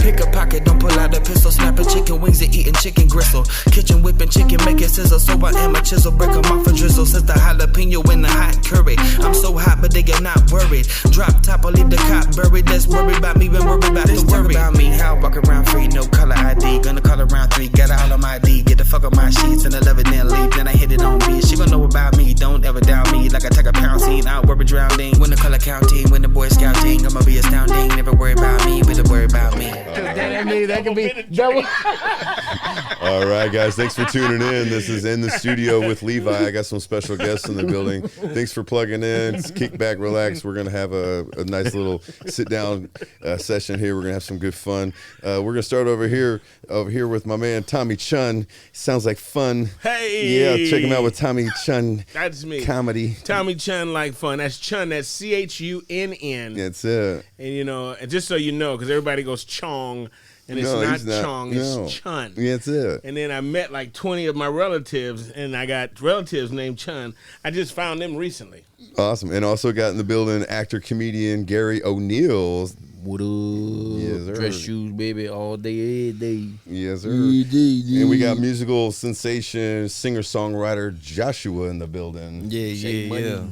Pick a pocket, don't pull out the pistol. Snapping chicken wings and eating chicken gristle. Kitchen whipping chicken, make it sizzle. So I am a chisel, break 'em off a drizzle. Since the jalapeno in the hot curry. I'm so hot, but they get not worried. Drop top, I'll leave the cop buried. That's worried about me, been worried about the worry. About me, how I walk around free, no color ID. Gonna call around 3, got all on my D. Get the fuck up my sheets and I love it, then leave. Then I hit it on B. She gon' know about me, don't ever doubt me. Like I take a pound scene, out worry drowning. When the color counting, when the boy scouting, I'ma be astounding. Never worry about me, but worry about me. That could be. All right, guys, thanks for tuning in. This is In the Studio with Levi. I got some special guests in the building. Thanks for plugging in. Kick back, relax. We're going to have a nice little sit-down session here. We're going to have some good fun. We're going to start over here with my man, Tommy Chunn. Sounds like fun. Hey! Yeah, check him out with Tommy Chunn. That's me. Comedy. Tommy Chunn like fun. That's Chunn. That's Chunn. That's it. And, you know, and just so you know, because everybody goes Chong, and it's not Chong, it's Chunn. Yeah, that's it. And then I met like 20 of my relatives, and I got relatives named Chunn. I just found them recently. Awesome. And also got in the building actor, comedian Gary O'Neill. What up? Yes, sir. Dress shoes, baby, all day, every day. Yes, sir. And we got musical sensation, singer-songwriter Joshua in the building. Yeah.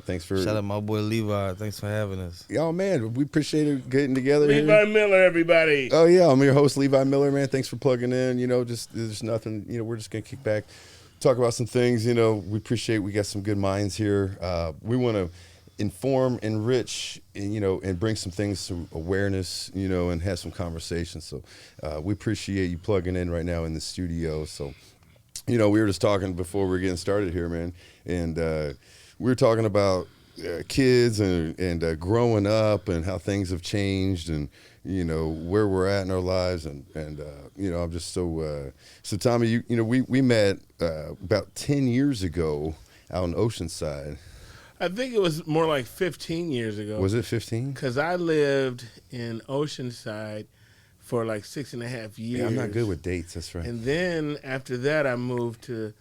Thanks for... Shout out my boy Levi. Thanks for having us. Y'all, man, we appreciate it getting together Levi here. Miller, everybody. Oh, yeah, I'm your host, Levi Miller, man. Thanks for plugging in. You know, just there's nothing, you know, we're just going to kick back, talk about some things. You know, we appreciate we got some good minds here. We want to inform, enrich, and, you know, and bring some things to awareness, you know, and have some conversations. So we appreciate you plugging in right now in the studio. So, you know, we were just talking before we were getting started here, man, and we were talking about kids and growing up and how things have changed and, you know, where we're at in our lives. And you know, I'm just so Tommy, you know, we met about 10 years ago out in Oceanside. I think it was more like 15 years ago. Was it 15? Because I lived in Oceanside for like 6.5 years. Yeah, I'm not good with dates. That's right. And then after that, I moved to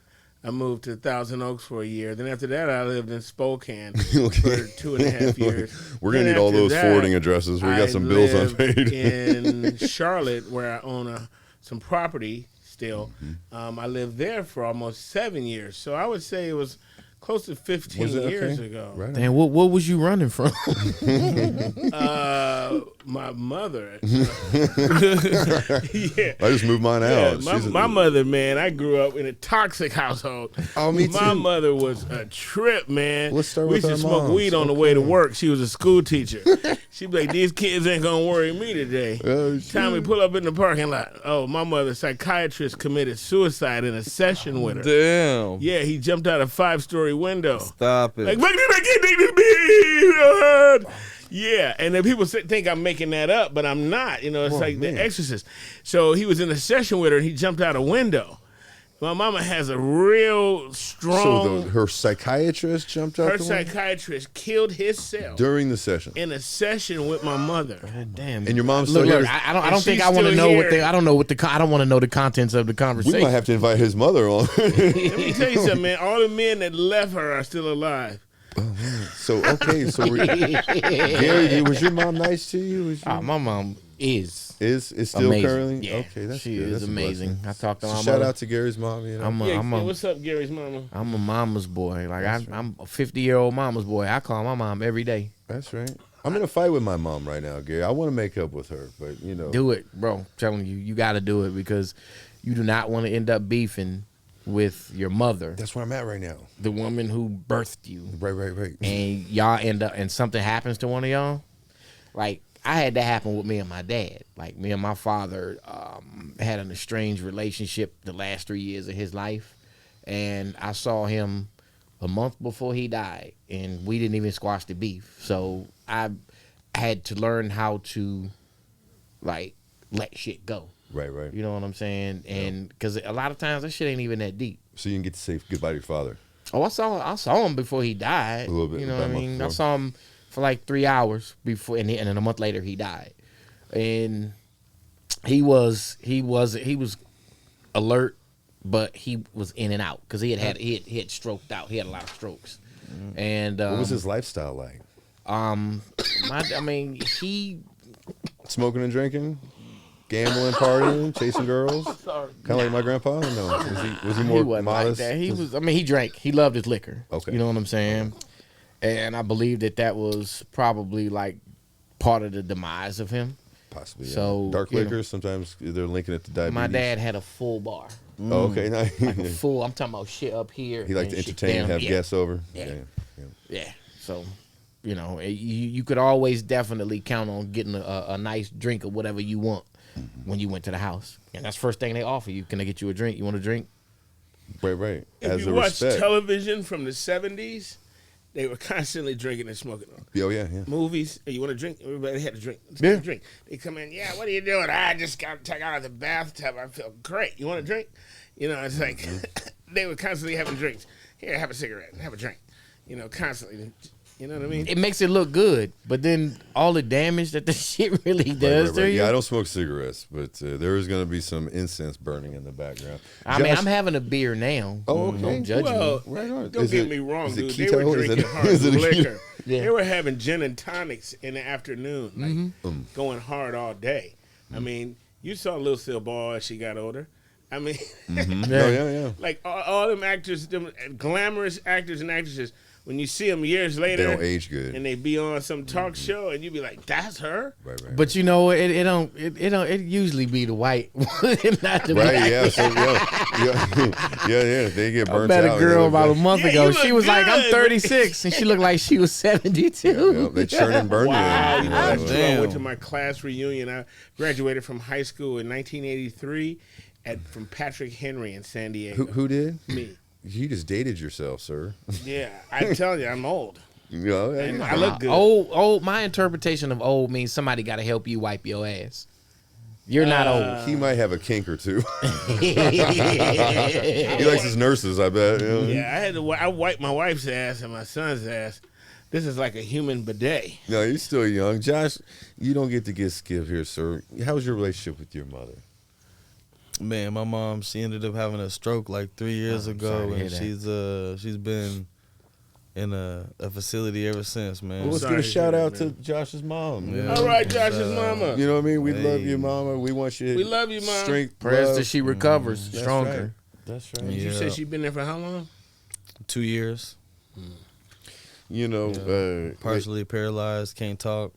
Thousand Oaks for a year. Then after that, I lived in Spokane for 2.5 years. We're going to need all those forwarding addresses. We got some bills unpaid. In Charlotte, where I own some property still. I lived there for almost 7 years. So I would say it was close to 15 years ago. Right. Damn, what was you running from? My mother. Yeah. I just moved mine out. My mother, man, I grew up in a toxic household. Oh, me too. My mother was a trip, man. Let's start we with used to our smoke moms. weed on the way to work. She was a school teacher. She'd be like, these kids ain't going to worry me today. Oh, Time we pull up in the parking lot. Oh, my mother's psychiatrist committed suicide in a session with her. Damn. Yeah, he jumped out a 5-story window. Stop it. Like, what did I get to be? Yeah, and then people think I'm making that up, but I'm not. You know, it's like man. The Exorcist. So he was in a session with her, and he jumped out a window. My mama has a real strong... So her psychiatrist jumped out Her the window? Psychiatrist killed himself During the session? in a session with my mother. Damn. And your mom's still Look, here? I don't think she's I want to still know here. what they. I don't know what I don't want to know the contents of the We conversation. might have to invite his mother on. Let me tell you something, man. All the men that left her are still alive. So, okay. So, Gary, was your mom nice to you? Was your... My mom is still amazing. currently? Yeah, Okay, that's she good. is That's a amazing. blessing. I talked to my Shout mother. out to Gary's mom. You know? What's up, Gary's mama? I'm a mama's boy. Like I'm a 50-year-old mama's boy. I call my mom every day. That's right. I'm in a fight with my mom right now, Gary. I want to make up with her, but you know. Do it, bro. I'm telling you, you got to do it because you do not want to end up beefing with your mother, That's where I'm at right now. the woman who birthed you, Right. and y'all end up and something happens to one of y'all. Like I had that happen with me and my dad. Like me and my father had an estranged relationship the last 3 years of his life, and I saw him a month before he died, and we didn't even squash the beef. So I had to learn how to like let shit go. Right. You know what I'm saying? And because a lot of times that shit ain't even that deep. So you can get to say goodbye to your father. Oh, I saw him before he died. A little bit, You know about what I a month mean? I before. saw him for like 3 hours before, and then a month later he died. And he was alert, but he was in and out because he had stroked out. He had a lot of strokes. And What was his lifestyle like? he Smoking and drinking? gambling, partying, chasing girls? Kind of like my grandpa? Or no, was he more He wasn't modest? like that. He was. I mean, he drank. He loved his liquor. Okay. You know what I'm saying? And I believe that was probably like part of the demise of him. Possibly. Yeah. So, Dark you know, liquor. Sometimes they're linking it to diabetes. My dad had a full bar. Oh, okay, nice. Like a full. I'm talking about shit up here. He liked to and shit entertain, down. have Yeah. guests over. Yeah. Yeah. So, you know, you could always definitely count on getting a nice drink or whatever you want when you went to the house. And that's the first thing they offer you. Can I get you a drink? You want a drink? Right. If As you a watch respect. television from the 70s, they were constantly drinking and smoking. Oh, yeah. Movies, hey, you want a drink? Everybody had a drink. Let's Yeah. get a drink. They come in, yeah, what are you doing? I just got out of the bathtub. I feel great. You want a drink? You know, it's like they were constantly having drinks. Here, have a cigarette. Have a drink. You know, constantly. You know what I mean? It makes it look good, but then all the damage that the shit really does to you. Yeah, I don't smoke cigarettes, but there is going to be some incense burning in the background. I mean, I'm having a beer now. Oh, okay. Don't judge Well, me. Right on. don't Is get it- me wrong, is it dude. They keto? were Is drinking it- hard is it a liquor. Yeah. They were having gin and tonics in the afternoon, like going hard all day. I mean, you saw Lucille Ball as she got older. I mean, Yeah. like all them actors, them glamorous actors and actresses, when you see them years later, They don't age good. and they be on some talk show, and you be like, "That's her." Right. But you know, it usually be the white, not the Right, black. yeah, so yeah, they get I burnt met out. a girl They about a look month Yeah, ago. you She look was like, "I'm good, 36," and she looked like she was 72. like- they churn and burn Wow, you. you know, that's true. I Damn. went to my class reunion. I graduated from high school in 1983 from Patrick Henry in San Diego. Who did? Me. You just dated yourself, sir. Yeah, I'm telling you, I'm old. You know, And I look good. Old. My interpretation of old means somebody got to help you wipe your ass. You're not old. he might have a kink or two. He likes his nurses, I bet. You know? Yeah, I wiped my wife's ass and my son's ass. This is like a human bidet. No, you're still young. Josh, you don't get to get skipped here, sir. How was your relationship with your mother? Man, my mom, she ended up having a stroke like 3 years sorry ago, to hear and that. she's been in a facility ever since, man. Well, let's sorry get a to shout hear out that, to man. Josh's mom. Yeah. All right, Josh's mama. You know what I mean? We love you, Hey. mama. We want you. We love you, Mom. Strength, Prayers love. till she recovers That's stronger. right. That's right. You Yeah. said she been there for how long? 2 years, You know, partially paralyzed, can't talk.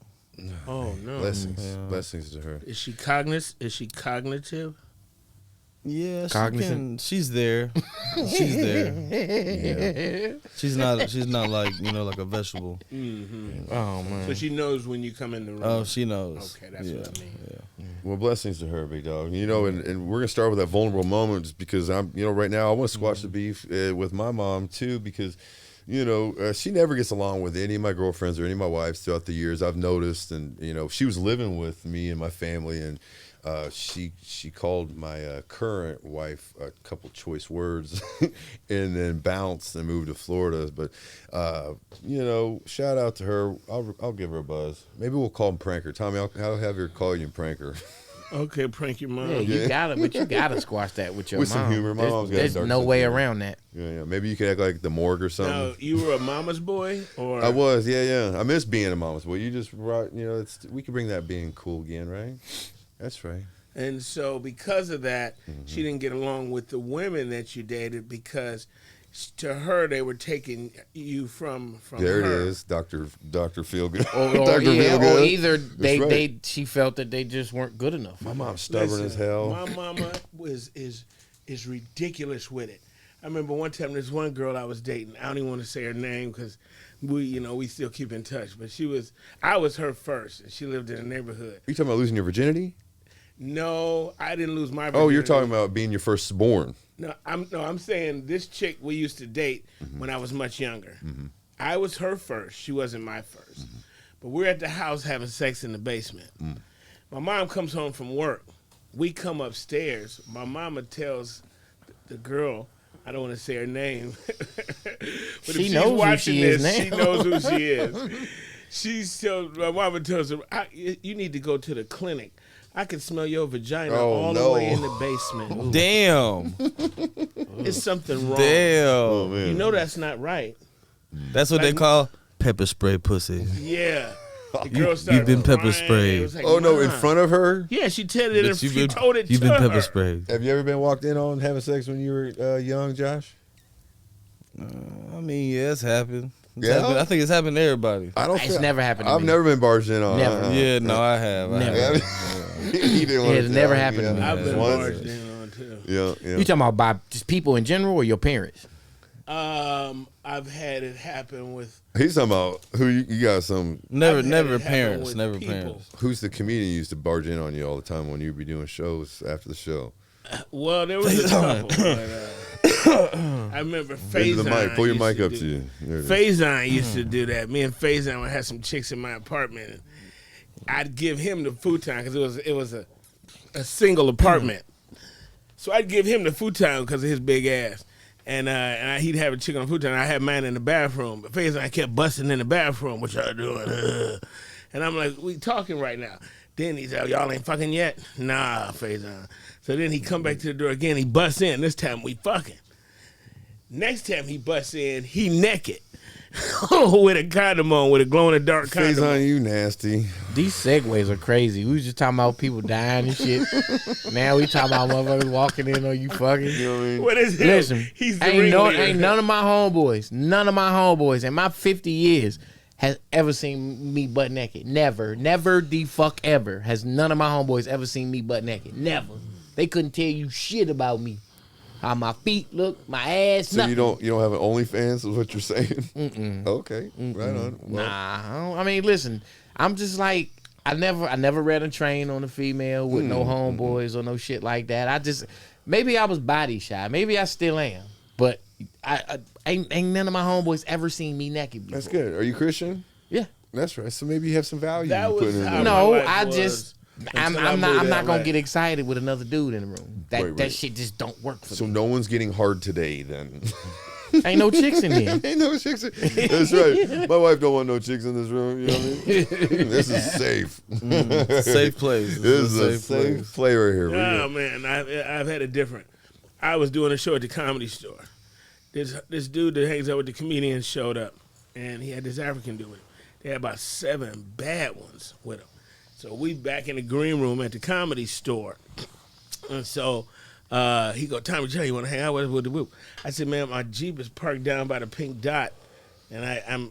Oh no. blessings, Yeah. blessings to her. Is she cognitive? Is she cognitive? Yeah, Cognizant. she's there. She's there. Yeah. She's not like like a vegetable. Oh man. So she knows when you come in the room. Oh, she knows. Okay, that's what I mean. Well, blessings to her, big dog. You know, and we're gonna start with that vulnerable moment, just because right now I want to squash the beef with my mom too, because she never gets along with any of my girlfriends or any of my wives throughout the years. I've noticed, and she was living with me and my family, and she called my current wife a couple choice words, and then bounced and moved to Florida. But shout out to her. I'll give her a buzz. Maybe we'll call him Pranker. Tommy, I'll have her call you Pranker. Okay, prank your mom. Yeah, you gotta squash that with your With mom. some humor. My mom's got a There's dark no sense of way humor. around that. Yeah. Maybe you could act like the morgue or something. Now, you were a mama's boy, or I was, yeah. I miss being a mama's boy. You just brought, we could bring that being cool again, right? That's right. And so because of that, she didn't get along with the women that you dated because to her they were taking you from There her. it is, Dr. Feelgood. Or either right. she felt that they just weren't good enough. My mom's stubborn Listen, as hell. My mama is ridiculous with it. I remember one time there's one girl I was dating. I don't even want to say her name because we still keep in touch. But I was her first, and she lived in a neighborhood. Are you talking about losing your virginity? No, I didn't lose my virginity. Oh, you're talking about being your firstborn. No, I'm saying this chick we used to date when I was much younger. I was her first. She wasn't my first. But we're at the house having sex in the basement. My mom comes home from work. We come upstairs. My mama tells the girl, I don't want to say her name, but if She she's knows who watching she is this, now. she knows who she is. My mama tells her, you need to go to the clinic. I can smell your vagina all the way in the basement. Ooh. Damn. It's something wrong. Damn. Oh, man. You know that's not right. That's what they call pepper spray pussy. Yeah. The girl started You've been pepper crying. sprayed. It was like, Oh no, in "Mom." front of her? Yeah, she told it. But She told it you've to been her. pepper sprayed. Have you ever been walked in on having sex when you were young, Josh? I mean, yeah, it's happened. Yeah? I think it's happened to everybody. I don't. It's think- never happened to I've me. never been barged in on. Never. Yeah, no, I have. Never. He didn't want It's to never tell happened to me. I've been Once. barged in on too. Yeah, yeah. You talking about by just people in general or your parents? I've had it happen with He's talking about who you got some. Never, I've had never it happen parents. with Never people. parents. Who's the comedian you used to barge in on you all the time when you'd be doing shows after the show? Well, there was a couple. But, I remember Into the Faison. mic. Pull your used mic to up do- to you. There it is. Faison used to do that. Me and Faison would have some chicks in my apartment. And I'd give him the futon because it was a single apartment. So I'd give him the futon because of his big ass. And he'd have a chick on the futon. I had mine in the bathroom. But Faison kept busting in the bathroom. What y'all doing? And I'm like, we talking right now. Then he said, y'all ain't fucking yet? Nah, Faison. So then he come back to the door again. He busts in. This time we fucking. Next time he busts in, he naked. With a condom on, with a glow-in-the-dark Face condom on on. you, nasty. These segues are crazy. We was just talking about people dying and shit. Now we talking about motherfuckers walking in on you fucking. You know what I mean? What is him? Listen, He's the ain't ringleader. none of my homeboys in my 50 years has ever seen me butt naked. Never the fuck ever has none of my homeboys ever seen me butt naked. Never. They couldn't tell you shit about me. How my feet look, my ass. So nothing. you don't have an OnlyFans? Is what you're saying? Okay, right on. Well, Nah, I mean, listen, I'm just like I never ran a train on a female with no homeboys or no shit like that. Maybe I was body shy, maybe I still am, but I ain't none of my homeboys ever seen me naked before. that's good. Are you Christian? Yeah. That's right. So maybe you have some value. That you was putting in how there. my No, life I was just I'm until I not moved to gonna LA. get excited with another dude in the room. That Right. shit just don't work for So me. no one's getting hard today then. Ain't no chicks in here. Ain't no chicks. That's right. My wife don't want no chicks in this room. You know what I mean? This is safe. Safe place. This is a safe play right here. Oh man, I've had a different. I was doing a show at the Comedy Store. This dude that hangs out with the comedians showed up, and he had this African dude with him. They had about 7 bad ones with him. So we back in the green room at the Comedy Store, and so he go, Tommy Joe, you want to hang out with the whoop? I said, man, my Jeep is parked down by the Pink Dot, and I'm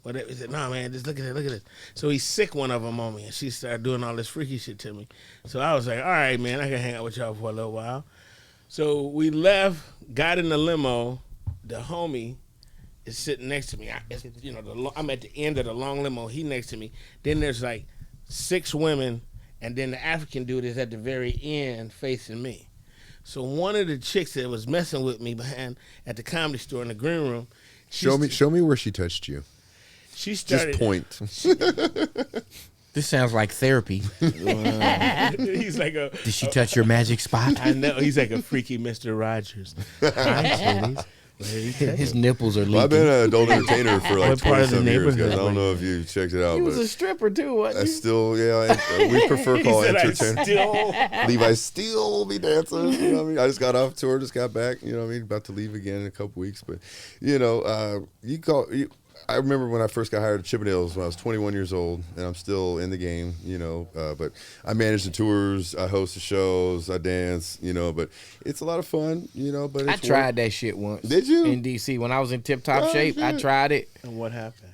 whatever. He said, no, man, just look at this. So he sick one of them on me, and she started doing all this freaky shit to me. So I was like, all right, man, I can hang out with y'all for a little while. So we left, got in the limo. The homie is sitting next to me. I'm at the end of the long limo. He next to me. Then there's like 6 women, and then the African dude is at the very end facing me. So one of the chicks that was messing with me behind at the Comedy Store in the green room. Show me where she touched you. She started. Just point. This sounds like therapy. He's like a. Did she touch your magic spot? I know. He's like a freaky Mr. Rogers. Hi, His nipples are leaking. Well, I've been an adult entertainer for like What part of the 27 years, guys. I neighborhood? don't know if you checked it out, He was but a stripper too, wasn't I he? still, we prefer He call said, I entertainer. still. Levi still be dancing. You know what I mean? I just got off tour, just got back. You know what I mean? About to leave again in a couple weeks, but I remember when I first got hired at Chippendales when I was 21 years old, and I'm still in the game. But I manage the tours, I host the shows, I dance. But it's a lot of fun. But I it's tried that shit once. Did you? In DC when I was in tip top Oh, shape? I shit. tried it. And what happened?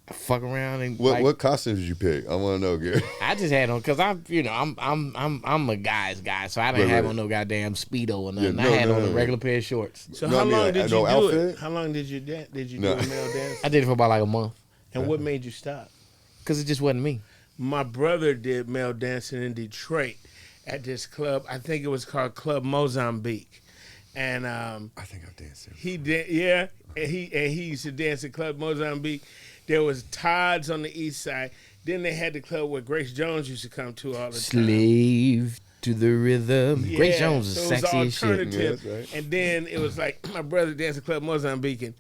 I fuck around and What costumes did you pick? I want to know, Gary. I just had on because I'm a guy's guy, so I didn't Right, have right. on no goddamn Speedo or nothing. Yeah, I had on a no. regular pair of shorts. So No, how I mean, long like, did no you do outfit? it? How long did you do No. a male dance? I did it for about like a month And what made you stop? because it just wasn't me. My brother did male dancing in Detroit at this club. I think it was called Club Mozambique, and I think I've danced there. he did. Yeah, and he used to dance at Club Mozambique. There was Todd's on the east side. Then they had the club where Grace Jones used to come to all the time. Slave to the rhythm. Yeah, Grace Jones is so it was sexy as shit. alternative. Yeah, that's right. And then it was like my brother danced at Club Mozambique, and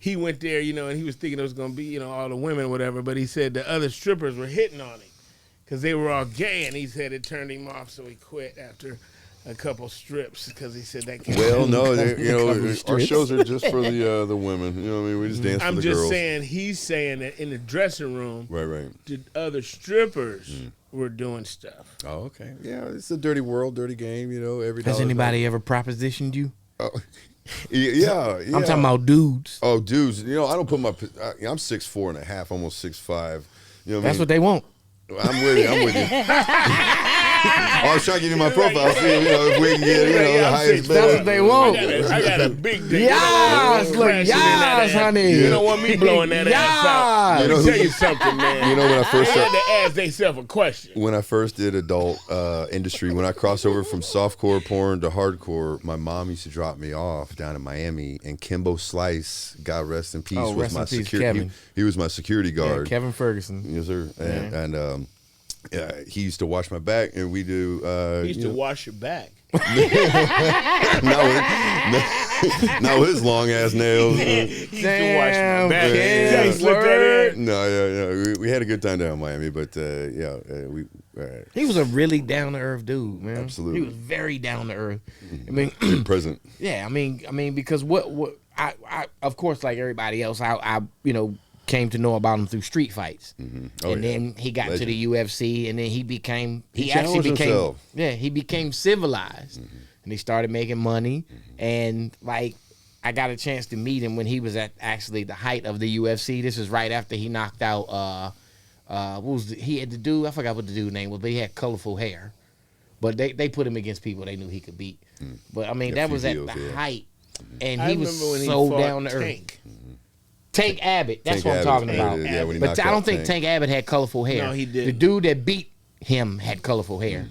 he went there, and he was thinking it was going to be, all the women or whatever, but he said the other strippers were hitting on him because they were all gay, and he said it turned him off, so he quit after a couple strips because he said that. Can't Well, no, our strips. shows are just for the women. You know what I mean? We just dance I'm for the just girls. saying, he's saying that in the dressing room, Right. the other strippers were doing stuff. Oh, okay. Yeah, it's a dirty world, dirty game. You know, every Has dollar anybody ever propositioned you? Oh, yeah. I'm talking about dudes. Oh, dudes. You know, I don't put my. I'm 6'4.5", almost 6'5". You know what That's I mean? what they want. I'm with you. I was trying to give you my profile, see if we can get the highest bid. That's what they want. I got a big dick. Yes, You don't want me look, crashing in that yes, ass. honey. You don't want me blowing that ass out. Yes. You know Let who- me tell you something, man. You know when I first they had to ask themselves a question. when I first did adult industry, when I crossed over from softcore porn to hardcore, my mom used to drop me off down in Miami, and Kimbo Slice, God rest in peace, Oh, was rest my in peace, security. Kevin. He was my security Yeah, guard. Kevin Ferguson. Yes, sir. And he used to watch my back, and we do. You used to wash your back. Not with his long ass nails. He used to wash my Damn, back. yeah. Yeah, he slipped that in. No, yeah. We had a good time down in Miami, but we. He was a really down to earth dude, man. Absolutely. He was very down to earth. I mean, present. yeah, I mean, because what I of course, like everybody else, I came to know about him through street fights, Oh, and yeah. then he got to Legend. the UFC, and then he challenged actually became himself. he became civilized, and he started making money, and like I got a chance to meet him when he was at actually the height of the UFC. This is right after he knocked out he had the dude, I forgot what the dude's name was, but he had colorful hair. But they put him against people they knew he could beat. But I mean, Yeah, that was at few the deals, yeah. height, and I he was remember when he so fought down to earth. Tank. Tank Abbott, that's Tank what I'm talking Abbott, about. yeah, when he But knocked I don't out think Tank Abbott had colorful hair. No, he The didn't. dude that beat him had colorful hair.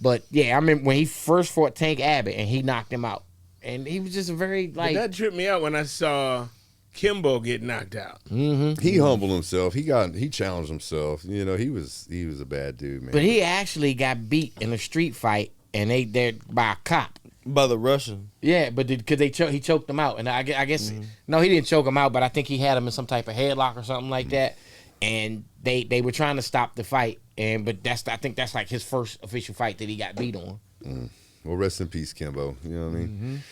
But yeah, I remember when he first fought Tank Abbott and he knocked him out, and he was just a very But that tripped me out when I saw Kimbo get knocked out. He humbled himself. He challenged himself. You know, he was a bad dude, man. But he actually got beat in a street fight, and they're by a cop. By the Russian. Yeah, but because he choked him out, and I guess no, he didn't choke him out, but I think he had him in some type of headlock or something like that, and they were trying to stop the fight, but I think that's like his first official fight that he got beat on. Well, rest in peace, Kimbo. You know what I mean?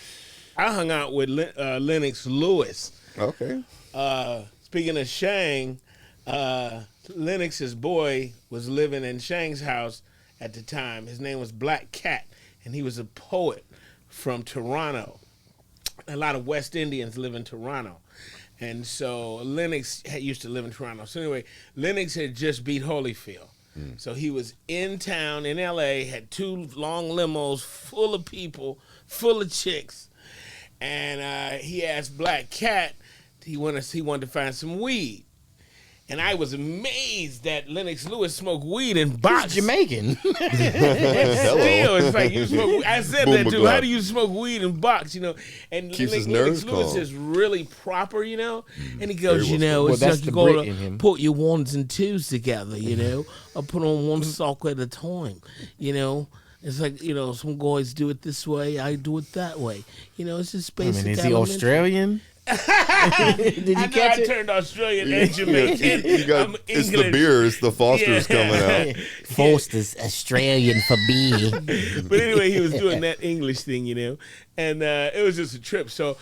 I hung out with Lennox Lewis. Okay. Speaking of Shang, Lennox's boy was living in Shang's house at the time. His name was Black Cat, and he was a poet from Toronto. A lot of West Indians live in Toronto. And so Lennox used to live in Toronto. So anyway, Lennox had just beat Holyfield. So he was in town in L.A., had 2 long limos full of people, full of chicks. And he asked Black Cat, he wanted to find some weed. And I was amazed that Lennox Lewis smoked weed in box. Jamaican. Still, it's like you smoke. I said that too. Boom, How do you smoke weed in box? And Keeps his Lennox nerves Lewis calm. is really proper, And he goes, Very well it's spoken. Well, that's like you the Brit in gotta him. put your ones and twos together, I put on one sock at a time, It's like, some guys do it this way, I do it that way. It's just I basic. mean, is he elementary. Australian? Did you I know catch I it? turned Australian and Jamaican. I'm It's the English. beer. It's the Foster's Yeah. coming out. Foster's Australian for me. But anyway, he was doing that English thing, and it was just a trip. So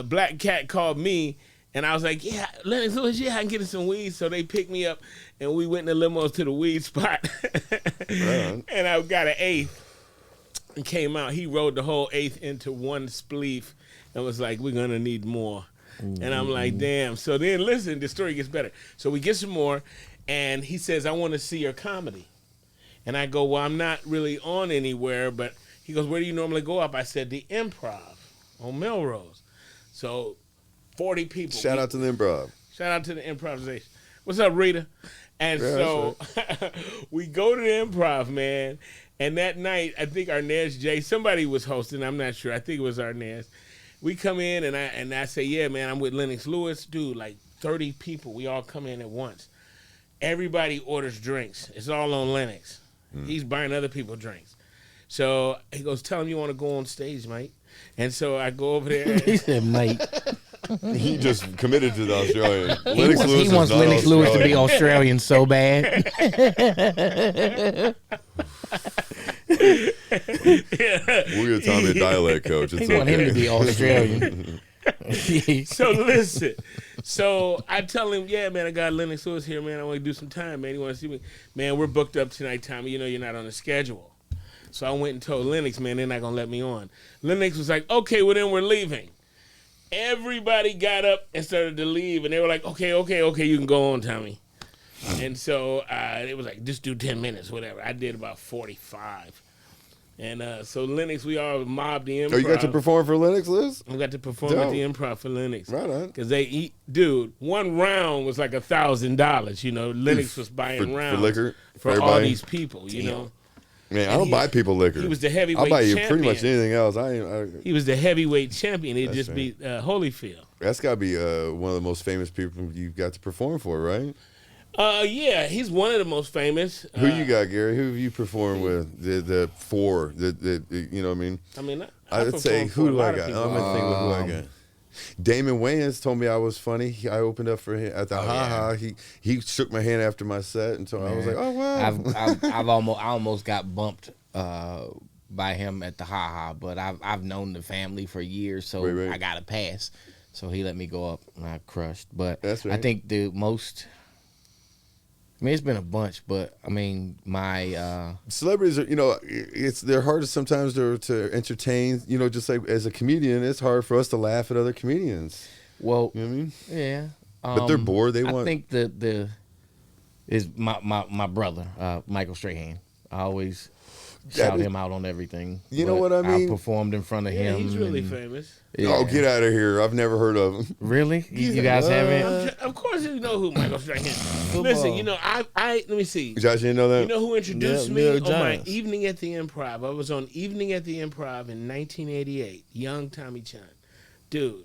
Black Cat called me, and I was like, "Yeah, Lennox Lewis, I can get some weed." So they picked me up, and we went in the limos to the weed spot, Right. and I got an eighth, and came out. He rolled the whole eighth into one spleef, and was like, "We're gonna need more." And I'm like, damn. So then, listen, the story gets better. So we get some more, and he says, "I want to see your comedy." And I go, "Well, I'm not really on anywhere," but he goes, "Where do you normally go up?" I said, "The Improv on Melrose." So 40 people. Shout out to the Improv. Shout out to the improvisation. What's up, Rita? And Yeah, so we go to the Improv, man. And that night, I think Arnez J, somebody was hosting. I'm not sure. I think it was Arnez. We come in, and I say, "Yeah, man, I'm with Lennox Lewis." Dude, like 30 people. We all come in at once. Everybody orders drinks. It's all on Lennox. He's buying other people drinks. So he goes, "Tell him you want to go on stage, mate." And so I go over there. He said, mate. He just committed to the Australian. He wants Lennox Lewis to be Australian so bad. We're gonna Tommy a dialect coach. It's He want him to okay. be Australian. So listen. So I tell him, yeah, man, I got Lennox Lewis here, man. I want to do some time, man. You want to see me? Man, we're booked up tonight, Tommy. You know you're not on the schedule. So I went and told Lennox, man, they're not going to let me on. Lennox was like, okay, well, then we're leaving. Everybody got up and started to leave, and they were like, okay, you can go on, Tommy. And so it was like, just do 10 minutes, whatever. I did about 45. And so Lennox, we all mobbed the improv. Oh, you got to perform for Lennox, Liz? We got to perform at the improv for Lennox. Right on. Because they eat, dude, one round was like $1,000. You know, Lennox was buying rounds for liquor for all everybody? these people, you know. Man, I And don't buy people liquor. He was the heavyweight I'll buy you champion. pretty much anything else. He was the heavyweight champion. He just right. beat Holyfield. That's got to be one of the most famous people you got to perform for, right? Yeah, he's one of the most famous. Who you got, Gary? Who have you performed with? The four. You know what I mean? I mean, I would say, performed for who a do I lot of got? people. I'm going to think with who I got. Damon Wayans told me I was funny. I opened up for him at the Ha Ha. He shook my hand after my set, and so I was like, oh wow. I almost got bumped by him at the Ha Ha, but I've known the family for years, so Right. I got a pass. So he let me go up, and I crushed. But That's right. I think the most. I mean, it's been a bunch, but I mean, my Celebrities are, they're hard sometimes to entertain. You know, just like as a comedian, it's hard for us to laugh at other comedians. well, You know what I mean? yeah. But they're bored. They I want. think the is my brother, Michael Strahan. I always shout is- him out on everything. You know but what I mean? I performed in front of Yeah, him. he's really and- famous. yeah. Oh, get out of here! I've never heard of him. Really? You guys haven't? Of course, you know who Michael Strahan is. Listen, you know, I let me see. Josh, you didn't know that? You know who introduced Yeah, me New on York my Giants. Evening at the Improv? I was on Evening at the Improv in 1988. Young Tommy Chunn. Dude,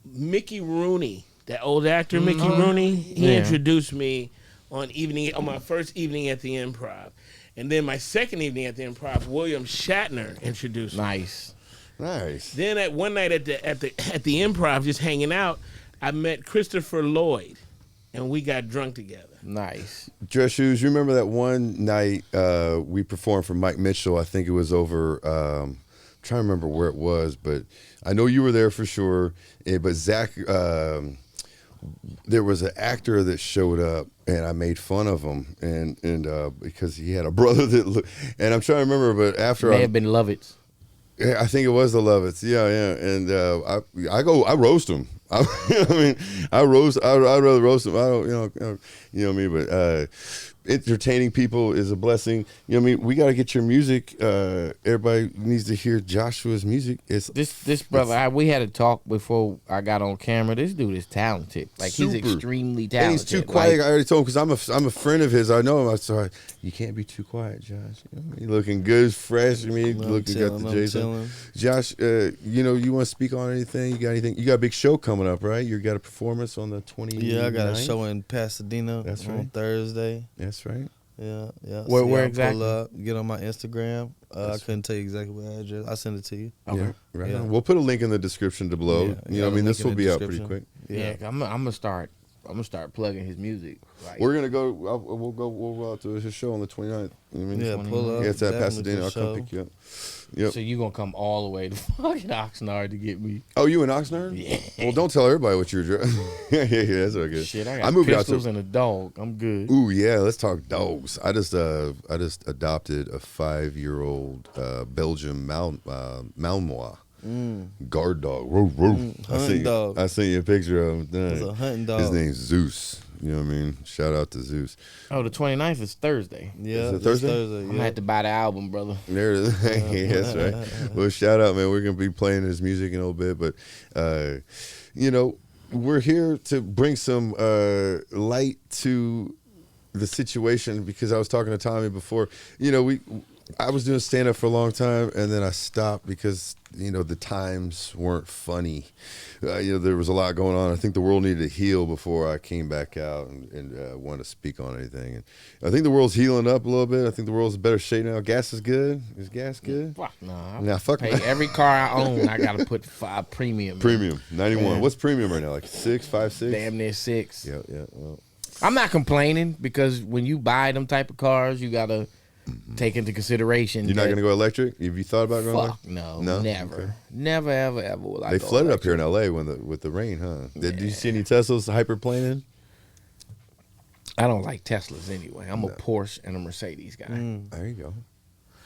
Mickey Rooney, that old actor Mickey Rooney, he Yeah. introduced me on my first Evening at the Improv. And then my second Evening at the Improv, William Shatner introduced me. Nice. Nice. Then at one night at the Improv, just hanging out, I met Christopher Lloyd, and we got drunk together. Nice. Dress Shoes, you remember that one night we performed for Mike Mitchell? I think it was over, I'm trying to remember where it was, but I know you were there for sure. But Zach, there was an actor that showed up, and I made fun of him, and because he had a brother that looked, and I'm trying to remember, but after May have been Lovitz. Yeah, I think it was the Lovitz. Yeah. And I roast him. I'd rather roast him. I don't, you know me, but entertaining people is a blessing. You know what I mean? We got to get your music. Everybody needs to hear Joshua's music. This brother, we had a talk before I got on camera. This dude is talented. Like he's Super. extremely talented. And he's too quiet. Like, I already told him because I'm a friend of his. I know him. I said, you can't be too quiet, Josh. You know, you looking good, fresh. I mean, looking got the Jason. Josh, you want to speak on anything? You got anything? You got a big show coming up, right? You got a performance on the 29th? Yeah, I got a show in Pasadena That's on right. Thursday. That's right. Yeah. Where Y'all exactly? Pull up, get on my Instagram. I couldn't tell you exactly what address. I'll send it to you. Okay. Yeah, right. Yeah. On. We'll put a link in the description to below. Yeah, You know, what I mean, this will be out pretty quick. yeah, I'm gonna start plugging his music. Like, We're gonna go. We'll go out to his show on the 29th. You know what I mean? Yeah, pull up. Yeah, it's at definitely Pasadena. for I'll sure. come pick you up. Yep. so you gonna come all the way to fucking Oxnard to get me? Oh, you in Oxnard? Yeah. Well, don't tell everybody what you're driving. yeah, that's all good. Shit, I got moved out pistols to. and a dog. I'm good. Ooh, yeah. Let's talk dogs. I just adopted a 5-year-old Belgian Malinois. Guard dog. Woof, woof. hunting dog. I sent you a picture of him. It's a hunting dog. His name's Zeus. You know what I mean? Shout out to Zeus. Oh, the 29th is Thursday. Yeah, Is it this Thursday? Thursday. I'm gonna have to buy the album, brother. There it is. Yeah, that's right. Well, shout out, man. We're going to be playing his music in a little bit. But, we're here to bring some light to the situation because I was talking to Tommy before. I was doing stand-up for a long time, and then I stopped because, the times weren't funny. There was a lot going on. I think the world needed to heal before I came back out and wanted to speak on anything. And I think the world's healing up a little bit. I think the world's in better shape now. Gas is good. Is gas good? Fuck no. Nah, fuck Pay no. every car I own. I gotta put premium. Premium, 91. Yeah. What's premium right now? Like 6, 5, 6? Damn near 6. Yeah. Well, I'm not complaining because when you buy them type of cars, you gotta take into consideration. You're not going to go electric? Have you thought about going Fuck electric? no, never, Okay. never, ever will I. They go flooded up electric. here in L.A. with the rain, huh? Did you see any Teslas hyperplaning? I don't like Teslas anyway. I'm a Porsche and a Mercedes guy. There you go.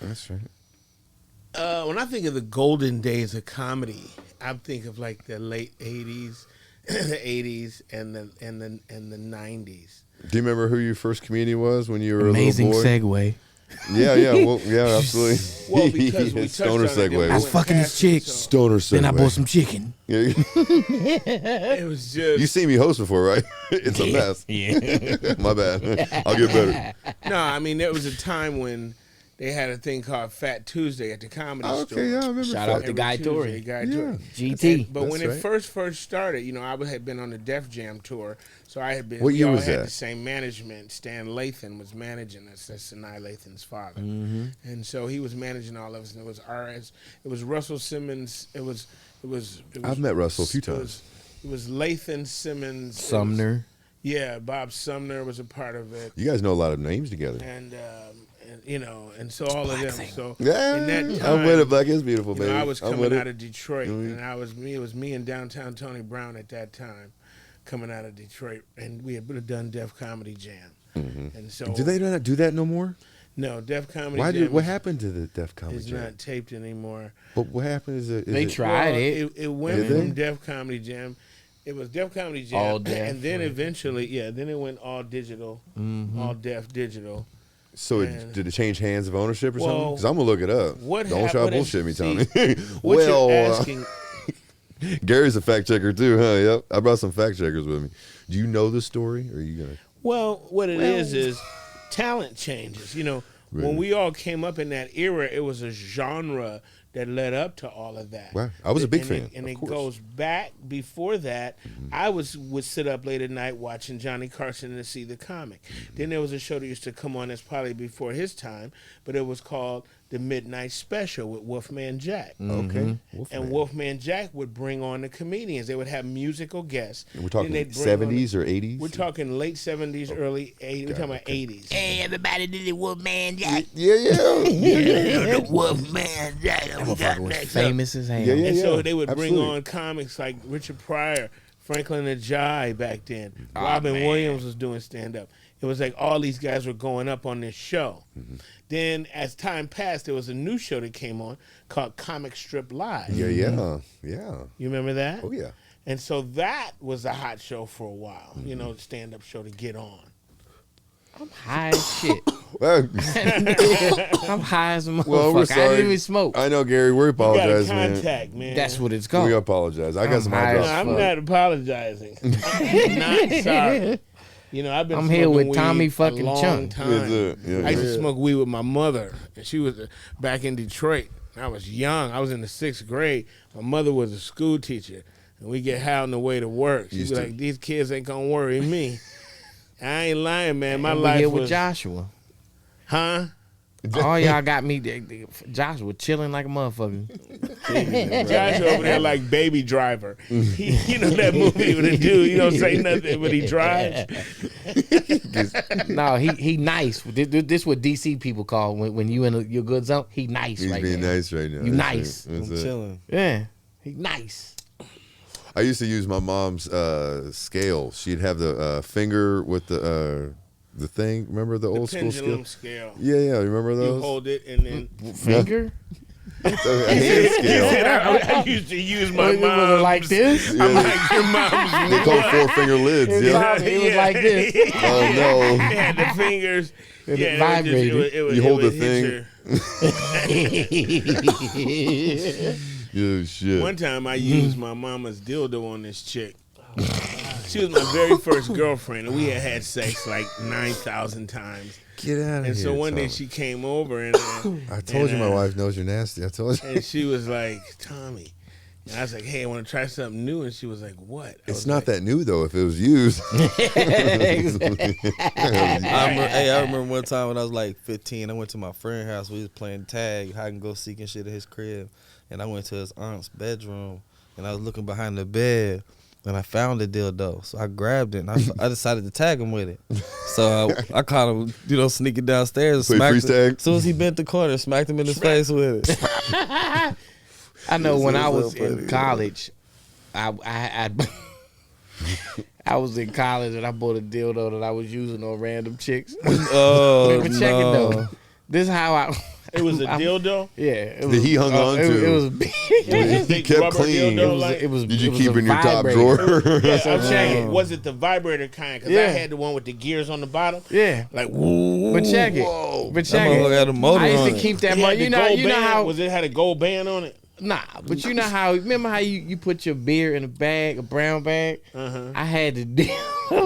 That's right. When I think of the golden days of comedy, I think of like the late '80s, the '80s, and the 90s. Do you remember who your first comedian was when you were Amazing a little boy? segue. Yeah, well, yeah, absolutely. Well, because we touched Stoner on it, then we segue. I was went fucking past this chick. it, so Stoner segue. Then I bought some chicken. Yeah, It was just you seen me host before, right? It's a mess. Yeah. My bad. I'll get better. no. I mean, there was a time when they had a thing called Fat Tuesday at the comedy store. Okay, yeah, I remember. Shout that. out to Guy Tuesday, Torrey. Guy Yeah. Torrey. GT. But when That's it right. first started, I had been on the Def Jam tour, so I had been. What year we all was had that? the same management. Stan Lathan was managing us. That's Sinai Lathan's father, Mm-hmm. and so he was managing all of us. And it was it was Russell Simmons. It was. I've met Russell a few times. It was Lathan Simmons. Sumner. Yeah, Bob Sumner was a part of it, You guys know a lot of names together. and and so all of them. So Yeah, in that time, I'm with it. Black is beautiful, you know, baby. I was I'm coming with out it. of Detroit, Mhm. and it was me and downtown Tony Brown at that time, coming out of Detroit, and we had done Def Comedy Jam, and so Do they not do that no more? no Def Comedy Why Jam did? What happened to the Def Comedy is Jam? not taped anymore. But what happened is it? They tried Well, it. it went Did they? from Def Comedy Jam. It was Def Comedy Jam, All Def, and then right. eventually, then it went all digital, all Def digital. So and- did it change hands of ownership or something? Well, Because I'm gonna look it up. what Don't hap- try to what is- bullshit me, see, Tony. What Well, you're asking? Gary's a fact checker too, huh? Yep. I brought some fact checkers with me. Do you know the story? Or are you gonna? Well, what it is talent changes. When Really? we all came up in that era, it was a genre that led up to all of that. Wow. I was a big And fan, and of it course. goes back before that. I would sit up late at night watching Johnny Carson to see the comic. Then there was a show that used to come on that's probably before his time, but it was called The Midnight Special with Wolfman Jack. Okay. And Wolfman Jack would bring on the comedians. They would have musical guests. And we're Then talking they'd bring on the- 70s or 80s. We're talking late 70s, early 80s. We're talking about 80s. Hey, everybody did the Wolfman Jack. Yeah. The Wolfman Jack. That motherfucker was famous as hell. Yeah, yeah. And so they would bring absolutely. on comics like Richard Pryor, Franklin Ajayi back then. Oh, Robin man. Williams was doing stand-up. It was like all these guys were going up on this show. Then as time passed, there was a new show that came on called Comic Strip Live. Yeah. You remember that? Oh yeah. And so that was a hot show for a while, the stand-up show to get on. I'm high as shit. Well, I'm high as a motherfucker. well, we're I sorry. didn't even smoke. I know, Gary. We You got apologize, man. contact, man. That's what it's called. We apologize. I got I'm some high hot as No, drops. I'm fuck. not apologizing. I'm not sorry. I've been I'm here smoking with Tommy weed fucking a long Chunn. time. That's it. Yeah, I used yeah. to smoke weed with my mother, and she was back in Detroit. I was young. I was in the 6th grade. My mother was a school teacher, and we get high on the way to work. She'd Used be to. like, "These kids ain't gonna worry me." I ain't lying, man. My And we life here was, with Joshua. huh? All y'all got me. Joshua chilling like a motherfucker. Josh over there like Baby Driver. You know that movie with the dude, you don't say nothing, but he drives. No, he nice. This what DC people call when you in your good zone. He nice He's right being now. nice right now. You That's nice. right. That's I'm it. chilling. Yeah, he nice. I used to use my mom's scale. She'd have the finger with the thing. Remember the The old school pendulum scale? scale. Yeah. Remember You those? hold it and then. Finger? A hand He scale. said, I used to use my Was it mom's. like this? Yeah. I'm like, your mom's. They call 4-finger lids. It was Yeah. like- it was like this. Oh It no. had the fingers. And yeah, it vibrated. You hold the hit thing. your- Yeah, shit. One time I used my mama's dildo on this chick. She was my very first girlfriend, and we had sex like 9,000 times. Get out of And here. so one day Tom. she came over, and I told you my and, wife knows you're nasty. I told you. and she was like, "Tommy," and I was like, "Hey, I want to try something new." And she was like, "What?" I It's was not like, that new though. If it was used. I remember one time when I was like 15, I went to my friend's house. We was playing tag, hide and go seek and shit at his crib. And I went to his aunt's bedroom, and I was looking behind the bed, and I found the dildo. So I grabbed it, and I decided to tag him with it. So I caught him, sneaking downstairs. Play Smacked freeze tag? As soon as he bent the corner, smacked him in his face with it. I know when I was so funny, in college, I was in college and I bought a dildo that I was using on random chicks. Oh, But check it though. This is how I. It was a dildo. Yeah, it That he hung on to. It was big. He Big kept rubber clean. dildo, It was. Did you it was keep a it in your top vibrator. drawer? Yeah, So I'm check saying, it. was it the vibrator kind? Because Yeah. I had the one with the gears on the bottom. Yeah, Like, woo. but check it. Whoa. But That check motherfucker it. had a motor I used on to it. keep that It money. had You the know, gold you know band. how. Was it had a gold band on it? Nah, but you know how. Remember how you put your beer in a bag, a brown bag. I had the deal.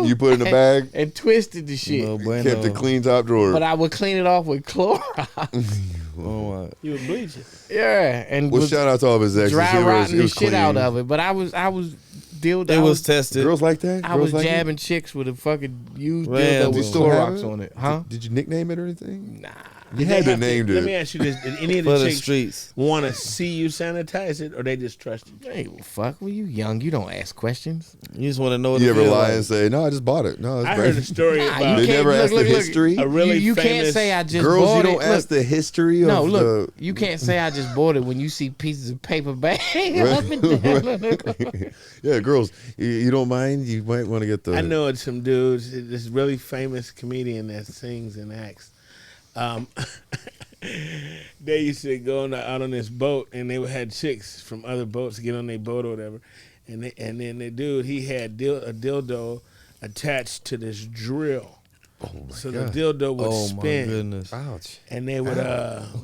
You put it in a bag, and twisted the shit. No bueno. kept the clean top drawer. But I would clean it off with Clorox. Oh, my. You would bleach it. Yeah, and Well, was shout out to all of his exes. dry It was rotting the shit clean. out of it. But I was dildo. It was tested. Girls like that? I Girls was like it? jabbing chicks with a fucking used Man, dildo do you with still have Clorox it? on it, huh? Did you nickname it or anything? Nah. You had to Have name Let me it. ask you this: did any of For the the chicks streets. want to see you sanitize it, or they just trust you? Hey, well, fuck. Well, you young. You don't ask questions. You just want to know what You it ever feel lie like. and say, "No, I just bought it." No, it's I brand heard a story Nah, about you They can't- never asked the history? a really you can't famous. say I just Girls, bought you don't it. ask the history No, of look. You can't say I just bought it when you see pieces of paper bag up and down. the. Yeah, girls, you don't mind. You might want to get the. I know it's some dudes. This really famous comedian that sings and acts. They used to go out on this boat, and they had chicks from other boats get on their boat or whatever, and then the dude he had a dildo attached to this drill, Oh my so God. the dildo would Oh, my spin, goodness. Ouch. and they would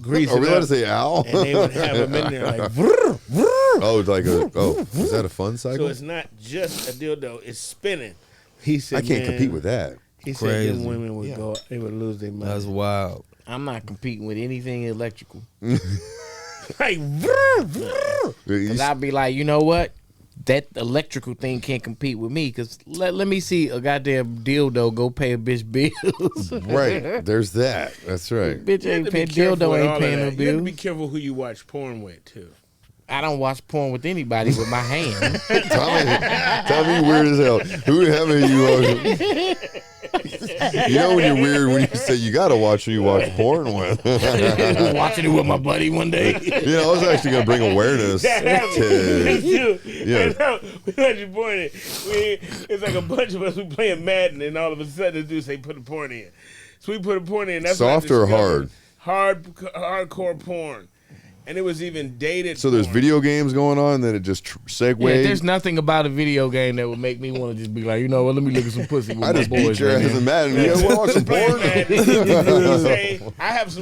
grease Are it we allowed up, to say ow? and they would have them in there like. Vrr, vrr. Oh, it's like a. Oh, is that a fun So cycle? it's not just a dildo; it's spinning. He said, I can't "Man," compete with that. He said, "Them Crazy. women would go; they would lose their mind." That's wild. I'm not competing with anything electrical. Like, vrr, vrr. Cause I'd be like, you know what? That electrical thing can't compete with me. Cause let me see a goddamn dildo go pay a bitch bills. Right. There's that. That's right. Bitch You have ain't to paying be careful dildo with ain't all of paying no that. You have to be bills. careful who you watch porn with too. I don't watch porn with anybody with my hand. Tommy weird as hell. Who haven't you watched? You know when you're weird when you say you gotta watch who you watch porn with. Watching it with my buddy one day. You know, I was actually gonna bring awareness That happened. to. Dude, Yeah. I know. We let you porn it. It's like a bunch of us we playing Madden, and all of a sudden the dude say put a porn in. So we put a porn in. That's when I Soft or discovered hardcore porn, and it was even dated. So there's porn. video games going on, then it just Yeah, segues. there's nothing about a video game that would make me want to just be like, you know what, let me look at some pussy with I my just boys beat your right ass now. in Madden. You wanna watch some Playing porn? Madden. Say, I happen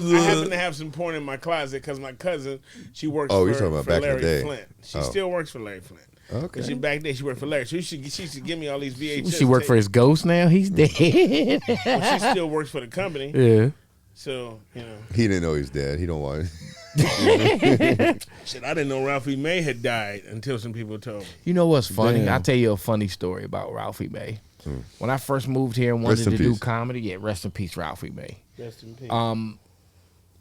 to have some porn in my closet because my cousin, she works Oh, for, you're talking about for back in the Larry day. Flint. She Oh. still works for Larry Flint. Okay. She back then she worked for Larry. So she should give me all these VHS. She work for his ghost now? He's dead. Well, she still works for the company. Yeah. So, you know. He didn't know he's dead. He don't want. Shit, I didn't know Ralphie May had died until some people told me. You know what's funny? Damn. I'll tell you a funny story about Ralphie May. When I first moved here and wanted Rest in to do peace. comedy, yeah, rest in peace, Ralphie May. Rest in peace.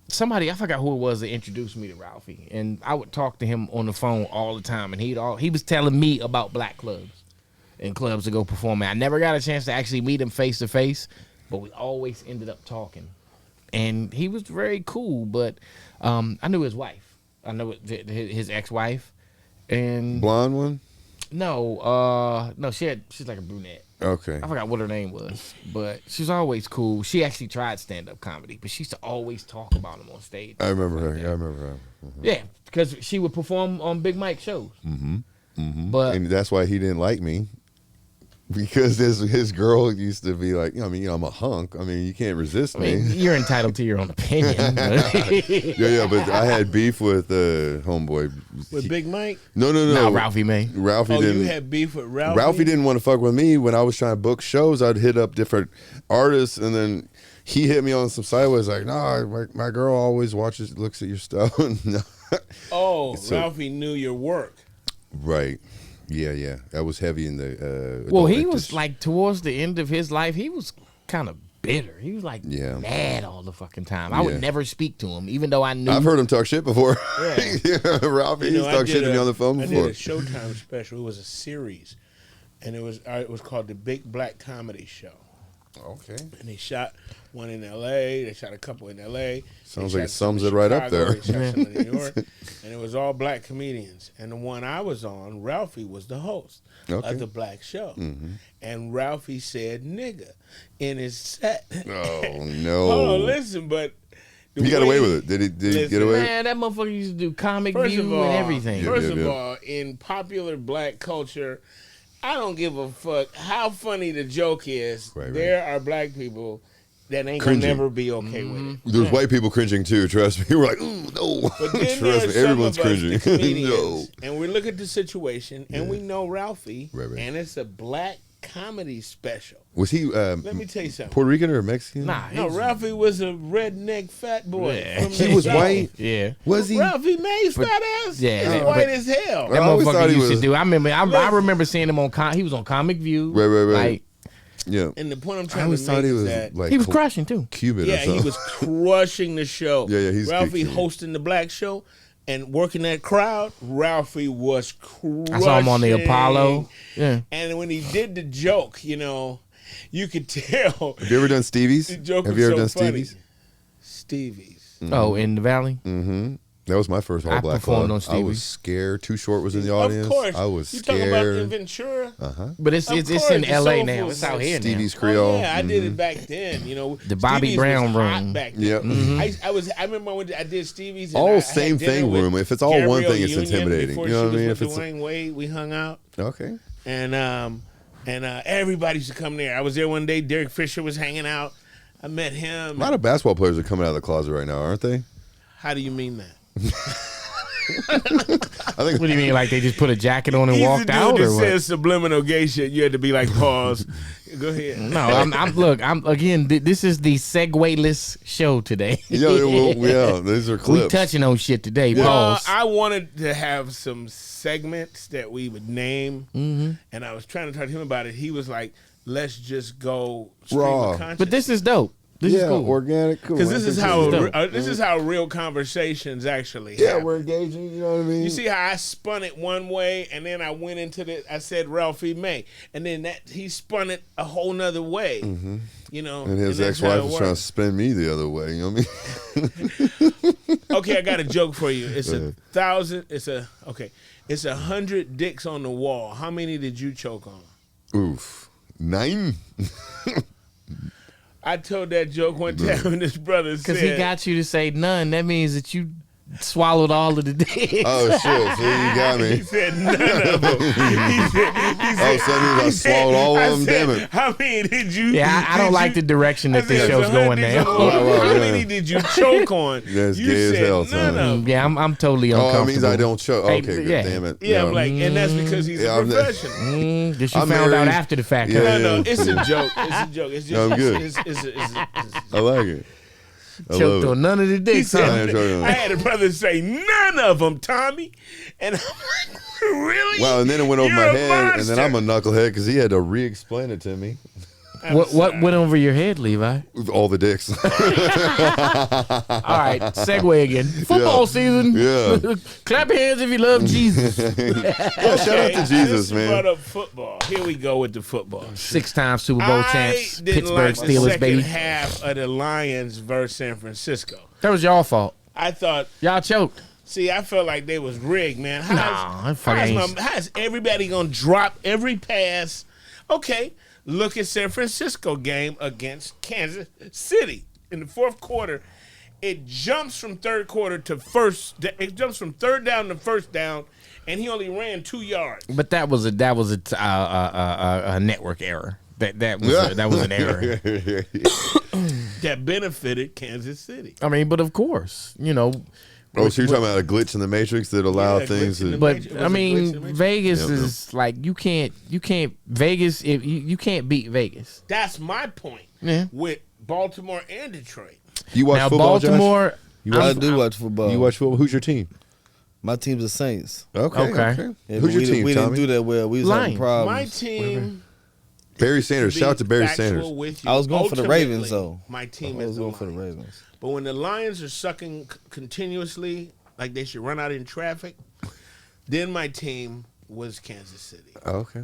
Somebody, I forgot who it was that introduced me to Ralphie, and I would talk to him on the phone all the time, and he was telling me about black clubs and clubs to go perform at. I never got a chance to actually meet him face to face, but we always ended up talking. And he was very cool, but I knew his wife. I know his ex-wife, and Blonde one? no, she's like a brunette. Okay. I forgot what her name was, but she's always cool. She actually tried stand-up comedy, but she used to always talk about him on stage. I remember her. I remember her. Yeah, because she would perform on Big Mike shows. But And that's why he didn't like me. Because his girl used to be like, I'm a hunk. I mean, you can't resist I me. mean, you're entitled to your own opinion. but- Yeah, but I had beef with homeboy. With Big Mike? No. Nah, Ralphie May. Ralphie Oh, didn't. you had beef with Ralphie? Ralphie didn't want to fuck with me when I was trying to book shows. I'd hit up different artists, and then he hit me on some sideways like, "Nah, my girl always looks at your stuff." No. Oh, So- Ralphie knew your work. Right. Yeah. That was heavy in the. Well, adult he interest. was like towards the end of his life, he was kind of bitter. He was like Yeah. mad all the fucking time. I Yeah. would never speak to him, even though I knew. I've heard him talk shit before. Yeah. Yeah, Ralphie, You know, he's I talked did shit to me a- on the phone I before. did a Showtime special. It was a series and it was called the Big Black Comedy Show. Okay. And they shot one in L.A. They shot a couple in L.A. Sounds They like it shot some sums in it right up Chicago. there. They shot some in New York, and it was all black comedians. And the one I was on, Ralphie was the host of the black show. And Ralphie said "nigga" in his set. Oh no! Hold on, listen, but he got away with it. Did he get away? Man, that motherfucker used to do comic First view of all, and everything. First of all, in popular black culture, I don't give a fuck how funny the joke is. Right. There are black people that ain't Cringing. gonna never be okay with it. There's white people cringing too. Trust me. We're like, ooh, no. But then Trust there's me, some everyone's of us, cringing. the comedians, No. and we look at the situation, and we know Ralphie, Right. and it's a black comedy special. Was he Let me tell you something. Puerto Rican or Mexican? Nah, No, Ralphie was a redneck fat boy. Yeah. From He the was South. white. Yeah. Was he? Ralphie May's fat ass. Yeah, He's but- white as hell. I That always thought motherfucker he used was- to do. I remember. Listen. I remember seeing him on. He was on Comic View. Right. Like, Yeah. And the point I'm I trying to always make thought he is was that like he was crushing too. Cuban or yeah, something. he was crushing the show. Yeah, he's a good Ralphie kid. hosting the black show and working that crowd. Ralphie was crushing. I saw him on the Apollo. Yeah. And when he did the joke, you could tell. Have you ever done Stevie's? The joke Have was you ever so done funny. Stevie's? Stevie's. Oh, in the Valley. Mm-hmm. That was my first all I black performed club. on I Stevie's. was scared. Too Short was in the audience. Of course. I was You talking about in scared. Ventura? But it's Of it's course, in the L.A. soulful now. It's out here now. Stevie's Creole. Oh, yeah, I did it back then. The Bobby Stevie's Brown was hot room. back then. Yep. I remember when I did Stevie's. And I All had same dinner thing with room. If it's all one Gabrielle thing, it's Union intimidating. before You know she what I mean? was If with it's Dwayne Wade, we hung out, okay. and everybody used to come there. I was there one day. Derek Fisher was hanging out. I met him. A lot of basketball players are coming out of the closet right now, aren't they? How do you mean that? I think. What do you mean? Like they just put a jacket on and He's walked the dude out, that or what? says subliminal gay shit. You had to be like, pause. Go ahead. No, I'm again. This is the segue-less show today. Yeah, these are We clips. touching on shit today. Well, Pause. I wanted to have some segments that we would name, and I was trying to talk to him about it. He was like, "Let's just go stream Raw. of consciousness." But this is dope. This is cool. Organic, cool. because this is how dope. this is how real conversations actually Yeah, happen. we're engaging. You know what I mean? You see how I spun it one way, and then I went into I said Ralphie May, and then he spun it a whole nother way. You know, and his that's how ex-wife it was trying to works. spin me the other way. You know what I mean? Okay, I got a joke for you. It's 1,000. It's 100 dicks on the wall. How many did you choke on? Oof. 9? I told that joke one time, and this brother said, Because he got you to say none. That means that you swallowed all of the dicks. Oh, shit. So you got he me. said none of them. He said, Oh, so that means I swallowed all of them? Damn it. How many did you? Yeah, I don't like the direction that I this said, show's "It's 100 going dicks now. on the wall. Wow, How yeah. many did you choke on? That's you gay as said hell, none son. of them. Yeah, I'm totally Oh, uncomfortable. it means I don't choke. Hey, Okay, good. yeah. Damn it. Yeah, No. I'm like, and that's because he's Yeah, a I'm- professional. This you I'm found out married. after the fact. Yeah. huh? No, it's a joke. It's a joke. It's just, No, I'm good. It's I like it. I Choked love on it. none of the He dicks. said, Huh? I enjoy it. I had a brother say, none of them, Tommy. And I'm like, really? Wow, and then it went over You're my a head, and then I'm monster. a knucklehead because he had to re-explain it to me. What went over your head, Levi? With all the dicks. All right, segue again. Football season. Yeah. Clap your hands if you love Jesus. Yeah, shout out to Jesus, Since you man. brought up football. Here we go with the football. 6-time Super Bowl I champs, didn't Pittsburgh like the Steelers, second baby. half of the Lions versus San Francisco. That was y'all fault. I thought, Y'all choked. see, I felt like they was rigged, man. Nah, that fucking ain't. How's everybody gonna drop every pass? Okay, look at San Francisco game against Kansas City in the fourth quarter. It jumps from third quarter to first. It jumps from third down to first down, and he only ran 2 yards. But that was a network error. That was an error. That benefited Kansas City. I mean, but of course, you know. Oh, so you're talking about a glitch in the Matrix that allowed Yeah, things glitch in to... the But It was I a glitch in the mean, Matrix. Vegas Yep, is like you can't Vegas if you can't beat Vegas. That's my point Yeah. with Baltimore and Detroit. You watch Now football, Josh? Baltimore, I do watch football. You watch football? Who's your team? My team's the Saints. Okay. Okay. Yeah, Who's but your team, We didn't Tommy? do that well. We was having Lions. problems. My team. Barry Sanders. Shout out to Barry factual Sanders. with you, I was going for the ultimately, Ravens, though. My I team was is the going for the Lions. Ravens. But when the Lions are sucking continuously, like they should run out in traffic, then my team was Kansas City. Oh, okay.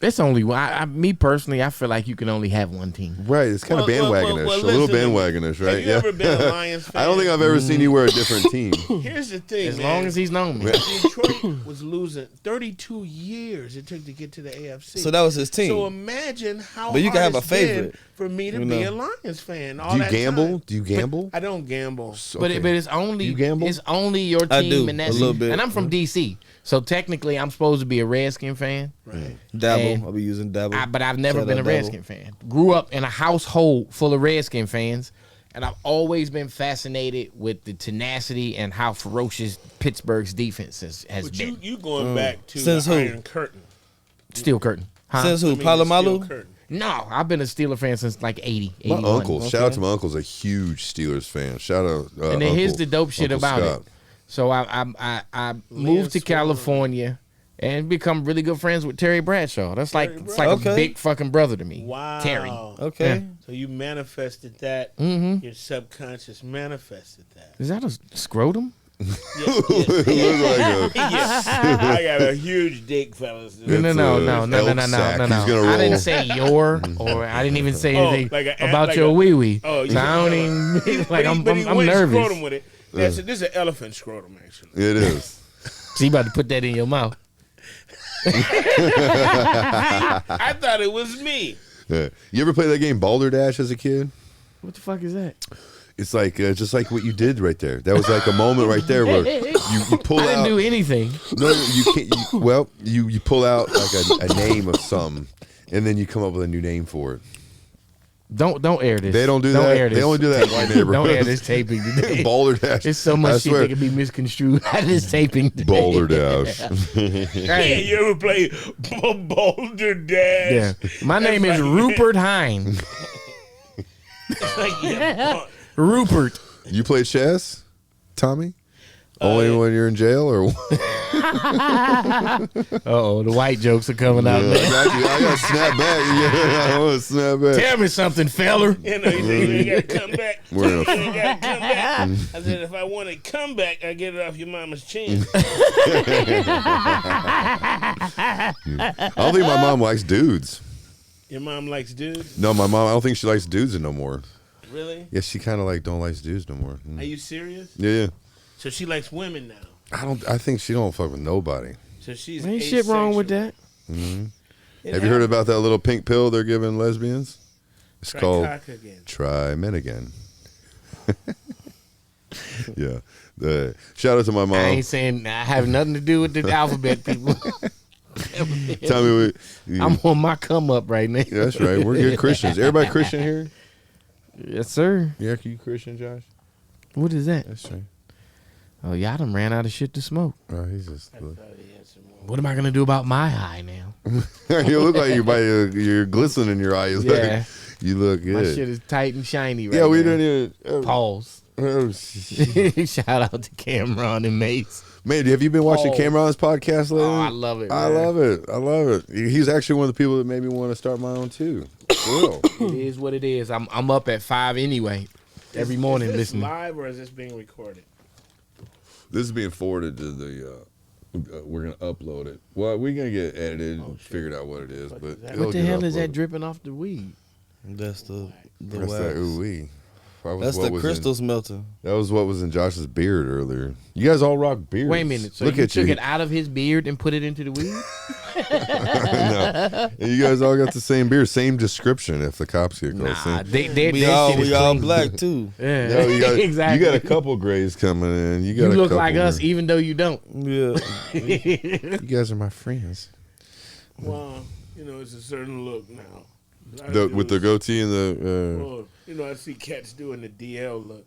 It's only me personally. I feel like you can only have one team. Right, it's kind of bandwagonish, a little bandwagonish, right? Have you ever been a Lions fan? I don't think I've ever seen you wear a different team. Here's the thing, As man. long as he's known me. Detroit was losing 32 years it took to get to the AFC. So that was his team. So imagine how But you can hard have a it's been favorite, for me to you be know. a Lions fan. All Do you that gamble? time. Do you gamble? I don't gamble. But it's only You gamble? it's only your team, I do, and that's a little bit. And I'm from DC, so technically I'm supposed to be a Redskin fan. Right. Dabble. And I'll be using Dabble. But I've never Shout been a out Dabble. Redskin fan. Grew up in a household full of Redskin fans, and I've always been fascinated with the tenacity and how ferocious Pittsburgh's defense has But been. you going back to Since the who? Iron Curtain. Steel curtain. Huh? Since who? I mean, the Steel Palomalu? Curtain. No, I've been a Steeler fan since like 80, My 81. uncle, shout out to my uncle's a huge Steelers fan. Shout out. And then here's Uncle- the dope shit Uncle about Scott. it. So I moved to California and become really good friends with Terry Bradshaw. That's like it's like Okay. a big fucking brother to me. Wow. Terry. Okay. So you manifested that. Mm-hmm. Your subconscious manifested that. Is that a scrotum? Yeah, Look like a- I got a huge dick, fellas. No. It's a elk sack. He's gonna I didn't roll. say your, or I didn't even say anything like about like your a- wee wee. Oh, So I don't even like. But I'm he went nervous. Scrotum with it. This is an elephant scrotum, actually. It is. So you about to put that in your mouth? I thought it was me. Yeah. You ever play that game Balderdash as a kid? What the fuck is that? It's like just like what you did right there. That was like a moment right there where you pull I didn't out. do anything. No, you can't. You pull out like a name of something, and then you come up with a new name for it. Don't air this. They don't do Don't that. Air this. They only do that in my neighborhood. Don't air this taping today. Balderdash. There's so I much shit swear. that can be misconstrued out of this taping today. Balderdash. Yeah, Hey, you ever play Boulder Dash? yeah. My name is Rupert Hine. It's like, yeah, Rupert. You play chess, Tommy? Only when you're in jail, or what? Uh-oh, the white jokes are coming out I now. gotta snap back. I want to snap back. Tell me something, feller. you know, you gotta come back. You We're in a- gotta come back. I said, if I want to come back, I get it off your mama's chin. I don't think my mom likes dudes. Your mom likes dudes? No, my mom. I don't think she likes dudes no more. Really? Yeah, she kind of like don't like dudes no more. Are you serious? Yeah. So she likes women now. I think she don't fuck with nobody. So she's Ain't shit wrong with that. Have you heard about that little pink pill they're giving lesbians? It's Try called cock again. Try Men Again. Yeah. Shout out to my I mom. ain't saying I have nothing to do with the alphabet people. Tell me what. I'm on my come up right now. Yeah, that's right. We're good Christians. Everybody Christian here? Yes, sir. Yeah, you Christian, Josh? What is that? That's right. Oh, y'all done ran out of shit to smoke. Oh, he's just. I thought he had some more. What am I gonna do about my eye now? You look like you're glistening in your eyes. Yeah. You look My shit good. is tight and shiny right Yeah, we now. didn't even. Pause. Oh, Shout out to Cameron and Mace. man, have you been watching Oh. Cameron's podcast lately? Oh, I love it. I man. love it. I love it. He's actually one of the people that made me want to start my own too. For real. It is what it is. I'm up at 5 anyway. Every morning Is this listening. live or is this being recorded? This is being forwarded to the. We're gonna upload it. Well, we're gonna get edited and figured out what it is. What But is that? it'll What the get hell is that uploaded. dripping off the weed? That's the That's wax. that ooh wee. That's the crystals melting. That was what was in Josh's beard earlier. You guys all rock beards. Wait a minute. So Look you at took you. it out of his beard and put it into the weed? No. And you guys all got the same beard, same description. If the cops get close, Nah, same. We all black too. Yeah, No, you got, exactly. You got a couple grays coming in. You got You a look couple like us, here. even though you don't. Yeah. You guys are my friends. Well, it's a certain look now. With the goatee and the. Well, I see cats doing the DL look.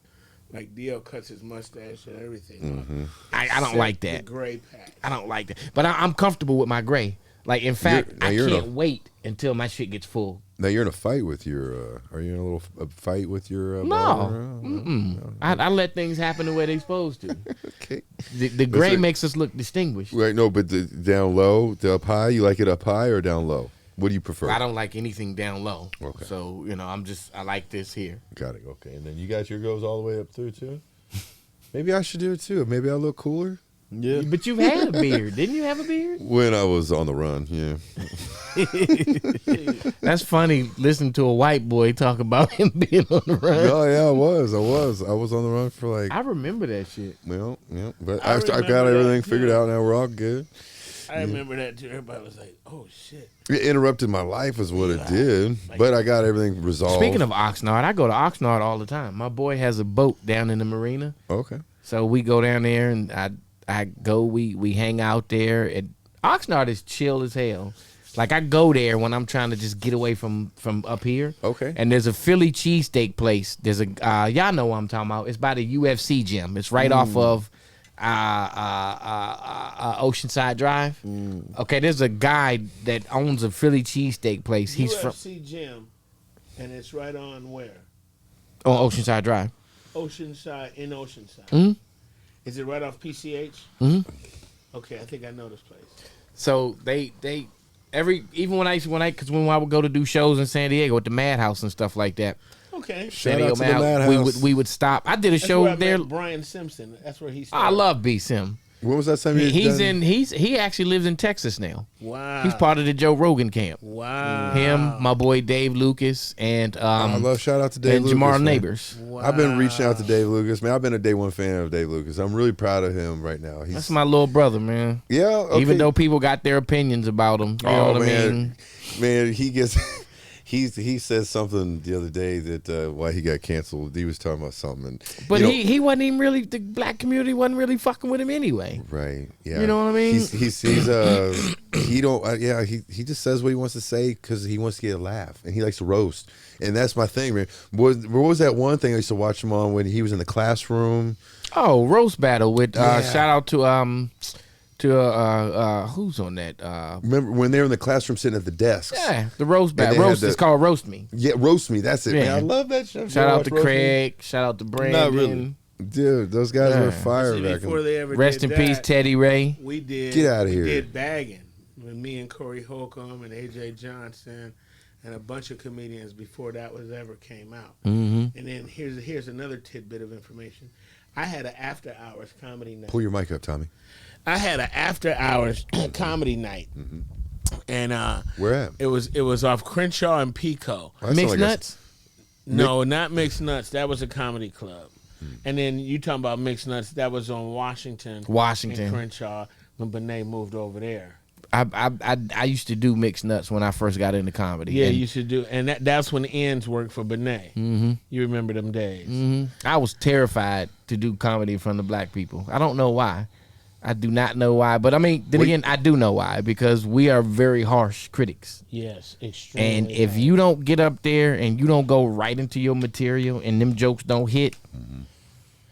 Like DL cuts his mustache and everything. I don't Except like the that. gray patch. I don't like that. But I'm comfortable with my gray. Like, in fact, now I you're can't in a- wait until my shit gets full. Now you're in a fight with your. Are you in a little fight with your? No. barber? Mm-mm. I let things happen the way they're supposed to. Okay. The gray like- makes us look distinguished. Right. No, but the down low, the up high. You like it up high or down low? What do you prefer? I don't like anything down low. Okay. So, I like this here. Got it. Okay. And then you got your goes all the way up through too. Maybe I should do it too. Maybe I'll look cooler. Yeah. But you've had a beard. Didn't you have a beard? When I was on the run, yeah. That's funny listening to a white boy talk about him being on the run. Oh yeah, I was on the run for like. I remember that shit. Well, yeah, but I I got remember everything that, figured too. out now. We're all good. I remember that too. Everybody was like, "Oh shit!" It interrupted my life, is what it did. But I got everything resolved. Speaking of Oxnard, I go to Oxnard all the time. My boy has a boat down in the marina. Okay. So we go down there and I go, we hang out there. And Oxnard is chill as hell. Like I go there when I'm trying to just get away from up here. Okay. And there's a Philly cheesesteak place. There's a y'all know what I'm talking about. It's by the UFC gym. It's right off of Oceanside Drive. Okay, there's a guy that owns a Philly cheesesteak place. He's from UFC gym, and it's right on where? on Oceanside Drive. Oceanside in Oceanside. Mhm. Is it right off PCH? Mhm. Okay, I think I know this place. So they even when I would go to do shows in San Diego at the Madhouse and stuff like that. Okay. Shout San out Diego to the Madhouse. we would stop. I did a That's show where I there. met Brian Simpson. That's where he started. I love B Sim. When was that time? He actually lives in Texas now. Wow. He's part of the Joe Rogan camp. Wow. Him, my boy Dave Lucas, and I love shout out to Dave and Lucas. Jamar man. Neighbors. Wow. I've been reaching out to Dave Lucas, man. I've been a day one fan of Dave Lucas. I'm really proud of him right now. He's That's my little brother, man. yeah. Okay. Even though people got their opinions about him, you know what I mean. Man, he gets. He said something the other day that why he got canceled. He was talking about something, and, But you know, he wasn't even really, the black community wasn't really fucking with him anyway. right, yeah, You know what I mean? He's he don't yeah he just says what he wants to say because he wants to get a laugh and he likes to roast, and that's my thing, man. What was that one thing I used to watch him on when he was in the classroom? Oh, roast battle with Yeah. shout out to who's on that? Remember when they were in the classroom sitting at the desks? Yeah, the roast they battle. had Roast. the- It's called Roast Me. Yeah, roast me. That's it, Yeah. man. I love that show. Shout out to Roast Me? Craig. Shout out to Brandon. really. Dude. Those guys Yeah. were fire See, back before in. they ever Rest did in peace, that, Teddy Ray. we did. Get outta we here. did bagging with me and Corey Holcomb and AJ Johnson and a bunch of comedians before that was ever came out. Mm-hmm. And then here's another tidbit of information. I had an after hours comedy night. Pull your mic up, Tommy. I had an after hours comedy night, and Where at? it was off Crenshaw and Pico. That sound Mixed like a- nuts. No, not Mixed Nuts. That was a comedy club. And then you talking about Mixed Nuts? That was on Washington. Washington. And Crenshaw when Benet moved over there. I used to do mixed nuts when I first got into comedy. Yeah, and, you should do. And that's when Ends worked for Benet. Mm-hmm. You remember them days? I was terrified to do comedy in front of black people. I don't know why. I do not know why. But I mean, then again, I do know why, because we are very harsh critics. Yes, extremely. And if you don't get up there and you don't go right into your material and them jokes don't hit,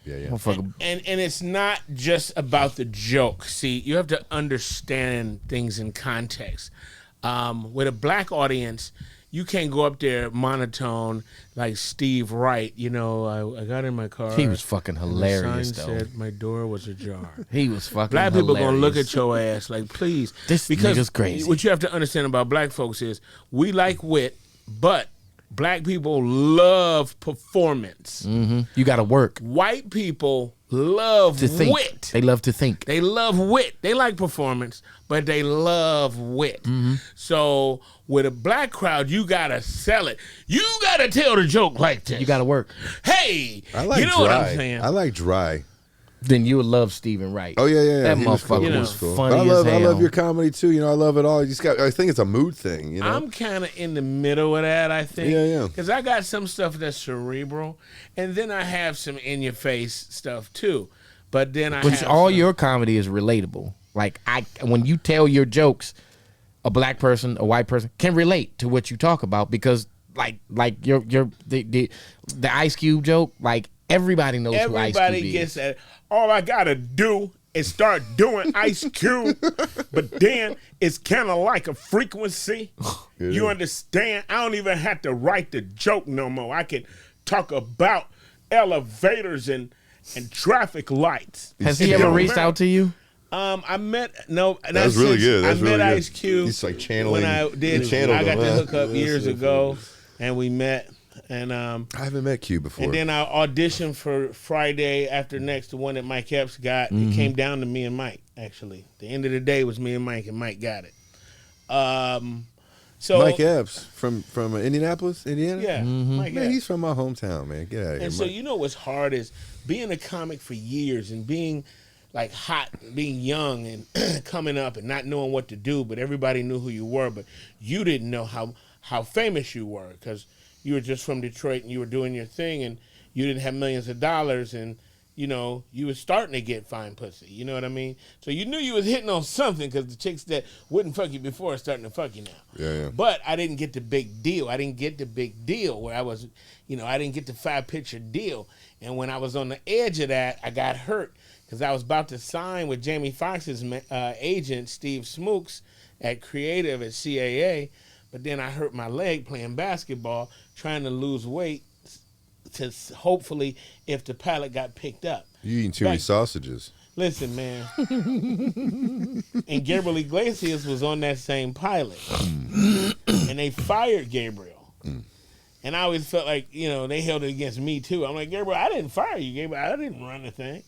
Yeah. motherfucker. And it's not just about the joke. See, you have to understand things in context. With a black audience, you can't go up there monotone like Steve Wright. You know, I got in my car. He was fucking and the hilarious, sign though. said my door was ajar. He was fucking Black people gonna look hilarious. at your ass like, please. This nigga's crazy. What you have to understand about black folks is we like wit, but black people love performance. You got to work White people love to think. wit. They love to think. They love wit. They like performance, but they love wit. Mm-hmm. So with a black crowd, you gotta sell it. You gotta tell the joke like this. You got to work. Hey, I like you know dry. what I'm saying? I like dry. Then you would love Stephen Wright. Oh yeah. That He was cool. motherfucker You know, was Cool. funny I love as hell. your comedy too. You know, I love it all. You just got. I think it's a mood thing. You know. I'm kind of in the middle of that, I think. Yeah. Because I got some stuff that's cerebral, and then I have some in-your-face stuff too. But then I But have all some- your comedy is relatable. Like when you tell your jokes, a black person, a white person can relate to what you talk about, because like the Ice Cube joke, like everybody knows who Ice everybody Cube gets is. that. All I gotta do is start doing Ice Cube, but then it's kind of like a frequency. You understand? I don't even have to write the joke no more. I can talk about elevators and traffic lights. Has he ever reached out to you? I met that was really good. That's I met really good. Ice Cube. He's like channeling. when I you did. channeled I got him, to huh? hook up years ago, and we met. And I haven't met Q before. and then I auditioned for Friday After Next, the one that Mike Epps got. It came down to me and Mike, actually. The end of the day was me and Mike got it. So Mike Epps from Indianapolis, Indiana? Yeah, Mike Man, Epps. he's from my hometown, man. Get out of here, And so Mike. you know what's hard is being a comic for years and being like hot, being young and coming up and not knowing what to do, but everybody knew who you were, but you didn't know how famous you were because you were just from Detroit and you were doing your thing and you didn't have millions of dollars and you know you was starting to get fine pussy. You know what I mean? So you knew you was hitting on something because the chicks that wouldn't fuck you before are starting to fuck you now. Yeah. But I didn't get the big deal. I didn't get the big deal where I was, I didn't get the 5-picture deal. And when I was on the edge of that, I got hurt because I was about to sign with Jamie Foxx's agent, Steve Smooks, at Creative at CAA. But then I hurt my leg playing basketball, trying to lose weight to hopefully if the pilot got picked up. You eating too many sausages. Listen, man. And Gabriel Iglesias was on that same pilot. And they fired Gabriel. And I always felt like, they held it against me too. I'm like, Gabriel, I didn't fire you, Gabriel. I didn't run the thing.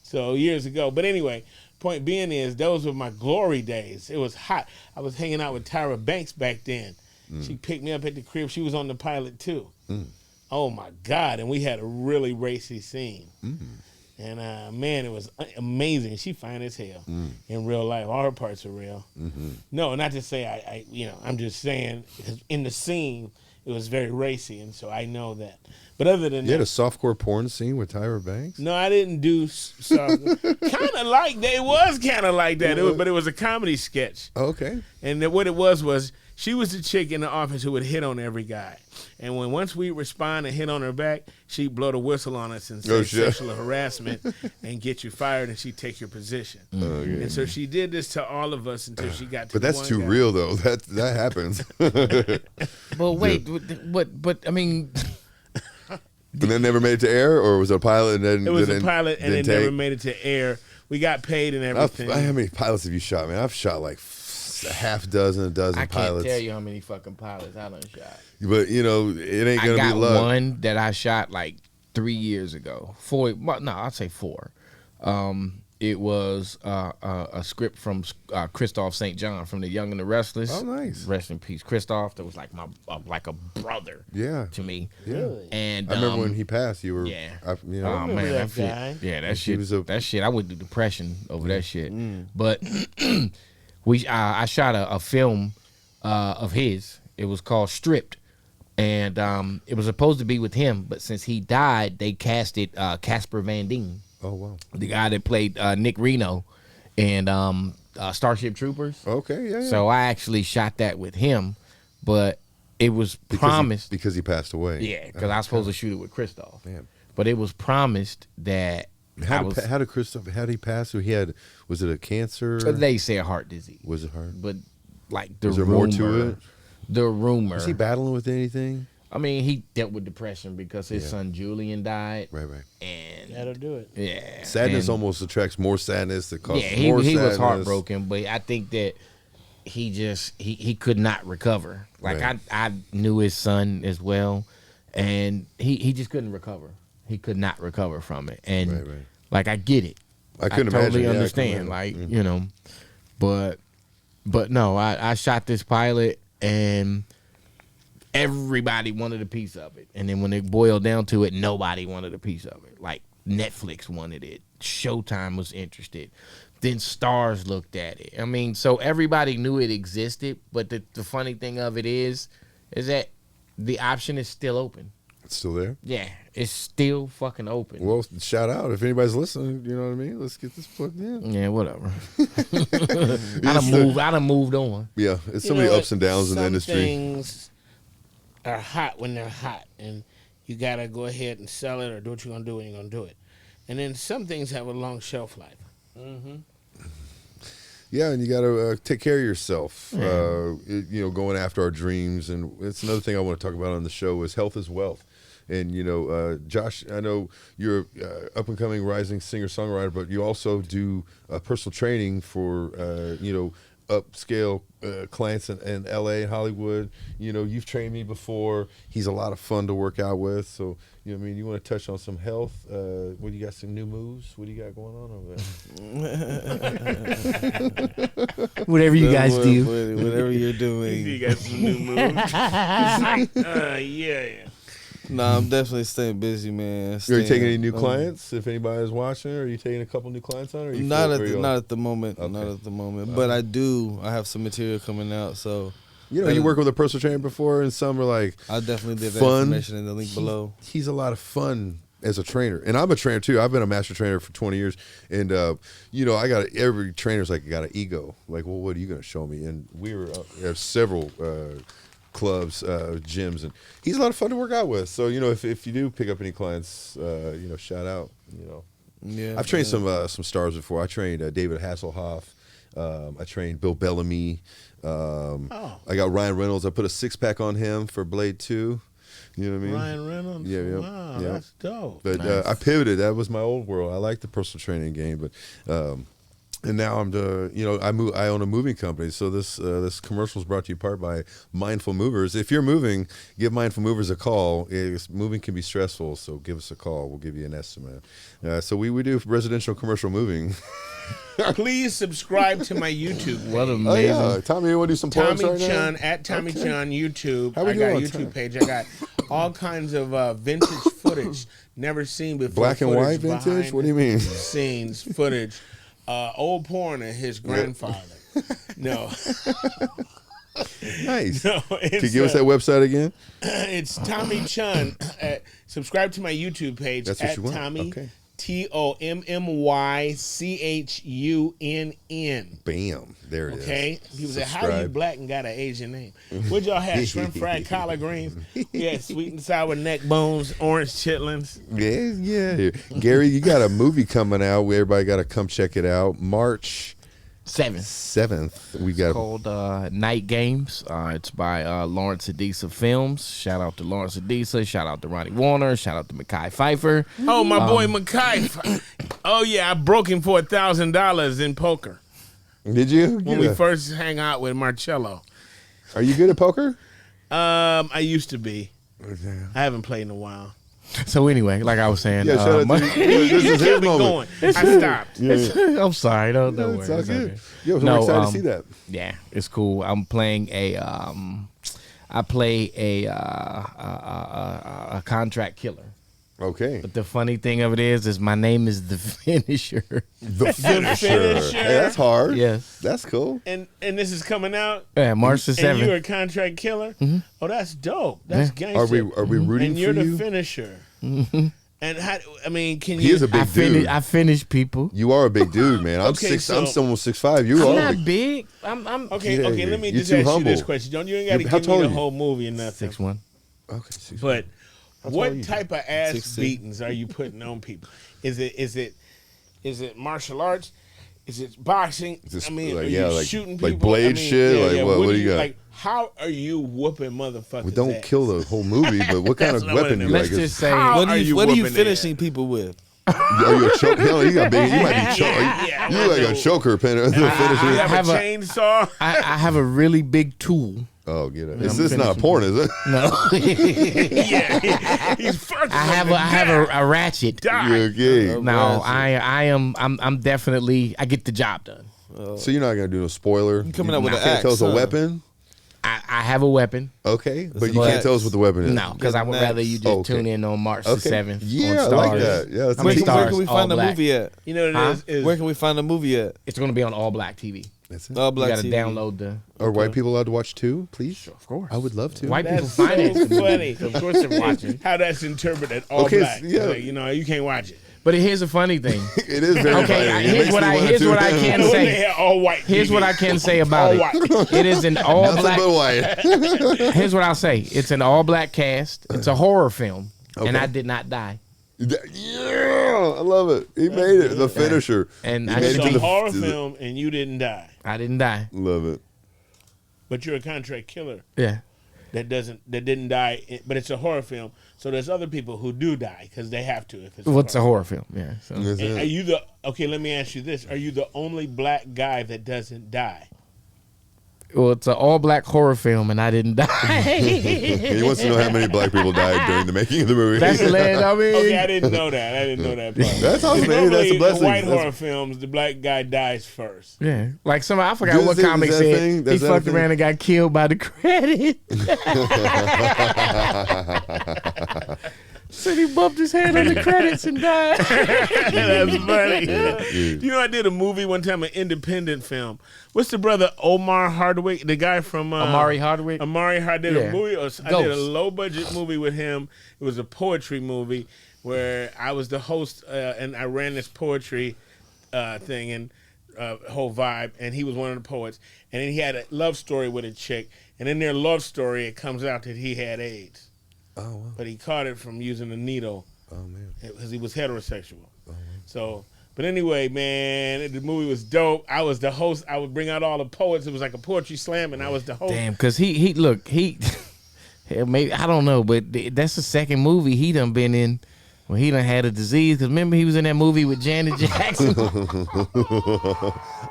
So years ago. But anyway, point being is those were my glory days. It was hot. I was hanging out with Tyra Banks back then. She picked me up at the crib. She was on the pilot too. Oh my God. And we had a really racy scene. And man, it was amazing. She fine as hell in real life. All her parts are real. No, not to say I'm just saying because in the scene it was very racy, and so I know that. But other than You had a that, softcore porn scene with Tyra Banks? no, I didn't do kind of like that. It was kind of like that, but it was a comedy sketch. Okay. And what it was she was the chick in the office who would hit on every guy. And once we respond and hit on her back, she'd blow the whistle on us and say Oh, shit. sexual harassment and get you fired, and she'd take your position. Okay. And so she did this to all of us until she got to But the that's one too guy. real, though. That happens. But wait, but I mean, And then never made it to air, or was it a pilot? And then It was then- a pilot, and then it never take? made it to air. We got paid and everything. How many pilots have you shot, man? I've shot like a half dozen, a dozen I can't pilots. tell you how many fucking pilots I done shot. But it ain't I gonna got be luck. one that I shot like 3 years ago. I'd say 4. It was a script from Christoph St. John from The Young and the Restless. Oh, nice. Rest in peace, Christoph. That was like like a brother. Yeah. To me. Really? And I remember when he passed. You were, yeah. I, you know, Oh remember man, that that shit. guy. Yeah, that He shit. was That shit. I went through depression over that shit. But I shot a film of his. It was called Stripped, and it was supposed to be with him. But since he died, they casted Casper Van Dien, Oh wow. the guy that played Nick Reno, and Starship Troopers. Okay, yeah. So I actually shot that with him, but it was Because promised. because he passed away. Yeah, because I was supposed to shoot it with Christoph. Man. But it was promised that How did Christoph? How did he pass? So was it a cancer? they say a heart disease. Was it hard? But like the Was there rumor, more to it? The rumor. Was he battling with anything? I mean, he dealt with depression because his son Julian died, Right. and That'll do it. yeah, Sadness and, almost attracts more sadness. That causes yeah, he more was sadness. heartbroken, but I think that he just he could not recover. Like Right. I knew his son as well, and he just couldn't recover. He could not recover from it, and Right. like I get it. I couldn't totally imagine. Yeah, I couldn't understand. imagine. Like but no, I shot this pilot and everybody wanted a piece of it, and then when it boiled down to it, nobody wanted a piece of it. Like Netflix wanted it, Showtime was interested, then Stars looked at it. I mean, so everybody knew it existed, but the funny thing of it is that the option is still open. It's still there. Yeah, it's still fucking open. Well, shout out if anybody's listening. You know what I mean? Let's get this plugged in. Yeah, whatever. I done moved on. Yeah, it's so You many know ups and downs in the some industry. Things are hot when they're hot, and you gotta go ahead and sell it or do what you're gonna do when you're gonna do it. And then some things have a long shelf life. Yeah, and you got to take care of yourself. Going after our dreams, and it's another thing I want to talk about on the show is health is wealth. And Josh, I know you're up and coming rising singer-songwriter, but you also do personal training for upscale clients in LA and Hollywood. You know, you've trained me before. He's a lot of fun to work out with. So, you know what I mean? You want to touch on some health? What do you got, some new moves? What do you got going on over there? Whatever you guys do. Whatever you're doing. You got some new moves. It's like, yeah. No, I'm definitely staying busy, man. Are you taking any new clients? If anybody's watching, are you taking a couple new clients on? Or you not at the moment. Okay. Not at the moment. But I have some material coming out. So you know, you work with a personal trainer before, and some are like, I'll definitely leave that fun. information in the link below. He's a lot of fun as a trainer, and I'm a trainer too. I've been a master trainer for 20 years, and you know, every trainer's like got an ego. Like, well, what are you going to show me? And we have several clubs, gyms, and he's a lot of fun to work out with. So, you know, if you do pick up any clients, you know, shout out. You know, Yeah, I've trained some stars before. I trained David Hasselhoff. I trained Bill Bellamy. I got Ryan Reynolds. I put a 6-pack on him for Blade 2. You know what I mean? Ryan Reynolds. Yeah. Wow, Yeah. that's dope. But I pivoted. That was my old world. I like the personal training game, but and now I'm I own a moving company. So this commercial is brought to you part by Mindful Movers. If you're moving, give Mindful Movers a call. Moving can be stressful, so give us a call. We'll give you an estimate. So we do residential commercial moving. Please subscribe to my YouTube. What Oh amazing. yeah, Tommy, you want to do some plugs Tommy right now? Chunn at Tommy Chunn YouTube. How we I got a doing on YouTube time? page. I got all kinds of vintage footage never seen before. Black and white Footage vintage? behind What do you mean? Scenes footage, old porn of his grandfather. No, Nice. no. Can you give us that website again? It's Tommy Chunn. Subscribe to my YouTube page That's what at you want. Tommy Okay. TOMMYCHUNN. Bam. There it is. Okay, people say, "How are you Subscribe. black and got an Asian name?" What y'all have? Shrimp fried collard greens. We had sweet and sour neck bones, orange chitlins. Yeah. Gary, you got a movie coming out. Everybody got to come check it out. March 7th. We got Called Night Games. It's by Lawrence Adisa Films. Shout out to Lawrence Adisa. Shout out to Ronnie Warner. Shout out to Mekhi Phifer. Oh, my boy Mekhi. Oh yeah, I broke him for $1,000 in poker Did you? when we first hang out with Marcello. Are you good at poker? I used to be. I haven't played in a while. So anyway, like I was saying, Yeah, shout out to you. This is his Kept me moment. going. I stopped. Yeah. I'm sorry. Don't worry. It's all It's good. okay. Yo, so No, we're excited to see that. Yeah, it's cool. I'm playing a contract killer. Okay. But the funny thing of it is my name is the Finisher. The finisher. Finisher. Hey, that's hard. Yes. That's cool. And this is coming out. Yeah, March the And you're 7th. a contract killer. Oh, that's dope. That's gangster. Are we rooting And you're for the you? finisher. And how? I mean, can He you? is a big dude. I finish people. You are a big dude, man. I'm Okay, I'm so- almost 6'5". You I'm are. not big. I'm Okay, Yeah, okay. Let me you're just too ask you humble. this question. You ain't got to How give tall me are the you? whole movie or nothing. 6'1". Okay. 6'1". But tall are what you? type of ass 6'6". beatings are you putting on people? Is it martial arts? Is it boxing? Is this I mean, like- are yeah, you like- shooting like people? blade shit? Like what do you got? Like, how are you whooping motherfuckers? Well, don't ass? kill the whole movie, but what kind That's of what I weapon wanna do you know. like? Let's just say How What are are you you whooping finishing ass? people with? Are you a choker? Hell, you got big. You might be choker. Yeah, you like a choker pen. You Finisher. have a a- chainsaw? I have a really big tool. Oh, get it. I'm Is this not finishing porn? Is it? No. Yeah, he's fucking. I have a ratchet. Yeah, okay. No, I'm definitely I get the job done. So you're not gonna do no spoiler. You coming up with can't an axe, tell us a huh? weapon. I have a weapon. Okay, but you But- can't tell us what the weapon is. No, because I would Getting rather you just Okay. tune in on March Okay. the 7th. Yeah, on I Stars. like that. Yeah, that's I mean, amazing. Where Stars, can we all find the black. movie at? You know what Huh? it is? Where can we find the movie at? It's going to be on all black TV. That's it. All You Black got to TV. download the. Are white people allowed to watch too? Please. Of course. I would love to. White people That's so finance the movie. funny. Of course they're watching. How that's interpreted all Okay, black. yeah. Like, you know, you can't watch it. But here's a funny thing. It is very Okay, funny. It here's makes what me I- wanna here's tune what I in. can When say. they had all white. Here's TV. what I can say about All it. white. It is an all Nothing black. but white. Here's what I'll say. It's an all black cast. It's a horror film, and Okay. I did not die. Yeah, I love it. He made it. The finisher. And He I made It's it to a the horror to the- film, and you didn't die, I didn't die. Love it. but you're a contract killer Yeah. that didn't die. But it's a horror film, so there's other people who do die because they have to. If it's What's a horror film? Yeah. So. That's And it. are you the? Okay, let me ask you this: are you the only black guy that doesn't die? Well, it's an all-black horror film, and I didn't die. He wants to know how many black people died during the making of the movie. That's the last. I mean, Okay, I didn't know that. I didn't know that part. That's awesome, man. Normally, That's a blessing. in white That's- horror films, the black guy dies first. yeah, like somebody I forgot Is what it- comic is that a said thing? he Is that a fucked thing? around and got killed by the credit. Said he bumped his head on the credits and died. That's funny. Yeah. You know, I did a movie one time, an independent film. What's the brother Omar Hardwick, the guy from Amari Hardwick. Amari Hardwick did Yeah. a movie. I did a Ghost. low budget movie with him. It was a poetry movie where I was the host and I ran this poetry thing and whole vibe, and he was one of the poets. And then he had a love story with a chick, and in their love story, it comes out that he had AIDS. Oh, wow. But he caught it from using a needle Oh, man. because he was heterosexual. So, but anyway, man, the movie was dope. I was the host. I would bring out all the poets. It was like a poetry slam, and I was the host. Damn, because he look, maybe, I don't know, but that's the second movie he done been in when he done had a disease. Because remember, he was in that movie with Janet Jackson. I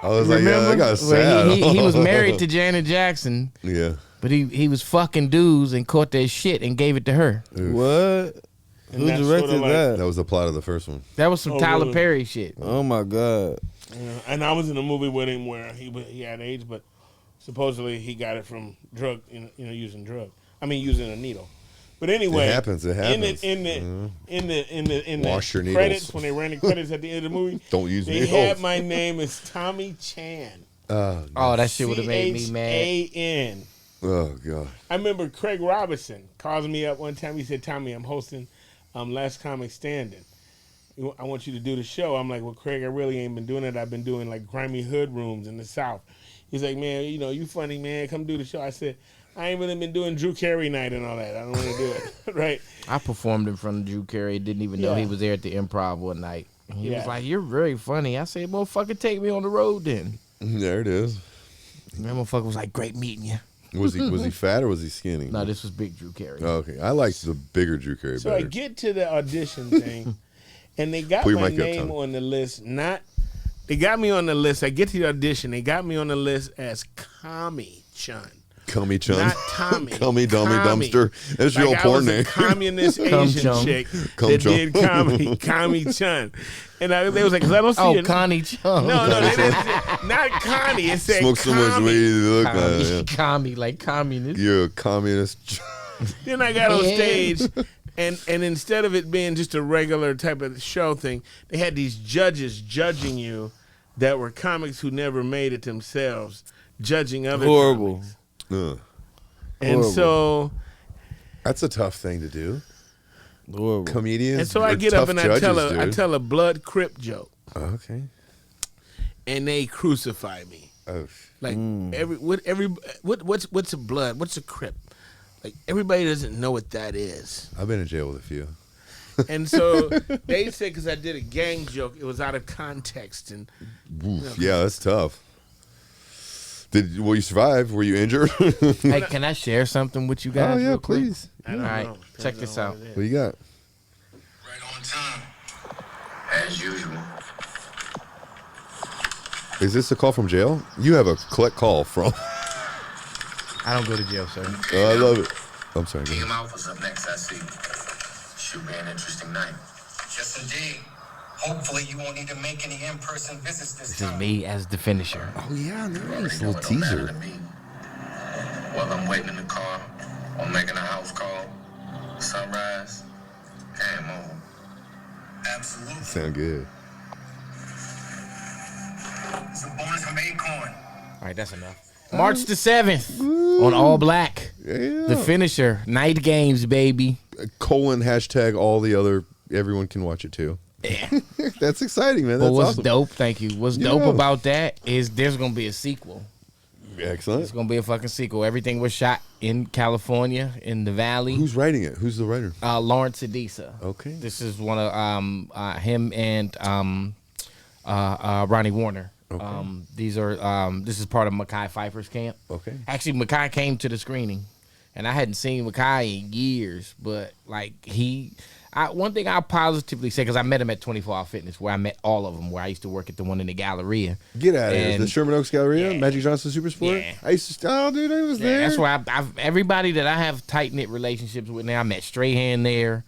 was like, yeah, Remember? that got Where sad. he was married to Janet Jackson, Yeah. but he was fucking dudes and caught that shit and gave it to her. What? And Who that's directed sorta like- that? That was the plot of the first one. That was some Oh, Tyler really? Perry shit. Oh my God. Yeah, and I was in a movie with him where he had AIDS, but supposedly he got it from using using a needle. But anyway, It happens. It happens. In the Wash your credits needles. when they ran the credits at the end of the movie, Don't use they needles. had my name as Tommy Chan. Oh, that shit would have made me mad. CHAN. Oh, God. I remember Craig Robinson calls me up one time. He said, "Tommy, I'm hosting Last Comic Standing. I want you to do the show." I'm like, "Well, Craig, I really ain't been doing it. I've been doing like grimy hood rooms in the South." He's like, "Man, you funny, man. Come do the show." I said, "I ain't really been doing Drew Carey night and all that. I don't want to do it." Right? I performed in front of Drew Carey. Didn't even know Yeah. he was there at the Improv one night. And he was Yeah. like, "You're very funny." I said, "Motherfucker, take me on the road then." There it is. And that motherfucker was like, "Great meeting you." Was he fat or was he skinny? No, this was Big Drew Carey. Oh, okay. I liked the bigger Drew Carey So I better. get to the audition thing, and they got Pull your my mic up, name Tommy. on the list. They got me on the list. I get to the audition. They got me on the list as Kami Chunn. Cummy Chun. Not Tommy. Cummy Dummy Kami. Dumpster. That's your Like old I porn was name. a communist Cum Asian Chum. chick Cum that Chum. did Kami Chun. And they was like, because I don't see Oh, it. Connie Chung. No, they didn't say, not Connie. It said Smoke so much Kami. weed, you look like Commie, it. commie, like communist. You're a communist. Then I got on Yeah. stage, and instead of it being just a regular type of show thing, they had these judges judging you that were comics who never made it themselves, judging other Horrible. comics. Ugh. And so, That's a tough thing to do. Horrible. Comedians. and so I are get up tough and I judges, tell dude. a blood crip joke, Okay. and they crucify me. Oh, Like what's a blood? What's a crip? Like everybody doesn't know what that is. I've been in jail with a few. And so they said because I did a gang joke, it was out of context, and Oof, yeah, that's tough. Will you survive? Were you injured? Hey, can I share something with you guys? Oh yeah, real quick? please. I don't All right, know. check Depends this on out. what it What is. you got? Right on time, as usual. Is this a call from jail? You have a collect call from. I don't go to jail, sir. Oh, I love it. I'm sorry. Go Big ahead. Mouth was up next, I see. Should be an interesting night. Yes, indeed. Hopefully you won't need to make any in-person visits this This is time. me as the finisher. Oh yeah, nice You know little it don't matter teaser. to me. While I'm waiting in the car, or making a house call, sunrise, game on. Absolutely. Sound good. It's a bonus from Acorn. All right, that's enough. March the 7th on All Black. Yeah. The finisher. Night games, baby. Colon hashtag all the other. Everyone can watch it too. Yeah. That's exciting, man. But That's what's awesome. dope, thank you. What's dope Yeah. about that is there's going to be a sequel. It's Excellent. going to be a fucking sequel. Everything was shot in California, in the Valley. Who's writing it? Who's the writer? Lawrence Adisa. Okay. This is one of him and Ronnie Warner. Okay. These are this is part of Mekhi Phifer's camp. Okay. Actually, Mekhi came to the screening, and I hadn't seen Mekhi in years, but like One thing I'll positively say, because I met him at 24 Hour Fitness, where I met all of them, where I used to work at the one in the Galleria. Get out of here. The Sherman Oaks Galleria, Yeah. Magic Johnson Supersport? Yeah. I used to, oh, dude, I was there. That's where I've everybody that I have tight-knit relationships with now. I met Strahan there,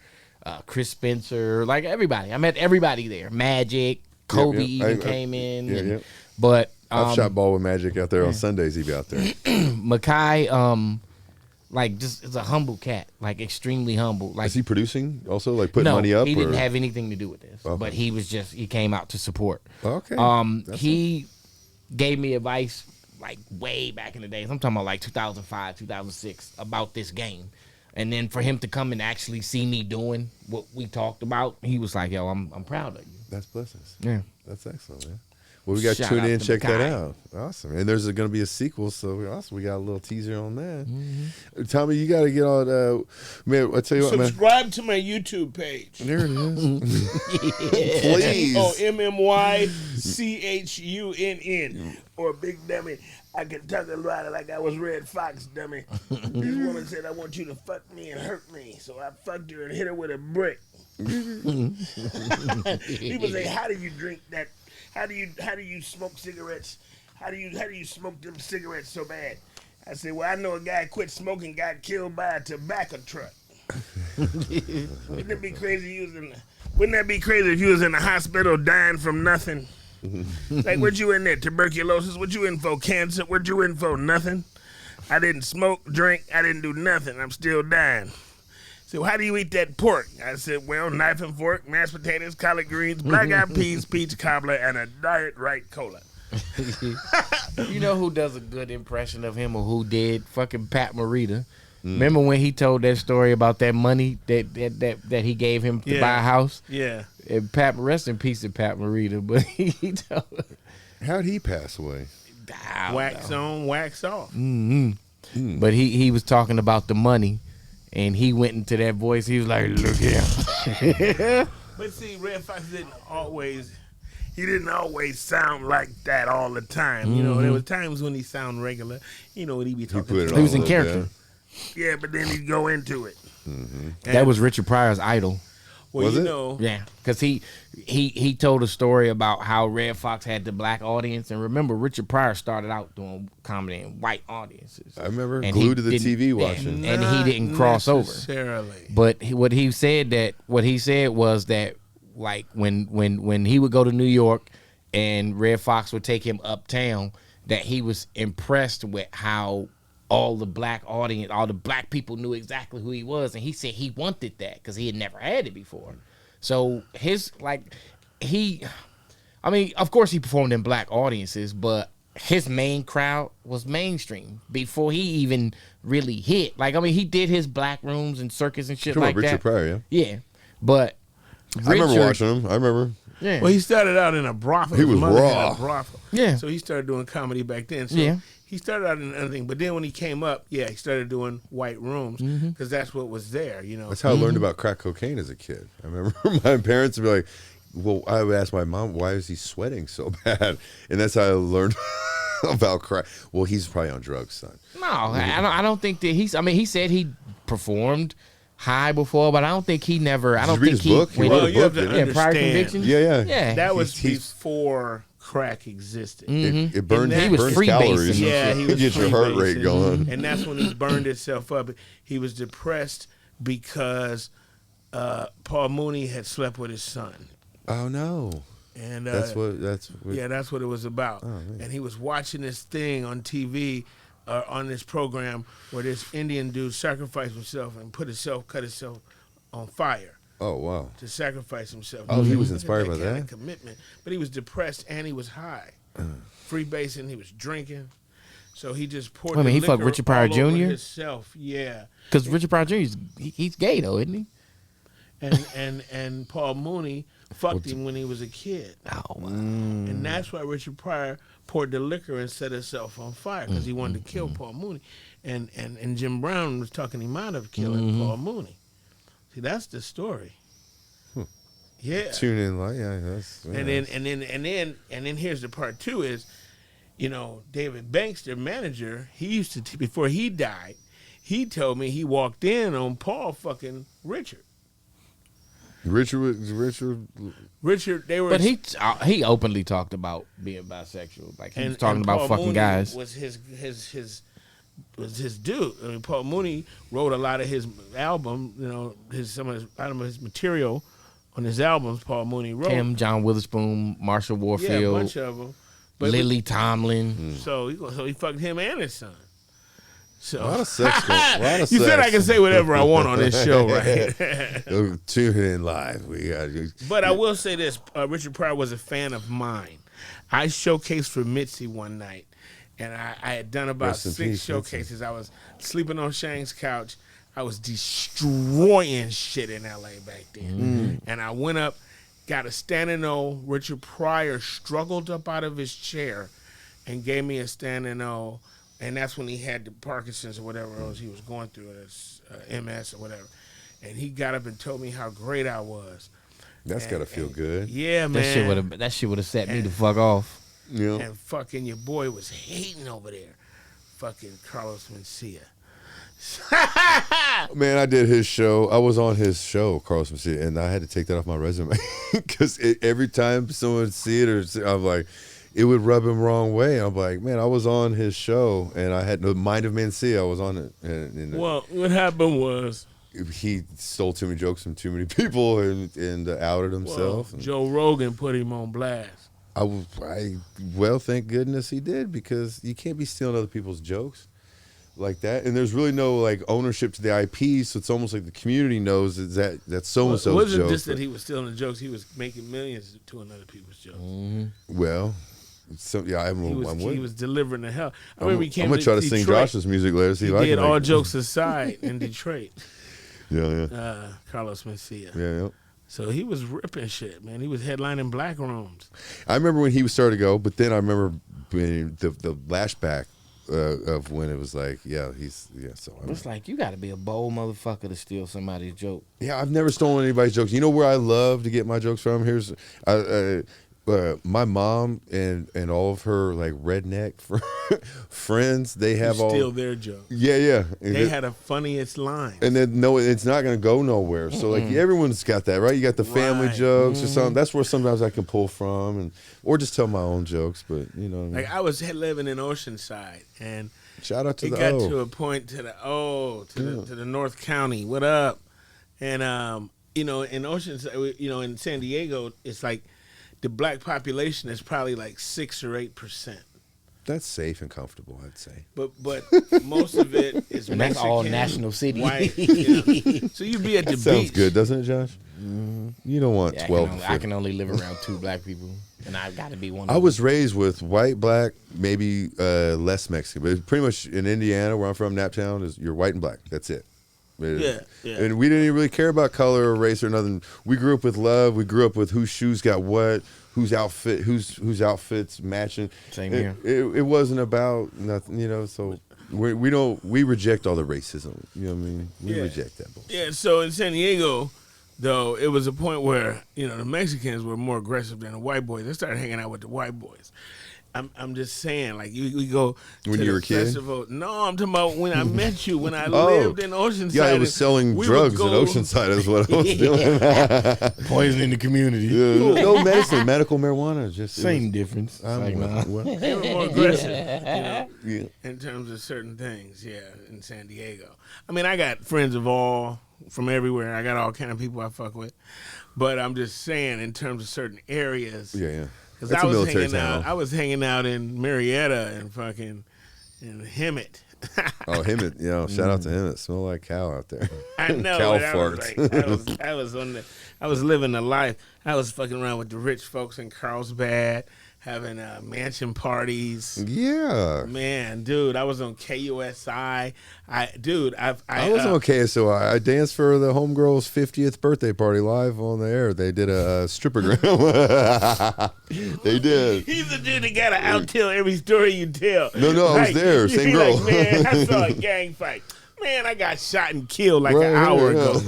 Chris Spencer, like everybody. I met everybody there. Magic, Kobe even came in. But I've shot ball with Magic out there on Sundays. He'd be out there. Makai, like, just is a humble cat, like extremely humble. Like, Is he producing also, like putting no, money up? he didn't or? have anything to do with this. Okay. But he came out to support. Okay. He gave me advice like way back in the days. I'm talking about like 2005, 2006 about this game. And then for him to come and actually see me doing what we talked about, he was like, "Yo, I'm proud of you." That's blessings. Yeah. That's excellent, man. Well, we got to Shout tune out in and to check that Makai. out. Awesome. And there's going to be a sequel, so awesome. We got a little teaser on that. Tommy, you got to get on. Man, I tell you what, man. Subscribe to my YouTube page. There it is. Please. Oh, MMYCHUNN. Or Big Dummy. I can talk about it like I was Red Fox, dummy. This woman said, I want you to fuck me and hurt me. So I fucked her and hit her with a brick. People say, how do you drink that? How do you smoke cigarettes? How do you smoke them cigarettes so bad? I said, well, I know a guy quit smoking, got killed by a tobacco truck. Wouldn't that be crazy? Wouldn't that be crazy if you was in the hospital dying from nothing? Like, what you in there? Tuberculosis? What you in for? Cancer? What you in for? Nothing. I didn't smoke, drink. I didn't do nothing. I'm still dying. So how do you eat that pork? I said, well, knife and fork, mashed potatoes, collard greens, black-eyed peas, peach cobbler, and a diet right cola. You know who does a good impression of him, or who did? Fucking Pat Morita. Remember when he told that story about that money that he gave him to buy a house? Yeah. And Pat, rest in peace to Pat Morita, but he told. How'd he pass away? Wax on, wax off. But he was talking about the money, and he went into that voice. He was like, "Look here." But see, Red Fox didn't always sound like that all the time. You know, there was times when he sound regular. You know, when he be talking. He was in character. Yeah, but then he'd go into it. That was Richard Pryor's idol. Well, Was you it? know. Yeah, because he told a story about how Red Fox had the black audience, and remember Richard Pryor started out doing comedy in white audiences. I remember And glued to the didn't- TV watching. and he didn't cross over. Necessarily. But what he said was that like when he would go to New York and Red Fox would take him uptown, that he was impressed with how all the black audience, all the black people knew exactly who he was, and he said he wanted that because he had never had it before. So of course he performed in black audiences, but his main crowd was mainstream before he even really hit. Like, I mean, he did his black rooms and circus and shit Talking like about Richard that. Pryor, Yeah, but I remember watching him. I remember. Yeah, Well, he started out in a brothel. He His was mother had raw. a brothel. Yeah. So he started doing comedy back then. So Yeah. he started out in another thing. But then when he came up, he started doing white rooms because that's what was there, you know. That's how I learned about crack cocaine as a kid. I remember my parents would be like, well, I would ask my mom, why is he sweating so bad? And that's how I learned about crack. Well, he's probably on drugs, son. no, I don't think that he's. I mean, he said he performed high before, but I don't think he never. I Did don't you read think his book? He when- wrote a Well, you have book, to didn't he? prior understand. convictions. Yeah. Yeah, That was He's- before crack existed. It burns, He was burns freebasing. calories. Yeah, he was Get your heart rate freebasing. going. And that's when he burned himself up. He was depressed because Paul Mooney had slept with his son. Oh, no. And That's what. yeah, that's what it was about. man. And he was watching this thing on TV, on this program where this Indian dude sacrificed himself and cut himself on fire Oh, wow. to sacrifice himself. Oh, he was Look at inspired by kind of that? commitment. But he was depressed and he was high, freebasing. He was drinking, so he just poured. Wait a minute, he the fucked liquor Richard Pryor all over Jr.? Himself, yeah. because Richard Pryor Jr. He's gay though, isn't he? And Paul Mooney fucked him when he was a kid. Oh, wow. And that's why Richard Pryor poured the liquor and set himself on fire because he wanted to kill Paul Mooney. And Jim Brown was talking him out of killing Paul Mooney. See, that's the story. Yeah. Tune in, like, yeah, that's. Yeah. And then here's the part two is, you know, David Banks, their manager, he used to before he died, he told me he walked in on Paul fucking Richard. Richard. They were. But he openly talked about being bisexual. Like he was talking about Paul fucking Mooney guys. Was his dude. I mean, Paul Mooney wrote a lot of his album. You know, some of his material on his albums. Paul Mooney wrote. Him, John Witherspoon, Marshall Warfield, Yeah, a bunch of them. But Lily Tomlin. So he fucked him and his son. So A lot of sex. You said I can say whatever I want on this show, right? Tune in live. We got. But I will say this: Richard Pryor was a fan of mine. I showcased for Mitzi one night, and I had done about Rest in 6 peace, showcases. I was sleeping on Shang's couch. I was destroying shit in LA back then, and I went up, got a standing O. Richard Pryor struggled up out of his chair, and gave me a standing O. And that's when he had the Parkinson's or whatever else he was going through, MS or whatever. And he got up and told me how great I was. That's gotta feel good. Yeah, man. That shit would have set me the fuck off. Yeah. And fucking your boy was hating over there. Fucking Carlos Mencia. Man, I did his show. I was on his show, Carlos Mencia, and I had to take that off my resume because every time someone would see it, I'm like, it would rub him wrong way. I'm like, man, I was on his show, and I had the Mind of Mencia. I was on it. Well, what happened was he stole too many jokes from too many people and outed himself. Joe Rogan put him on blast. Well, thank goodness he did, because you can't be stealing other people's jokes like that. And there's really no like ownership to the IP, so it's almost like the community knows that so and so's joke. It wasn't just that he was stealing the jokes; he was making millions doing other people's jokes. Well. So yeah, He was delivering the hell. I I'm remember he came gonna to try to Detroit. sing Josh's music later. See, He if I did can all make it. jokes aside in Detroit. Yeah. Carlos Mencia. Yeah. So he was ripping shit, man. He was headlining black rooms. I remember when he started to go, but then I remember being the flashback of when it was like, So It's like you got to be a bold motherfucker to steal somebody's joke. yeah, I've never stolen anybody's jokes. You know where I love to get my jokes from? Here's my mom and all of her like redneck friends. They have You all steal their jokes. Yeah. They had the funniest line. And then no, it's not gonna go nowhere. So like everyone's got that, right? You got the family Right. jokes or something. That's where sometimes I can pull from, or just tell my own jokes. But you know, what I mean? Like I was living in Oceanside, and Shout out to it the got O. to a point to the North County. What up? And in Oceanside, in San Diego, it's like the black population is probably like 6 or 8%. That's safe and comfortable, I'd say. But most of it is And that's Mexican, all national city. white. So you be at the That sounds beach. good, doesn't it, Josh? You don't want Yeah, 12. I can only live around 2 black people, and I've got to be one of I them. was raised with white, black, maybe less Mexican, but pretty much in Indiana, where I'm from, Naptown, is you're white and black. That's it. Yeah. And we didn't even really care about color or race or nothing. We grew up with love. We grew up with whose shoes got what, whose outfits matching. Same here. It wasn't about nothing, So we reject all the racism. You know what I mean? We reject that bullshit. Yeah, so in San Diego, though, it was a point where, the Mexicans were more aggressive than the white boys. They started hanging out with the white boys. I'm just saying, like, we go When to you were the a kid? festival. No, I'm talking about when I met you, when I lived in Oceanside. Yeah, I was selling we drugs would in go- Oceanside is what I was doing. Poisoning the community. Yeah, no medicine, medical marijuana. Just Same difference. They They were more aggressive, Yeah. in terms of certain things, in San Diego. I mean, I got friends from everywhere. I got all kind of people I fuck with. But I'm just saying, in terms of certain areas. Yeah. Because That's I a was military hanging town. out. I was hanging out in Marietta and fucking in Hemet. Oh, Hemet, shout out to Hemet. Smell like cow out there. I know. Cow but farts. I was living the life. I was fucking around with the rich folks in Carlsbad, having mansion parties. Yeah. Man, dude, I was on KUSI. I was on KSOI. I danced for the homegirl's 50th birthday party live on the air. They did a strippogram. They did. He's the dude that gotta outtell every story you tell. No, I was there. you Same be girl. Like, man, I saw a gang fight. Man, I got shot and killed like Right, an hour yeah. ago.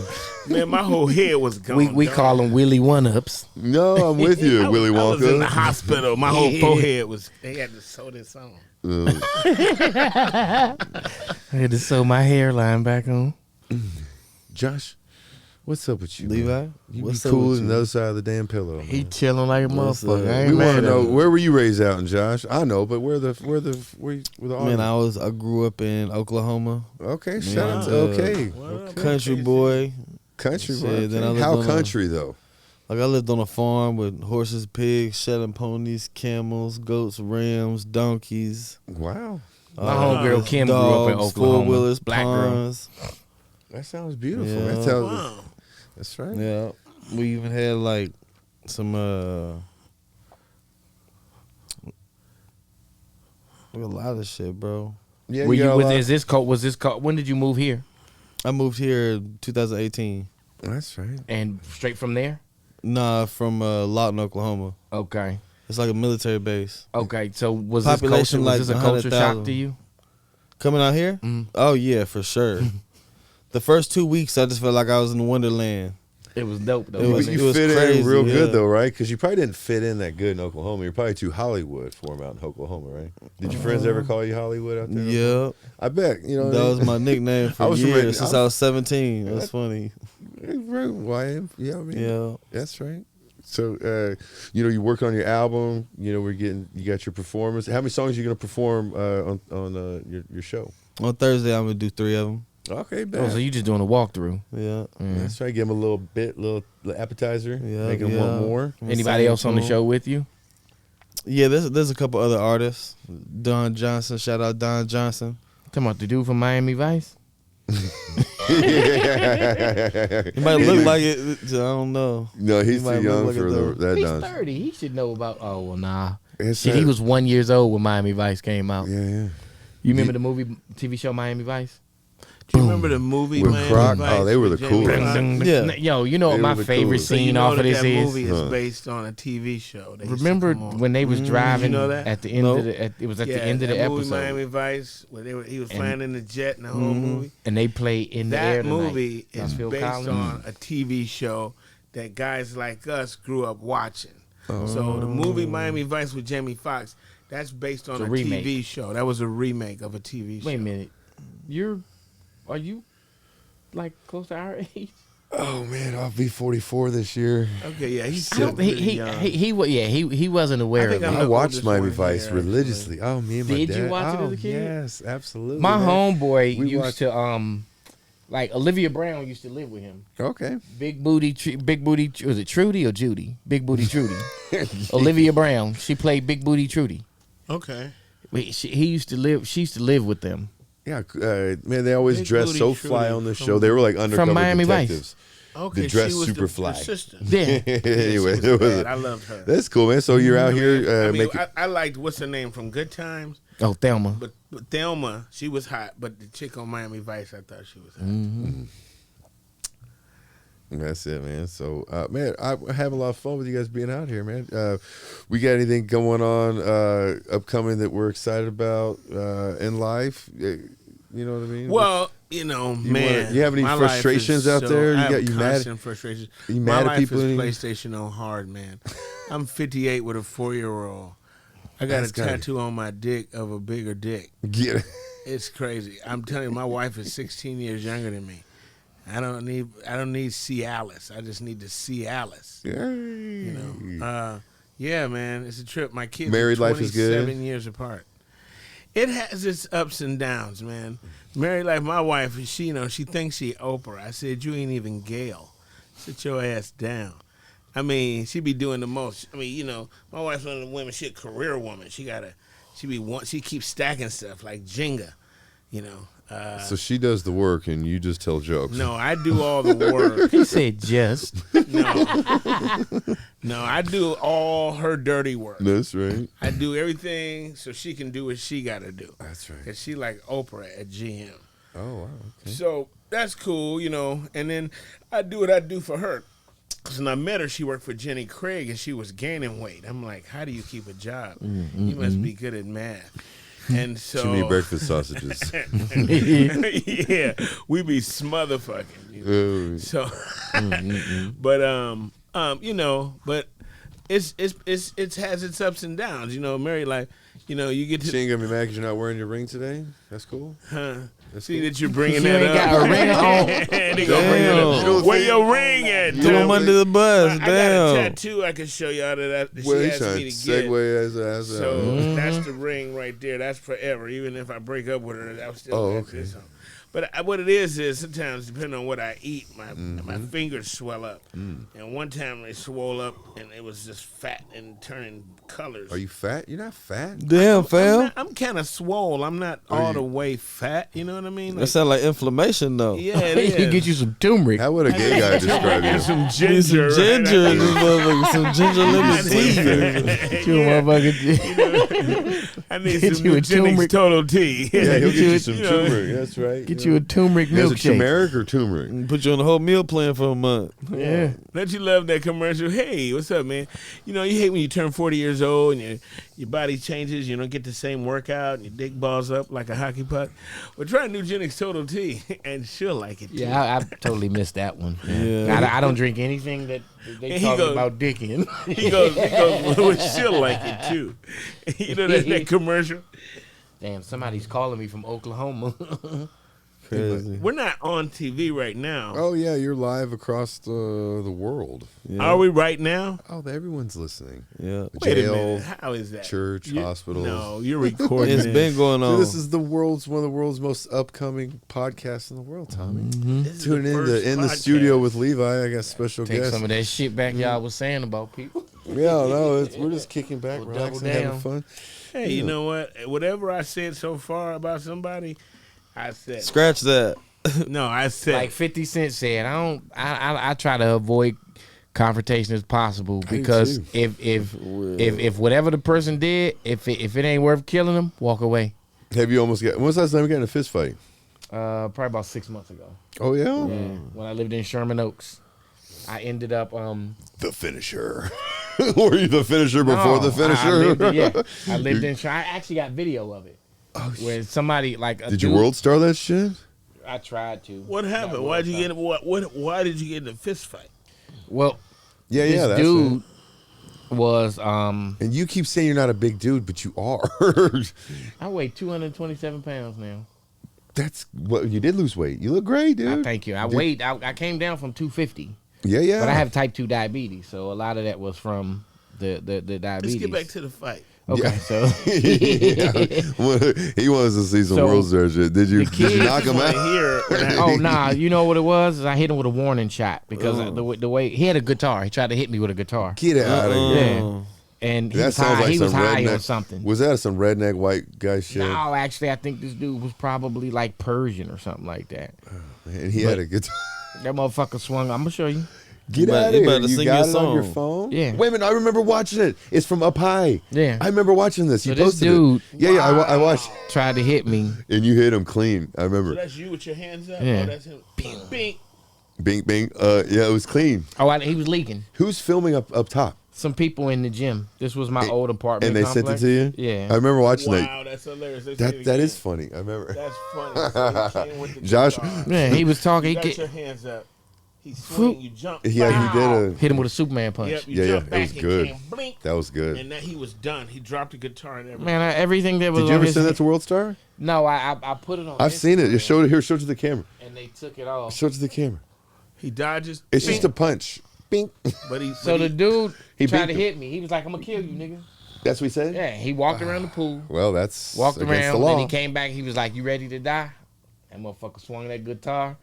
Man, my whole head was gone. We dog. call them Willy One-Ups. No, I'm with you, Willy I was in the Wonka. hospital. My whole forehead was. They had to sew this on. I had to sew my hairline back on. Josh, What's up with you, Levi? man? You What's be up cool with on you? the other side of the damn pillow, man. He chilling like a What's motherfucker. up? I ain't We want mad to at know, him. where were you raised out in, Josh? I know, but where the Man, I grew up in Oklahoma. Okay, shout out to Yeah. okay. Country boy. Country, Shit, boy. then I Okay. lived How on a- country though? Like I lived on a farm with horses, pigs, Shetland ponies, camels, goats, rams, donkeys. Wow, My homegirl Kim grew up in dogs, Oklahoma. four-wheelers, Black girl. ponds. that sounds beautiful. Yeah. That sounds, Wow. that's right. Yeah, we even had like some a lot of shit, bro. Yeah, Were you you got a with? lot- Is this called? Was this called? When did you move here? I moved here in 2018. That's right. And straight from there? Nah, from Lawton, Oklahoma. Okay. It's like a military base. Okay. So was this Population culture? like Was this a culture shock 100,000. to you? Coming out here? Oh yeah, for sure. The first 2 weeks, I just felt like I was in Wonderland. It was dope though. It was- You it fit in crazy, real good yeah. though, right? Because you probably didn't fit in that good in Oklahoma. You're probably too Hollywood for him out in Oklahoma, right? Did your friends ever call you Hollywood out there? Yeah, I bet. You know, what that I was mean? my nickname I for was years ready- since I I was 17. That's funny. Right, YM. Yeah, I mean, Yeah. that's right. So, you work on your album. You got your performance. How many songs are you gonna perform on your show? On Thursday, I'm gonna do 3 of them. Okay, Oh, bad. so you just doing a walkthrough? Yeah. That's right. Give them a little appetizer. Yeah, Make them yeah. want more. Anybody else on the show with you? Yeah, there's a couple other artists. Don Johnson, shout out Don Johnson. Talking about the dude from Miami Vice? It might look like it. I don't know. No, he's He might too young look like for a dog. that. He's Done. 30. He should know about. Oh well, nah. It's Shit, he was 1 year old when Miami Vice came out. Yeah. You remember the movie, TV show Miami Vice? Do you remember the movie With Miami Croc? Vice Oh, they were with the Jamie coolest. Foxx? Yeah. Yo, you know They what my were the favorite coolest. So you scene know off of that this that is? movie is Huh. based on a TV show. They used to Remember come on. when they was driving know that? at the end No. of the? It was at Yeah, the end of the that movie episode, Miami Vice, where he was And- flying in the jet and the whole movie. and they play in the air That tonight. movie is Phil based Collins? on a TV show that guys like us grew up watching. So the movie Miami Vice with Jamie Foxx, that's based on It's a a remake. TV show. That was a remake of a TV show. Wait a minute, are you like close to our age? Oh man, I'll be 44 this year. Okay, yeah, he's I still don't, pretty he, young. he wasn't aware I of think it. I'm I the watched oldest Miami one Vice here, religiously. Oh, me and my Did dad. you watch it Oh, as a kid? Yes, absolutely. My man. homeboy We used watched- to like Olivia Brown used to live with him. Okay. Big booty, was it Trudy or Judy? Big booty Trudy. Olivia Brown, she played Big Booty Trudy. Okay. She used to live with them. Yeah, man, they always Big dress Booty so Trudy fly on the from- show. They were like undercover Miami Vice. detectives. Okay, The dress she was super the fly. assistant. Yeah. Anyway, She was it was bad. I loved her. that's cool, man. So you're out here I mean, making. I liked what's her name from Good Times, Oh, Thelma. but Thelma, she was hot. But the chick on Miami Vice, I thought she was hot. That's it, man. So, man, I have a lot of fun with you guys being out here, man. We got anything going on upcoming that we're excited about in life? You know what I mean? Well, man, you have any my life frustrations is out there? I have You mad? constant frustrations. You My mad at life people? is PlayStation on hard, man. I'm 58 with a 4-year-old. I got That's a gotta- tattoo on my dick of a bigger dick. Get it. It's crazy. I'm telling you, my wife is 16 years younger than me. I don't need C. Alice. I just need to see Alice. Yeah, man, it's a trip. My kids Married are life is good? 27 years apart. It has its ups and downs, man. Married life, my wife, she thinks she Oprah. I said, you ain't even Gail. Sit your ass down. I mean, she be doing the most. I mean, my wife's one of the women. She a career woman. She keeps stacking stuff like Jenga, So she does the work, and you just tell jokes. No, I do all the work. He said just. No, I do all her dirty work. That's right. I do everything so she can do what she got to do. That's right. Cause she like Oprah at GM. Oh wow. Okay. So that's cool, And then I do what I do for her. Cause when I met her, she worked for Jenny Craig, and she was gaining weight. I'm like, how do you keep a job? You must be good at math. And so Too many breakfast sausages. yeah, we be smother fucking. Oh. So, but but it has its ups and downs. Married life. You get She to ain't gonna be mad because you're not wearing your ring today. That's cool. See that you're bringing You that ain't up. got a ring on. They gonna bring it up. Damn. Where your ring at? Threw him under the bus. I got a Damn. tattoo I can show y'all that Well, she he's asked trying me to to get. segue as So that's the ring right there. That's forever. Even if I break up with her, I'll still have this on. But what it is sometimes, depending on what I eat, my fingers swell up. And one time they swole up, and it was just fat and turning colors. Are you fat? You're not fat. Damn, fam. I'm kind of swole. I'm not all the way fat. You know what I mean? That sound like inflammation, though. Yeah, it is. You get you some turmeric. How would a gay guy describe you? some Need ginger. some ginger in this motherfucker. Some ginger lemon tea. Get you a motherfucker. I need Get some you a eugenics turmeric. total tea. Yeah, he'll get you you- some you know, turmeric. That's right. Get you a turmeric Is it milkshake. turmeric or turmeric? Put you on the whole meal plan for a month. Yeah. Don't you love that commercial? Hey, what's up, man? You know, you hate when you turn 40 years old and your body changes. You don't get the same workout and your dick balls up like a hockey puck. Well, try Nugenics Total Tea, and she'll like it, too. Yeah, I totally missed that one. Yeah. I don't drink anything that they And he talk goes- about dicking. He goes, well, she'll like it, too. You know that commercial? Damn, somebody's calling me from Oklahoma. Crazy. We're not on TV right now. Oh yeah, you're live across the world. Yeah. Are we right now? Oh, everyone's listening. Yeah. Wait a Jail, minute. How is that? church, You- hospitals. No, you're recording It's this. been going So on. this is one of the world's most upcoming podcasts in the world, Tommy. This is Tune the in first in the podcast. studio with Levi. I got special Take guests. some of that shit back y'all was saying about people. Yeah, no, we're just kicking back, We'll relaxing, double having down. fun. Hey, you know what? Whatever I said so far about somebody, I said. Scratch that. No, I said. Like 50 Cent said, I try to avoid confrontation as possible do because too. if whatever the person did, if it ain't worth killing them, walk away. Have you almost got? When's the last time you got in a fist fight? Probably about 6 months ago. Oh yeah, When I lived in Sherman Oaks, I ended up the finisher. Were you the finisher before the finisher? I lived in. I actually got video of it. Oh, Where somebody like a Did you dude- world star that shit? I tried to. what happened? Not Why'd you world get what? Why did you get in a fist fight? Well, Yeah, this yeah, that's dude it. was And you keep saying you're not a big dude, but you are. I weigh 227 pounds now. That's what you did lose weight. You look great, dude. Thank you. I came down from 250, Yeah, yeah. but I have type 2 diabetes, so a lot of that was from the diabetes. Let's get back to the fight. Okay, Yeah. so He wants to see some So, world star shit. Did you kids knock him out? Here, oh nah, you know what it was? Is I hit him with a warning shot because the way he had a guitar, he tried to hit me with a guitar, Get out of here. yeah, and he That was sounds high. like He some was high redneck. on something. Was that some redneck white guy shit? No, actually, I think this dude was probably like Persian or something like that. And he had a guitar. That motherfucker swung. I'm gonna show you. Get better- out of you here. better You sing got your it on your song. phone? Yeah. Wait a minute. I remember watching it. It's from Up High. Yeah. I remember watching this. You So this posted dude- it. Yeah, yeah. I watched. Tried to hit me. And you hit him clean. I so remember. that's you with your hands up. Yeah. Oh, that's him. Bing, bing. Bing, bing. Yeah, it was clean. Oh, he was leaking. Who's filming up top? Some people in the gym. This was my old apartment. And they sent it complex. to you? Yeah. I remember watching Wow, that's hilarious. Let's see it that again. is funny. I remember. That's funny. So he came with the Josh- guitar. Yeah, he was talking. You He got your get, hands up. He swing, you jump. Yeah, he did hit him with a Superman punch. Yep, you Yeah, jump yeah, it back was and good. came, blink, That was good. and then he was done. He dropped the guitar and everything. Man, everything that was Did you on ever his send that to World Star? No, I put it on. I've seen it. Just show it here. Show it to the camera. and they took it off. Show it to the camera. He dodges. It's bing, just a punch. Bing. But he. So the dude He tried beat to him. hit me. He was like, "I'm gonna kill you, nigga." That's what he said? Yeah, he walked around the pool, Well, that's walked against around, the law. then he came back. He was like, "You ready to die?" That motherfucker swung that guitar.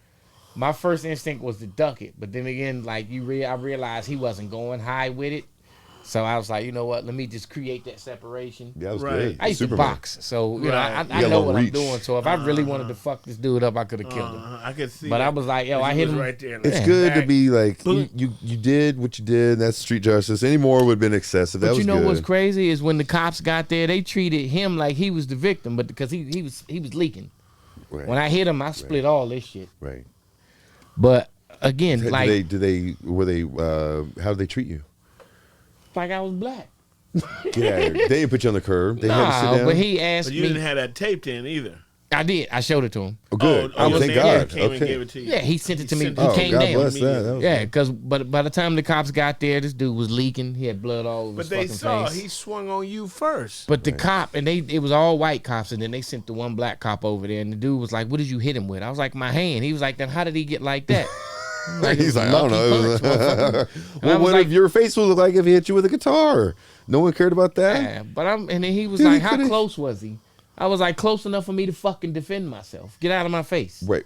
My first instinct was to duck it, but then again, like I realized he wasn't going high with it, so I was like, you know what? Let me just create that separation. Yeah, that was Right. good. I used Superman. to box, so you Right. know I You got know long what reach. I'm doing. So if I really wanted to fuck this dude up, I could have killed him. I could see. But that. I was like, yo, I He hit was him. right there. It's like, good to back. be like Boom. you did what you did. That's street justice. Any more would have been excessive. That But was you know good. what's crazy is when the cops got there, they treated him like he was the victim, but because he was leaking. Right. When I hit him, I split all this shit. right. But again, Did like how did they treat you? I was black. Get out of here. They didn't put you on the curb. They had to sit Nah, down. but he asked But you me. didn't have that taped in either. I did. I showed it to him. Oh, good. Oh, your thank neighbor God. came and gave Okay. it to you. Yeah, he sent it to me. He sent it- came God down. bless that. That was Yeah, because but by the time the cops got there, this dude was leaking. He had blood all over But his they fucking saw face. he swung on you first. But the cop and it was all white cops, and then they sent the one black cop over there, and the dude was like, "What did you hit him with?" I was like, "My hand." He was like, "Then how did he get like that?" I'm like, He's "It was like, I a don't know. lucky punch, motherfucker." And I Well, was what like, if your face would look like if he hit you with a guitar? No one cared about that. yeah, but and then he was Dude, he like, "How could've- close was he?" I was like, "Close enough for me to fucking defend myself. Get out of my face." Wait.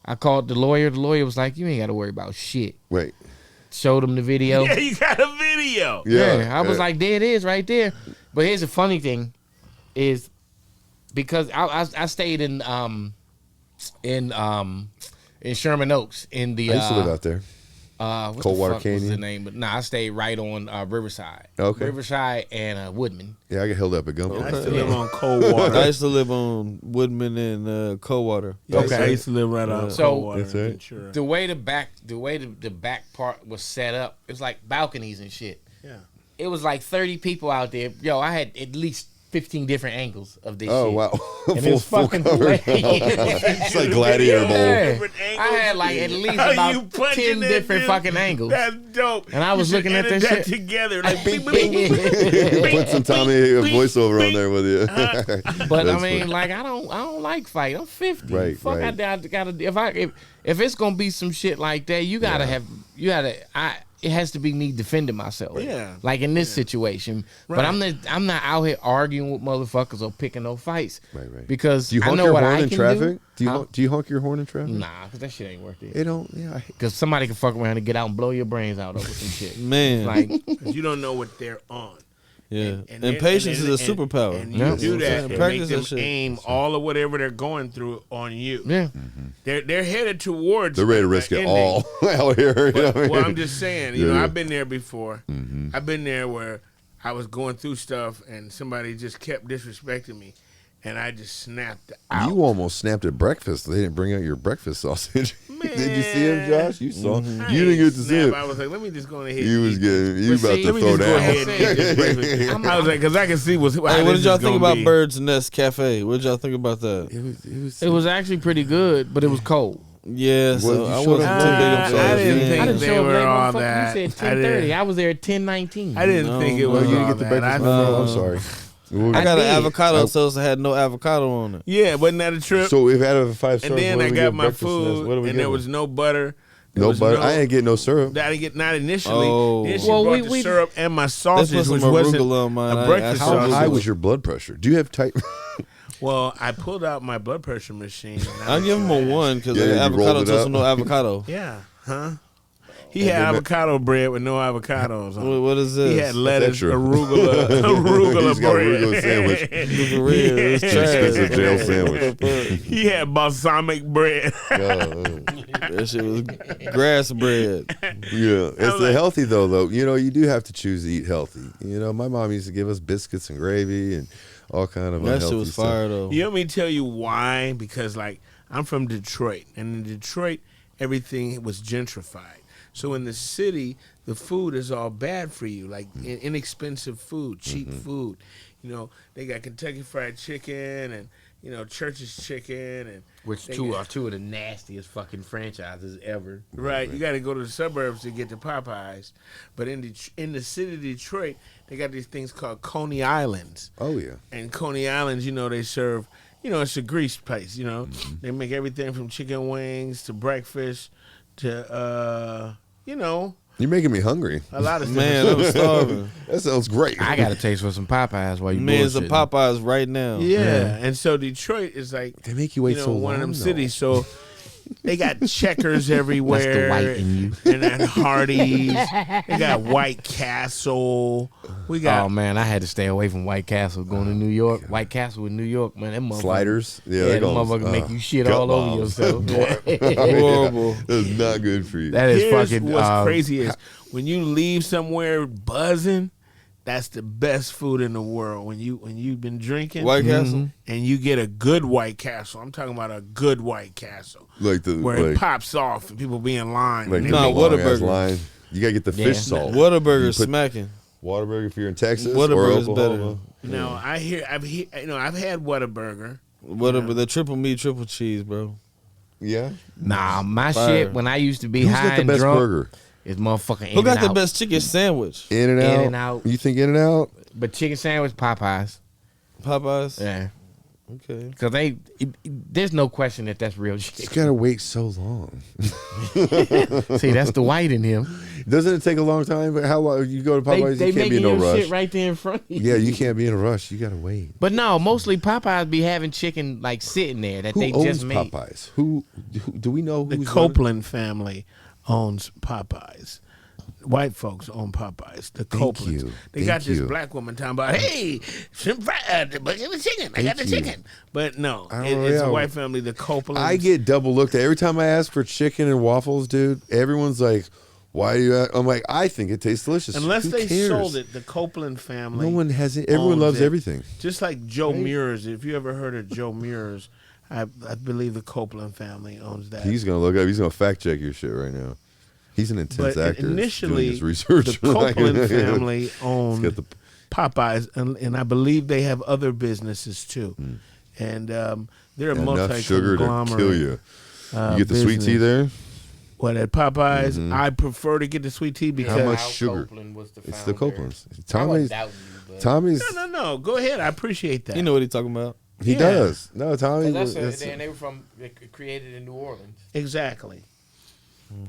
I called the lawyer. The lawyer was like, "You ain't got to worry about shit." Wait. Showed him the video. Yeah, you got a video. Yeah. I was like, there it is right there. But here's the funny thing is because I stayed in Sherman Oaks in the I used to live out there. what Coldwater the fuck was Canyon? the name? But I stayed right on Riverside. Okay. Riverside and Woodman. Yeah, I get held up at gunpoint. I used to live on Coldwater. I used to live on Woodman and Coldwater. Yes, I used to live right on So- Coldwater. That's right. Ventura. The way the back part was set up, it was like balconies and shit. Yeah. It was like 30 people out there. Yo, I had at least 15 different angles of this Oh shit. wow. And it was fucking cover. hilarious. It's like Gladiator Bowl. Yeah. Different I angles. had like at least How you about punching 10 that different dude? fucking angles. That's dope. And I was You should looking at edit that shit. together. Like, beep, beep, beep, Put some Tommy voiceover on there with you. But I That's mean, funny. like I don't like fight. I'm 50. Right, Fuck, right. I gotta if it's gonna be some shit like that, you gotta it has to be me defending myself. Yeah. Like in this situation. But Right. I'm not out here arguing with motherfuckers or picking no fights. Right. Because Do you I honk know your what horn I in can traffic? do. Do you honk your horn in traffic? Nah, because that shit ain't worth it. It don't. Yeah. Because somebody can fuck around and get out and blow your brains out over some shit. Man. Like, You don't know what they're on. Yeah. And And patience is a superpower. And you Yeah. do that and Practice make that them shit. aim all of whatever they're going through on you. yeah. They're headed towards. They're ready to the risk it ending. all out here. You know what I mean? Well, I'm just saying, you Yeah, know, yeah. I've been there before. I've been there where I was going through stuff and somebody just kept disrespecting me, and I just snapped out. You almost snapped at breakfast. They didn't bring out your breakfast sausage. Did you see him, Josh? You saw. I You didn't ain't get to see snap. him. I was like, let me just go ahead. You and was eat getting. this. You But about see, to Let me throw just go down. ahead and eat this breakfast. I was like, because I can see what's. Hey, what did y'all think about Bird's Nest Cafe? What did y'all think about that? It was actually pretty good, but it was cold. Yeah, so Well, you I showed wasn't up too late. big of a I fan. didn't think I didn't they show up were late, all motherfucker. that. You said I 10:30. didn't- I was there at 10:19. I didn't No, think it Oh, was you all didn't get the that. breakfast I buffet? thought- I'm sorry. I got an did. avocado toast that had no avocado on it. Yeah, wasn't that a trip? So if out of a 5 stars, and then what I do we got give my breakfast food, Nest? What do we and give there them? was no butter. There No was butter. I ain't get no syrup. I didn't get not initially. Oh. Then she Well, brought we- the syrup and my sausage, Let's put which some wasn't arugula on mine. a breakfast I How sausage. high was your blood pressure? Do you have type? Well, I pulled out my blood pressure machine. and I I'll give him a was- 1 because Yeah, I you got rolled avocado it toast up. with no avocado. Yeah, huh? He had avocado bread with no avocados on. it. What is this? He had lettuce, true? arugula He's got bread. arugula sandwich. For real, it's Expensive trash. jail sandwich. He had balsamic bread. That shit was grass bread. Yeah, it's like- healthy though. You know, you do have to choose to eat healthy. You know, my mom used to give us biscuits and gravy and all kind of That unhealthy shit was stuff. fire though. You want me to tell you why? Because like I'm from Detroit, and in Detroit everything was gentrified. So in the city, the food is all bad for you, like inexpensive food, cheap food. You know, they got Kentucky Fried Chicken and Church's Chicken and Which they two got- are two of the nastiest fucking franchises ever. Right, you got to go to the suburbs to get to Popeyes, but in the city of Detroit, they got these things called Coney Islands. Oh yeah. And Coney Islands, they serve, it's a grease place, They make everything from chicken wings to breakfast to, You're making me hungry. a lot of stuff. Man, I'm starving. That sounds great. I got a taste for some Popeyes while you Man, some bullshitting. Popeyes right now. Yeah, and so Detroit is like, They make you wait so one of long, them though. cities. So they got Checkers everywhere. That's the white in you. And then Hardee's. They got White Castle. We got Oh man, I had to stay away from White Castle going to New York. White Castle in New York, man, that motherfucker. Sliders. Yeah, Yeah, they that gonna- motherfucker make you shit gut all over bombs. yourself. Horrible. That's not good for you. That is Here's fucking. what's crazy is when you leave somewhere buzzing, that's the best food in the world. When you've been drinking White Castle. and you get a good White Castle. I'm talking about a good White Castle like the where it like, pops off and people be in line. like and the they Nah, make- long-ass Whataburger. line. You gotta get the Yeah. fish salt. Whataburger You put smacking. Whataburger if you're in Texas Whataburger or is better. Oklahoma. Now I've had Whataburger. Whatever, the triple meat, triple cheese, bro. Yeah. Nah, my Fire. shit when I used to be Who's high got the and best drunk burger? is motherfucking Who got the In-N-Out. best chicken sandwich? In-N-Out. You think In-N-Out? But chicken sandwich, Popeyes. Popeyes? Yeah. Okay. Because there's no question that that's real You shit. gotta wait so long. See, that's the white in him. Doesn't it take a long time? But how long you go to Popeyes? They You can't be in making no your rush. shit right there in front of you. Yeah, you can't be in a rush. You gotta wait. But no, mostly Popeyes be having chicken like sitting there that Who they owns just made. Popeyes? Who do we know? The Who's Copeland family owns Popeyes. White folks own Popeyes. The Copelands. you. They got Thank this you. black woman talking about, hey, shrimp fried, but get the chicken. I got the Thank you. chicken. But no, I don't it's know. a white family. The Copelands. I get double looked at every time I ask for chicken and waffles, dude. Everyone's like, "Why do you?" I'm like, "I think it tastes delicious." Unless Who they cares? sold it, the Copeland family. No one has it. Everyone owns loves it. everything. Just like Joe Mears. If you ever heard of Joe Mears, I believe the Copeland family owns that. He's gonna look up. He's gonna fact check your shit right now. He's an intense But actor. initially, doing his research. the Copeland family He's owned got the- Popeyes, and I believe they have other businesses too. And they're a enough sugar to multi-conglomerate. kill you. You get the sweet tea business. there. What at Popeyes? I prefer to get the sweet tea because How much Al sugar? Copeland was the It's the founder. Copeland's. I wasn't Tommy's. doubting you, but Tommy's. No. Go ahead. I appreciate that. You know what he talking about? He Yeah. does. No, Tommy. that's was- and they were created in New Orleans. exactly.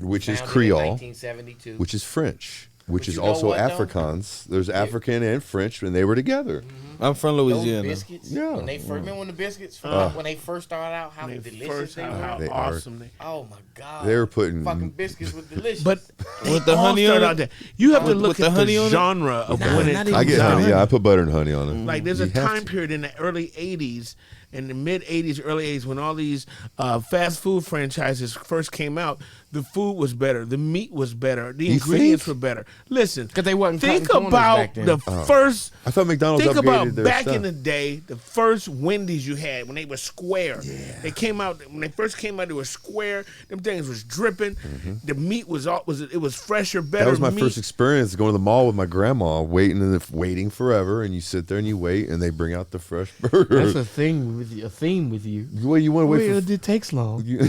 which is Founded in Creole, 1972. which is French, which But is you know also what, though? Afrikaans. There's African and French, and they were together. I'm from Those Louisiana. biscuits, Yeah. when they first, remember when the biscuits, when they first started out, how They delicious first they how, were? how They are. awesome they. Oh my god, They were putting- fucking biscuits with delicious. But With they the all honey start on it? out there. You have to With look the at honey on the it? genre of Nah, when it not comes I get out. honey. Yeah, I put butter and honey on it. Like there's a You have time to. period in the early '80s and the mid '80s, early '80s when all these fast food franchises first came out. The food was better, the meat was better, the You ingredients think? were better. Listen, 'Cause they wasn't think cutting corners about back then. the first. I thought McDonald's Think upgraded about their back stuff. in the day, the first Wendy's you had when they were square. They came out when they first came out. They were square. Them things was dripping. The meat was fresher, better. That was my meat. first experience going to the mall with my grandma, waiting forever, and you sit there and you wait, and they bring out the fresh burger. that's a thing with you, a theme with you. Well, you want to wait for. it takes long. You,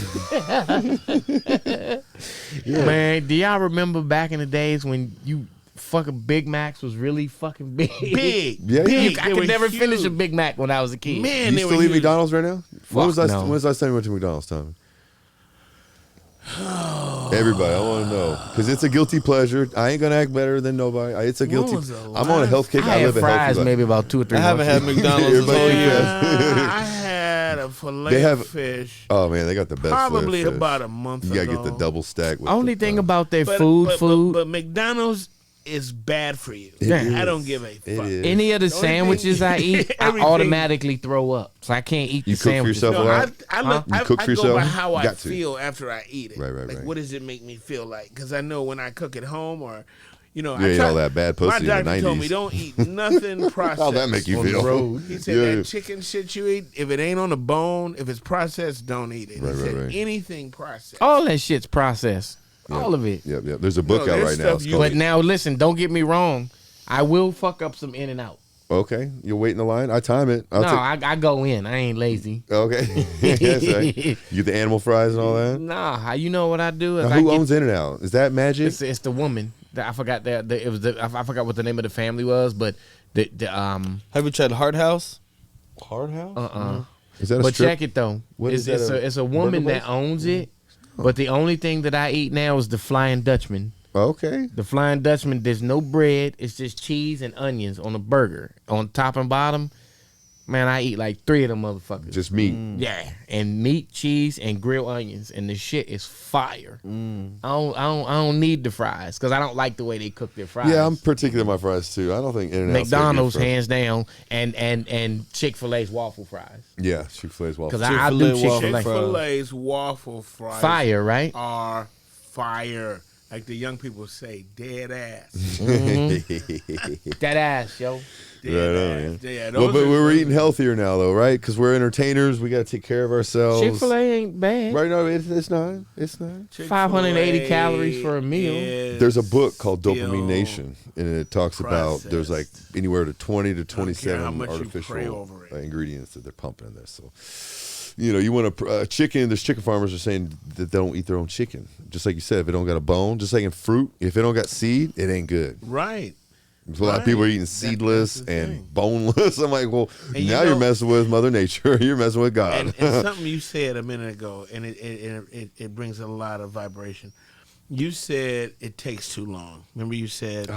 Man, do y'all remember back in the days when you fucking Big Macs was really fucking big? big, Yeah, big. I They could were never huge. finish a Big Mac when I was a kid. Man, you they still were eat huge. McDonald's right now? When was Fuck last? no. When was the last time you went to McDonald's, Tommy? Everybody, I want to know because it's a guilty pleasure. I ain't gonna act better than nobody. It's a guilty. was the I'm on a health kick. I I had live a fries healthy life. maybe about 2 or 3 I haven't had months. McDonald's this whole Everybody year. I had a fillet They have- of fish. Oh man, they got the best. Probably filet fish. about a month You gotta ago. get the double stack. With Only the, thing about their But- food, but McDonald's is bad for you. It I is. don't give a It fuck. is. any of the The only sandwiches thing- I eat, I everything- automatically throw up. So I can't eat You the cook for sandwiches. yourself a No, lot? I look. You I, cook I for go by yourself? how You I got to. feel after I eat it. Right, Like, right. what does it make me feel like? Because I know when I cook at home, or You ate all that bad pussy My in the doctor told 90s. me don't eat nothing processed. How'd that make you on the feel? road. He said Yeah. that chicken shit you eat, if it ain't on the bone, if it's processed, don't eat it. Right, he right, said right. anything processed. All that shit's processed. All of it. Yep. There's a book No, out there's right now. stuff It's you- called. But now listen, don't get me wrong. I will fuck up some In-N-Out. Okay, you'll wait in the line. I time it. No, I go in. I ain't lazy. Okay. Yes, right. You get the animal fries and all that. Nah, you know what I do? Is Now, I who get- owns In-N-Out? Is that Magic? It's the woman. I forgot that it was. I forgot what the name of the family was, but the Have you tried Hard House? Hard House. Is But that a strip? check it though. What It's is that, it's a a woman burger that place? owns it. But the only thing that I eat now is the Flying Dutchman. Okay. The Flying Dutchman, there's no bread. It's just cheese and onions on a burger. On top and bottom, man, I eat like 3 of them motherfuckers. Just meat. Yeah, and meat, cheese, and grilled onions, and the shit is fire. I don't need the fries because I don't like the way they cook their fries. Yeah, I'm particular in my fries too. I don't think In-N-Out's got good McDonald's fries. hands down, and Chick-fil-A's waffle fries. Yeah, Chick-fil-A's waffle. Because I do Chick-fil-A waffle Chick-fil-A. fries. Chick-fil-A's waffle fries Fire, right? are fire. Like the young people say, dead ass. That ass, yo. Dead Right on, ass. man. Yeah, Well, those but are- we're those eating are- healthier now, though, right? Because we're entertainers. We got to take care of ourselves. Chick-fil-A ain't bad. Right? No, it's not. It's not. Chick-fil-A 580 calories for a meal. is There's a book called still Dopamine Nation, and it talks about there's like processed. anywhere to 20 to care how 27 much you pray artificial over it. ingredients that they're pumping in there. So, you want to chicken. There's chicken farmers are saying that they don't eat their own chicken. Just like you said, if it don't got a bone, just like in fruit, if it don't got seed, it ain't good. Right. So a lot of people are Right. eating seedless That's the and thing. boneless. I'm like, well, And now you you're know- messing with Mother Nature. You're messing with God. And something you said a minute ago, and it brings a lot of vibration. You said it takes too long. Remember, you said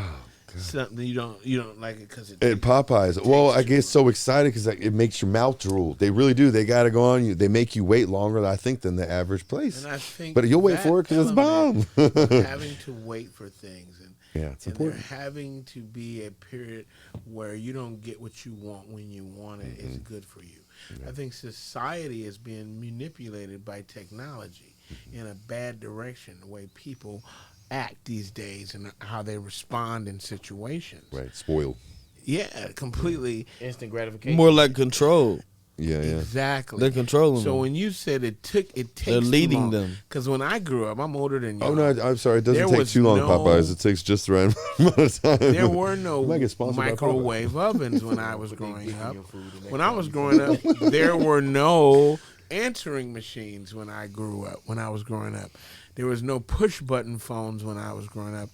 something you don't like it because it. At Popeyes, well, I get so excited because it makes your mouth drool. They really do. They got to go on you. They make you wait longer, I think, than the average place. And I think, But you'll wait that for it because it's bomb. element, having to wait for things, and Yeah, it's and important. there having to be a period where you don't get what you want when you want it is good for you. I think society is being manipulated by technology in a bad direction. The way people act these days and how they respond in situations. Right, spoiled. Yeah, completely. Instant gratification. More like control. Yeah, yeah. Exactly. They're controlling So them. when you said it takes They're leading them. Because when I grew up, I'm older than you. Oh, no, I'm sorry. It doesn't There take was too long, no- Popeyes. It takes just the right amount of time. There were no We might get sponsored by microwave ovens when I was But they growing give you up. your food and they When I tell was you. growing up, there were no answering machines when I grew up. When I was growing up, there was no push button phones when I was growing up.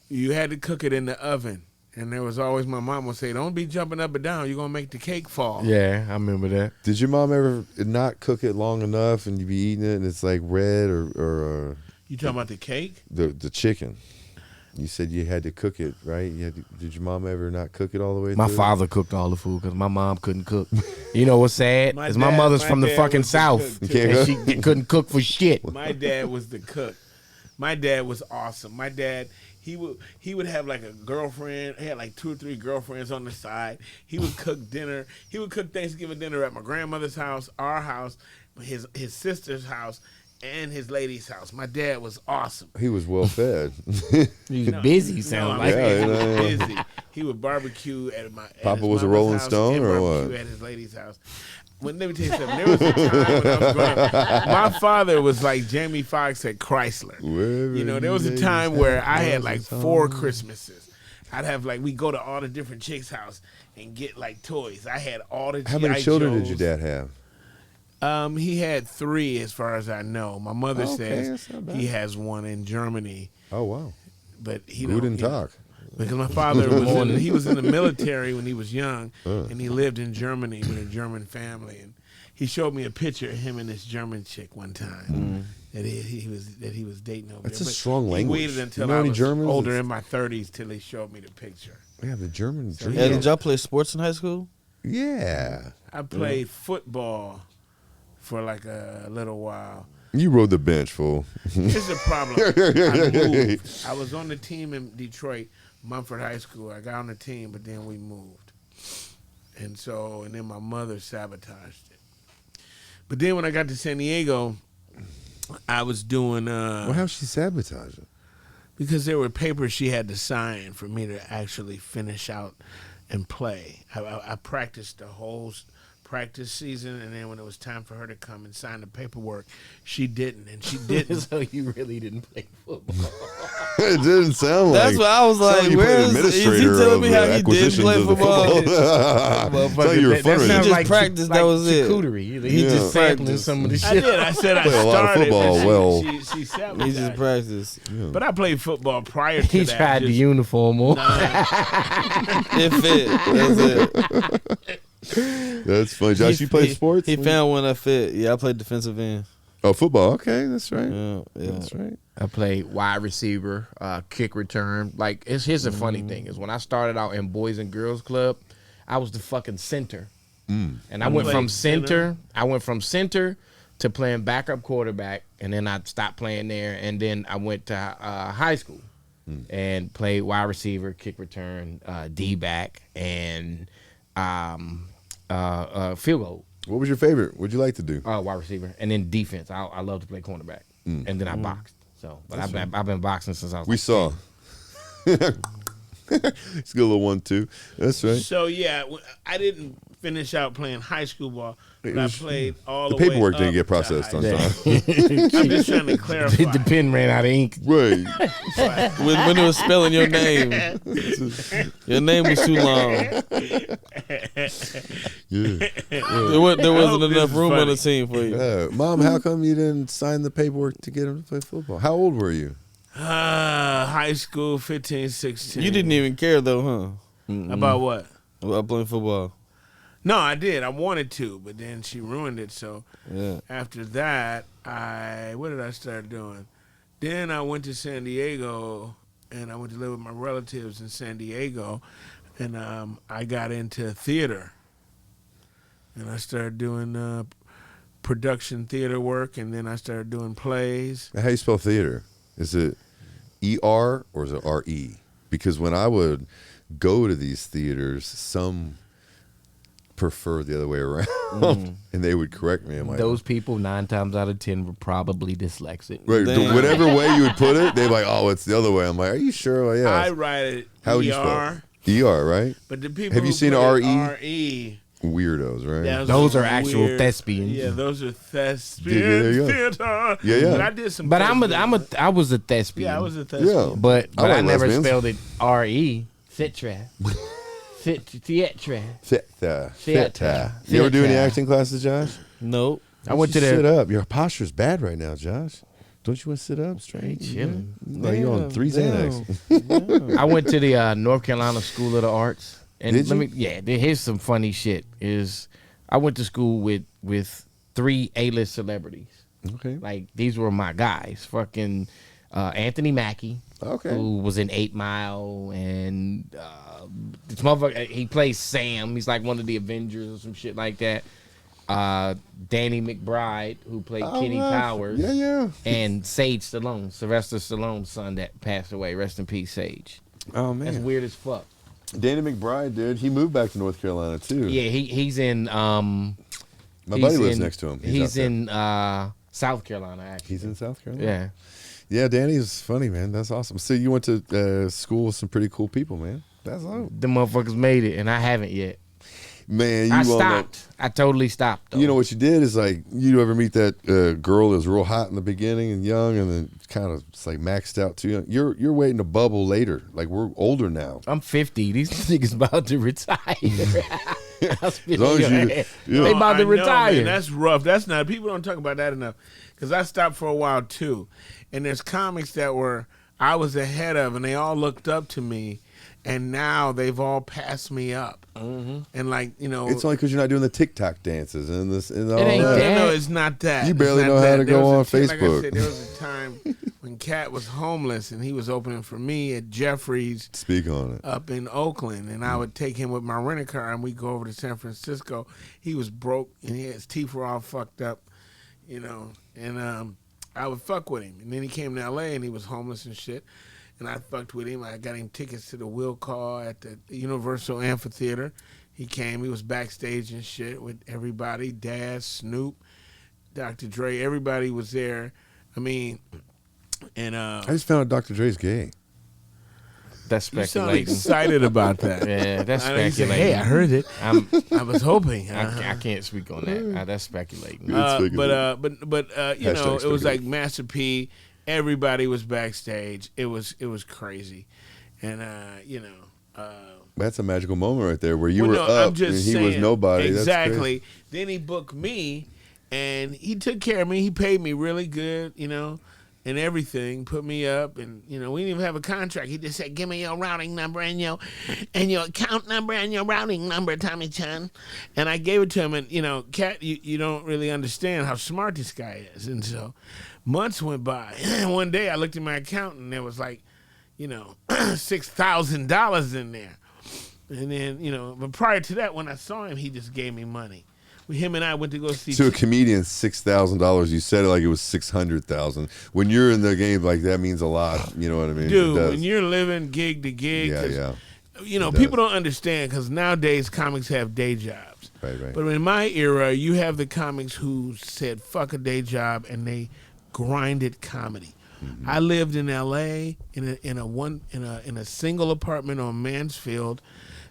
You had to cook it in the oven, and there was always my mom would say, "Don't be jumping up and down. You're gonna make the cake fall." Yeah, I remember that. Did your mom ever not cook it long enough and you be eating it and it's like red or You talking about the cake? the chicken? You said you had to cook it, right? Did your mom ever not cook it all the way My through? father cooked all the food because my mom couldn't cook. You know what's sad? My Is my dad- mother's my from the dad fucking was the South. cook, too. You And can't she couldn't cook for shit. My dad was the cook. My dad was awesome. My dad, he would have like a girlfriend. He had like 2 or 3 girlfriends on the side. He would cook dinner. He would cook Thanksgiving dinner at my grandmother's house, our house, his sister's house, and his lady's house. My dad was awesome. He was well fed. He was busy, sound I'm like. saying Yeah, he was yeah. busy. He would barbecue at my. Papa his was a mama's Rolling house Stone and or barbecue what? At his lady's house. Let me tell you something. There was a time when I was growing up. My father was like Jamie Foxx at Chrysler. There was a time where I had like 4 Christmases. I'd have like we go to all the different chicks' house and get like toys. I had all the. How many G.I. children Joes. did your dad have? He had 3, as far as I know. My mother Okay, says that's not bad. he has 1 in Germany, Oh wow. but he Guten don't. you know, Tag. because my father he was in the military when he was young, and he lived in Germany with a German family. And he showed me a picture of him and this German chick one time that he was dating over That's there. a strong he language. waited until You know I any was Germans? older It's- in my 30s till he showed me the picture. Yeah, the German. Yeah, did y'all play sports in high school? Yeah. I played football for like a little while. You rode the bench, fool. Here's the problem. I moved. I was on the team in Detroit, Mumford High School. I got on the team, but then we moved. And then my mother sabotaged it. But then when I got to San Diego, I was doing, Well, how'd she sabotage it? because there were papers she had to sign for me to actually finish out and play. I practiced the whole practice season, and then when it was time for her to come and sign the paperwork, she didn't, and she didn't. So you really didn't play football. It didn't sound like. That's what I was like. Sounded you Where played is he administrator telling of me the how he did acquisitions play of the football? Tell you were That funny. sounds just like practiced, that was it. charcuterie. He Yeah. just sampling Practice. some of the I shit. did. I said I Play a lot of started, football but well. she He just sabotaged. practiced. But I played football prior to He that. tried the just- uniform on. It fit. That's it. That's funny. Josh, you played sports? He found one that fit. Yeah, I played defensive end. Oh, football. Okay, that's right. Yeah, yeah. That's right. I played wide receiver, kick return. Like, here's the funny thing is when I started out in Boys and Girls Club, I was the fucking center. And I went played from center. center. I went from center to playing backup quarterback, and then I stopped playing there, and then I went to high school and played wide receiver, kick return, D back, and field goal. What was your favorite? What'd you like to do? Wide receiver, and then defense. I love to play cornerback, and then I boxed. So, but I've been boxing since I was. We saw. It's a good little 1-2. That's right. So yeah, I didn't finish out playing high school ball, but I played all The the way paperwork didn't up get to processed high on school. time. I'm just trying to clarify. The pen ran out of ink. Right. When it was spelling your name was too long. Yeah. There wasn't hope this enough is room on funny. the team for you. Mom, how come you didn't sign the paperwork to get him to play football? How old were you? High school, 15, 16. You didn't even care though, huh? About what? About playing football. No, I did. I wanted to, but then she ruined it. So Yeah. after that, what did I start doing? Then I went to San Diego, and I went to live with my relatives in San Diego, and I got into theater, and I started doing production theater work, and then I started doing plays. How do you spell theater? Is it E-R or is it R-E? Because when I would go to these theaters, some prefer the other way around, and they would correct me. I'm like, Those people 9 times out of 10 were probably dyslexic. right, Damn. whatever way you would put it, they're like, oh, it's the other way. I'm like, are you sure? Well, yeah. I write it How would you E-R, spell it? E-R, right? but the people Have you who seen put it R-E? R-E, Weirdos, right? Those are actual thespians. Yeah, those are Yeah, thespians. there you go. Theater. Yeah, yeah. But I did some. But I was a thespian. Yeah, I was a thespian. Yeah. But I like I never lesbians. spelled it R-E. Theatre. Theatre. Theater. You ever do any acting classes, Josh? Nope. I went to Sit the. up. Your posture's bad right now, Josh. Don't you want to sit up straight? chilling. Like you're on 3 Damn. Xanax. I went to the North Carolina School of the Arts. And Did you? here's some funny shit. I went to school with 3 A-list celebrities. Okay. Like, these were my guys. Fucking Anthony Mackie, Okay. who was in 8 Mile, and this motherfucker, he plays Sam. He's like one of the Avengers or some shit like that. Danny McBride, who played Kenny Powers. Yeah, yeah. And Sage Stallone, Sylvester Stallone's son that passed away. Rest in peace, Sage. Oh, That's man. weird as fuck. Danny McBride, dude. He moved back to North Carolina, too. Yeah, he's in. My he's buddy lives in- next to him. He's out there. in South Carolina, actually. He's in South Carolina? Yeah. Yeah, Danny's funny, man. That's awesome. So you went to school with some pretty cool people, man. That's awesome. The motherfuckers made it, and I haven't yet. Man, you I on that- stopped. I totally stopped. Though. You know what you did is like you ever meet that girl that was real hot in the beginning and young, and then kind of it's like maxed out too young. You're waiting to bubble later. Like we're older now. I'm 50. These niggas about to retire. As long as you- They about to I know, retire. man, that's rough. That's not. People don't talk about that enough. Because I stopped for a while too, and there's comics that I was ahead of, and they all looked up to me, and now they've all passed me up. Mm-hmm. And like It's only because you're not doing the TikTok dances and this and all ain't that. that. No, it's not that. You It's barely not know how that. to There go was on a Like I Facebook. said, there was a time when Cat was homeless, and he was opening for me at Jeffrey's Speak on it. up in Oakland, and I would take him with my rental car, and we'd go over to San Francisco. He was broke, and his teeth were all fucked up, and I would fuck with him. And then he came to L.A., and he was homeless and shit, and I fucked with him. I got him tickets to the Will Call at the Universal Amphitheater. He came. He was backstage and shit with everybody, Daz, Snoop, Dr. Dre. Everybody was there. I mean, and I just found out Dr. Dre's gay. That's you sound speculating. excited about that. Yeah, that's I know you said, speculating. hey, I heard it. I was hoping. I can't speak on that. That's speculating. It's speculative. But you know, Hashtag it was like speculative. Master P. Everybody was backstage. It was crazy, and That's a magical moment right there where you well, were no, up I'm just and he saying, was nobody. That's Exactly. crazy. Then he booked me, and he took care of me. He paid me really good, and everything. Put me up, and we didn't even have a contract. He just said, "Give me your routing number and your account number and your routing number, Tommy Chunn." And I gave it to him, and Cat, you don't really understand how smart this guy is. And so months went by. And one day I looked at my account, and there was like, $6,000 in there. And then, but prior to that, when I saw him, he just gave me money. Him and I went to go see. To a comedian, $6,000. You said it like it was $600,000. When you're in the game, like that means a lot. You know what I mean? It Dude, does. when you're living gig to gig, Yeah. people don't understand because nowadays comics have day jobs. Right. But in my era, you have the comics who said fuck a day job and they grinded comedy. I lived in L.A. in a single apartment on Mansfield,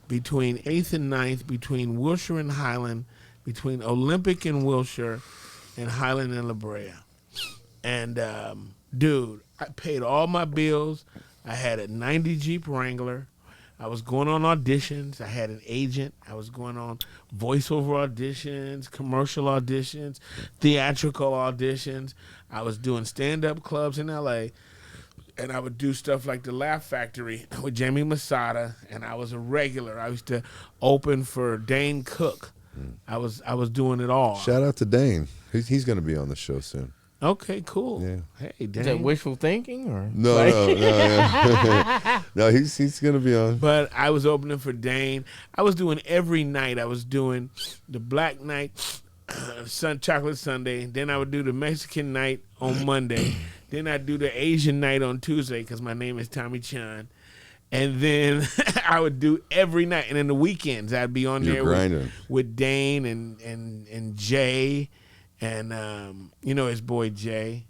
between 8th and 9th, between Wilshire and Highland, between Olympic and Wilshire, and Highland and La Brea. And dude, I paid all my bills. I had a 90 Jeep Wrangler. I was going on auditions. I had an agent. I was going on voiceover auditions, commercial auditions, theatrical auditions. I was doing stand-up clubs in L.A., and I would do stuff like the Laugh Factory with Jamie Masada, and I was a regular. I used to open for Dane Cook. I was doing it all. Shout out to Dane. He's going to be on the show soon. Okay, cool. Yeah. Hey, Is that Dane. wishful thinking or No, no, he's going to be on. But I was opening for Dane. I was doing every night. I was doing the Black Night, Chocolate Sunday. Then I would do the Mexican night on Monday. Then I'd do the Asian night on Tuesday because my name is Tommy Chunn. And then I would do every night. And then the weekends, I'd be on You're there grinding. with Dane and Jay and, his boy Jay.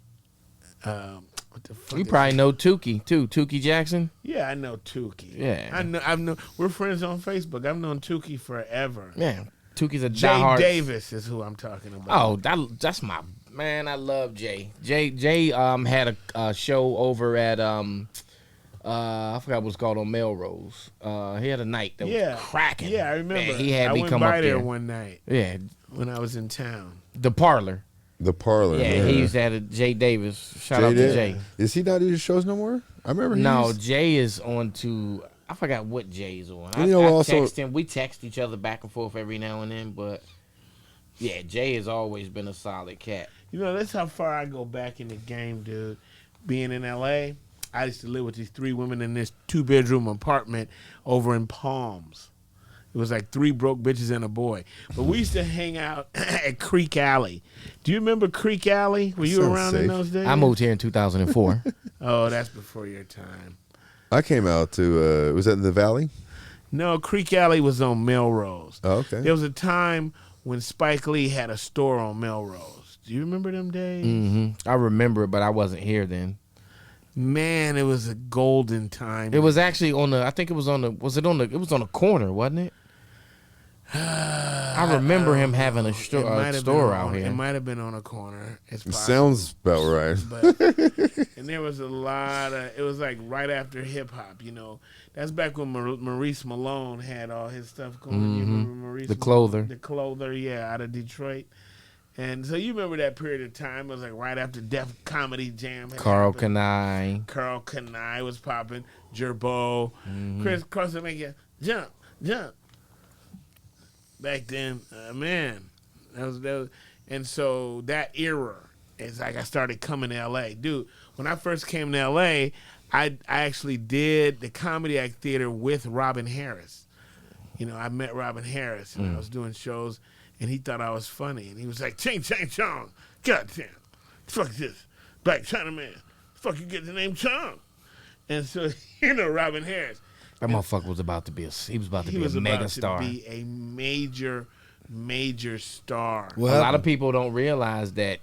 What the fuck? you is probably know Tukey too, Tukey Jackson. Yeah, I know Tukey. Yeah. I know. We're friends on Facebook. I've known Tukey forever. Yeah, Tukey's a Jay diehard. Davis is who I'm talking about. Oh, that's my man. I love Jay. Jay had a show over at I forgot what it's called on Melrose. He had a night that was cracking. Yeah, I remember. Man, he had I me went come by up there there. one night Yeah, when I was in town. the parlor. The Parlor. Yeah, he used to have a Jay Davis. Shout out to Jay. Is he not doing shows no more? I remember. No, Jay is on to. I forgot what Jay's on. I also- text him. We text each other back and forth every now and then, but yeah, Jay has always been a solid cat. You know, that's how far I go back in the game, dude. Being in L.A., I used to live with these 3 women in this 2-bedroom apartment over in Palms. It was like 3 broke bitches and a boy. But we used to hang out at Creek Alley. Do you remember Creek Alley? Were you Sounds around in safe. those days? I moved here in 2004. Oh, that's before your time. I came out to. Was that in the Valley? No, Creek Alley was on Melrose. Oh, okay. There was a time when Spike Lee had a store on Melrose. Do you remember them days? I remember it, but I wasn't here then. Man, it was a golden time. It was actually on the. I think it was on the. Was it on the? It was on a corner, wasn't it? I remember him having a It store might have been out on- here. It might have been on a corner. It's possible. Sounds about right. But, and there was a lot of. It was like right after hip hop. You know, that's back when Maurice Malone had all his stuff going. You remember Maurice? The Malone? clother. The clother, yeah, out of Detroit. And so you remember that period of time? It was like right after Def Comedy Jam. Had Carl happened. Kanai. Carl Kanai was popping. Gerbo. Chris Cross make you jump. Back then, man, that was, and so that era is like I started coming to L.A. Dude, when I first came to L.A., I actually did the Comedy Act Theater with Robin Harris. You know, I met Robin Harris, and I was doing shows, and he thought I was funny, and he was like, "Ching, ching, chong, goddamn, fuck this, Black Chinaman, fuck you get the name Chong," and so Robin Harris. That motherfucker was about to be he was about to be a mega star. To be a major star. A lot of people don't realize that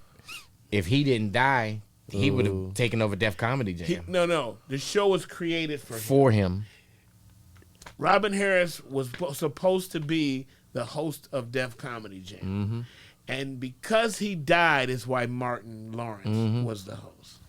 if he didn't die, he would have taken over Def Comedy Jam. No. The show was created for him. For him. Robin Harris was supposed to be the host of Def Comedy Jam. And because he died is why Martin Lawrence was the host.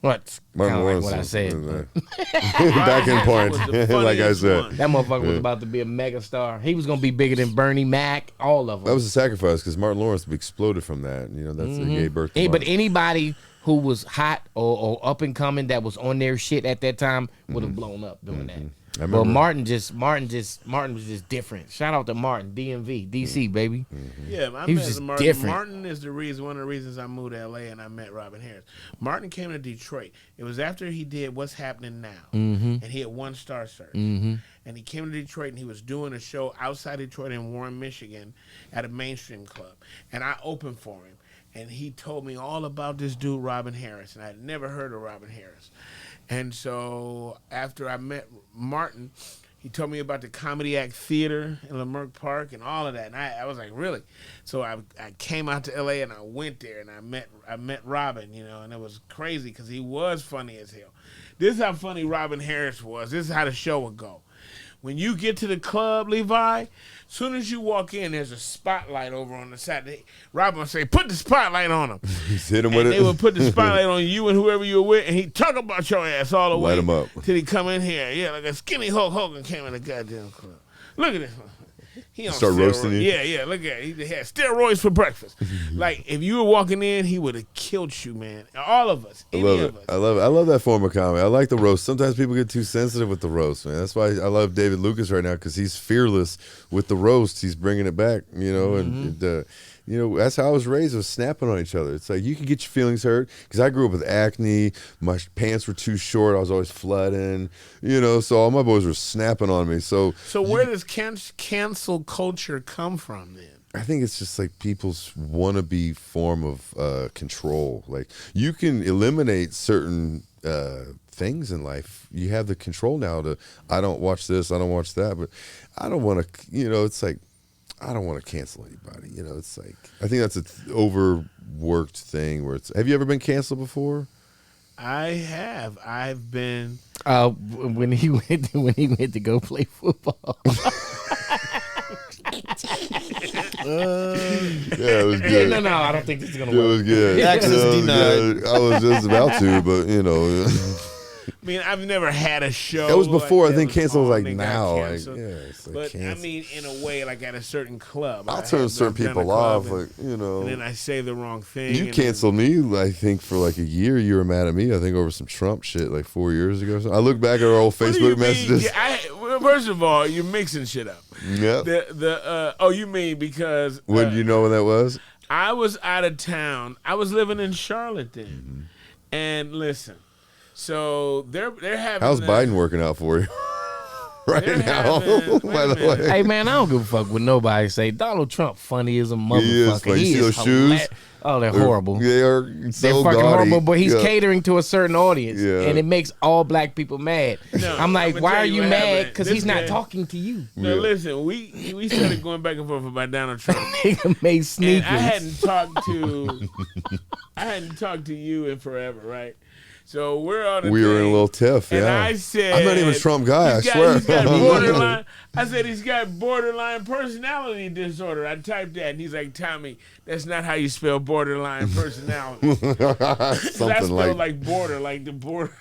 What? Kind of like what I said. Back in point, Was the like I funniest said. one. That motherfucker was about to be a mega star. He was going to be bigger than Bernie Mac, all of them. That was a sacrifice because Martin Lawrence exploded from that. You know, that's he gave birth to But Martin. anybody who was hot or up and coming that was on their shit at that time would have blown up doing that. I remember. But Martin was just different. Shout out to Martin, DMV, DC, baby. Yeah, I He was met just Martin. different. Martin is one of the reasons I moved to L.A. and I met Robin Harris. Martin came to Detroit. It was after he did What's Happening Now, and he had won Star Search. And he came to Detroit and he was doing a show outside Detroit in Warren, Michigan, at a mainstream club, and I opened for him. And he told me all about this dude Robin Harris, and I had never heard of Robin Harris. And so after I met Martin, He told me about the Comedy Act Theater in Leimert Park and all of that. And I was like, really? So I came out to L.A. and I went there and I met Robin, you know, and it was crazy because he was funny as hell. This is how funny Robin Harris was. This is how the show would go. When you get to the club, Levi, soon as you walk in, there's a spotlight over on the side. Robin would say, put the spotlight on him. Hit him with And it. they would put the spotlight on you and whoever you were with, and he'd talk about your ass all the way. Light him up. Till he come in here. Yeah, like a skinny Hulk Hogan came in the goddamn club. Look at this one. He on Start steroids. roasting you? Yeah, look at it. He had steroids for breakfast. Like, if you were walking in, he would have killed you, man. All of us. I Any love of it. us. I love it. I love that form of comedy. I like the roast. Sometimes people get too sensitive with the roast, man. That's why I love David Lucas right now because he's fearless with the roast. He's bringing it back, you know, and you know, that's how I was raised, was snapping on each other. It's like you can get your feelings hurt because I grew up with acne. My pants were too short. I was always flooding, you know, so all my boys were snapping on me. So where does cancel culture come from then? I think it's just like people's wannabe form of control. Like you can eliminate certain things in life. You have the control now to, I don't watch this, I don't watch that, but I don't want to, you know, it's like, I don't want to cancel anybody. You know, it's like, I think that's an overworked thing where it's, have you ever been canceled before? I have. I've been. When he went to go play football. Yeah, it was good. No, I don't think this is gonna It was work. good. Access denied. Yeah, I was just about to, but you know. I mean, I've never had a show. That was before. Like I think that cancel was on like and got now. Like, canceled. yeah, it's like But cancel. I mean, in a way, like at a certain club. I'll I turn have certain done a people club off. and- Like, you know. And then I say the wrong thing. You and canceled me, I think, for like a year. You were mad at me, I think, over some Trump shit like 4 years ago. So I look back at our old What do you Facebook mean? messages. Yeah, well, first of all, you're mixing shit up. Yep. You mean because When do you know when that was? I was out of town. I was living in Charlotte then. Mm-hmm. And listen, so they're having. How's Biden working out for you right They're now? having- By the wait a minute. way, Hey man, I don't give a fuck what nobody say. Donald Trump funny as a motherfucker. He is, like, you see those shoes? Oh, they're horrible. They are They're so fucking gaudy. horrible, but he's Yeah. catering to a certain audience, Yeah. and it makes all black people mad. No, I'm like, I'ma why tell are you you what mad? happened. Because This he's not man- talking to you. No, Yeah. listen, we started going back and forth about Donald Trump. Nigga made And sneakers. I hadn't talked to you in forever, right? So we're on. We were in a little tiff, and yeah. I said, I'm not even a Trump guy, he's I swear. He's got borderline. I said he's got borderline personality disorder. I typed that, and he's like, Tommy, that's not how you spell borderline personality. I Something spelled like. border, like the border.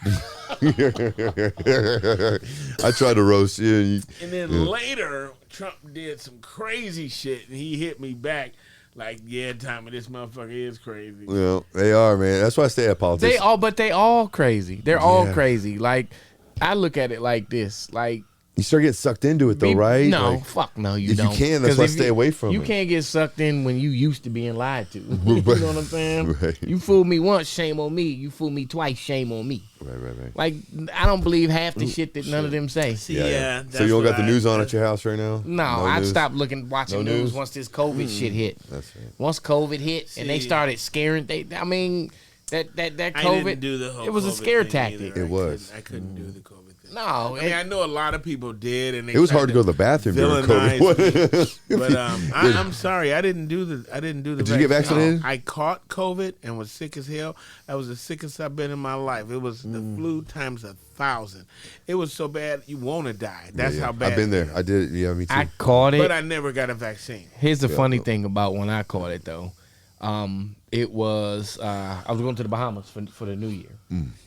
I tried to roast you. And then later, Trump did some crazy shit, and he hit me back. Like, yeah, Tommy, this motherfucker is crazy. Yeah, they are, man. That's why I stay at politics. They all crazy. They're all Yeah. crazy. Like, I look at it like this. Like, You start getting sucked into it, though, right? No, Like, fuck no, you if you don't. can, that's 'Cause why I if stay away from You it. can't get sucked in when you used to being lied to. You know what I'm saying? Right. You fooled me once, shame on me. You fooled me twice, shame on me. Right. Like, I don't believe half the shit that none of them say. See, So that's you don't what got the news on at your house right now? No, I'd news? stop watching No news news? once this COVID shit hit. That's right. Once COVID hit and they See- started scaring, I mean, that I COVID, didn't do the whole it was a COVID scare thing tactic. either. It was. I couldn't do the COVID thing. No, I mean, I know a lot of people did, and they It was tried hard to go to the bathroom during villainize COVID. me. But I'm sorry, I didn't do the. Did you get vaccinated? I caught COVID and was sick as hell. I was the sickest I've been in my life. It was the flu times 1,000. It was so bad you want to die. That's Yeah, how bad. I've been it there. is. I did. Yeah, me too. I caught it. But I never got a vaccine. Here's the funny thing about when I caught it though. It was I was going to the Bahamas for the New Year,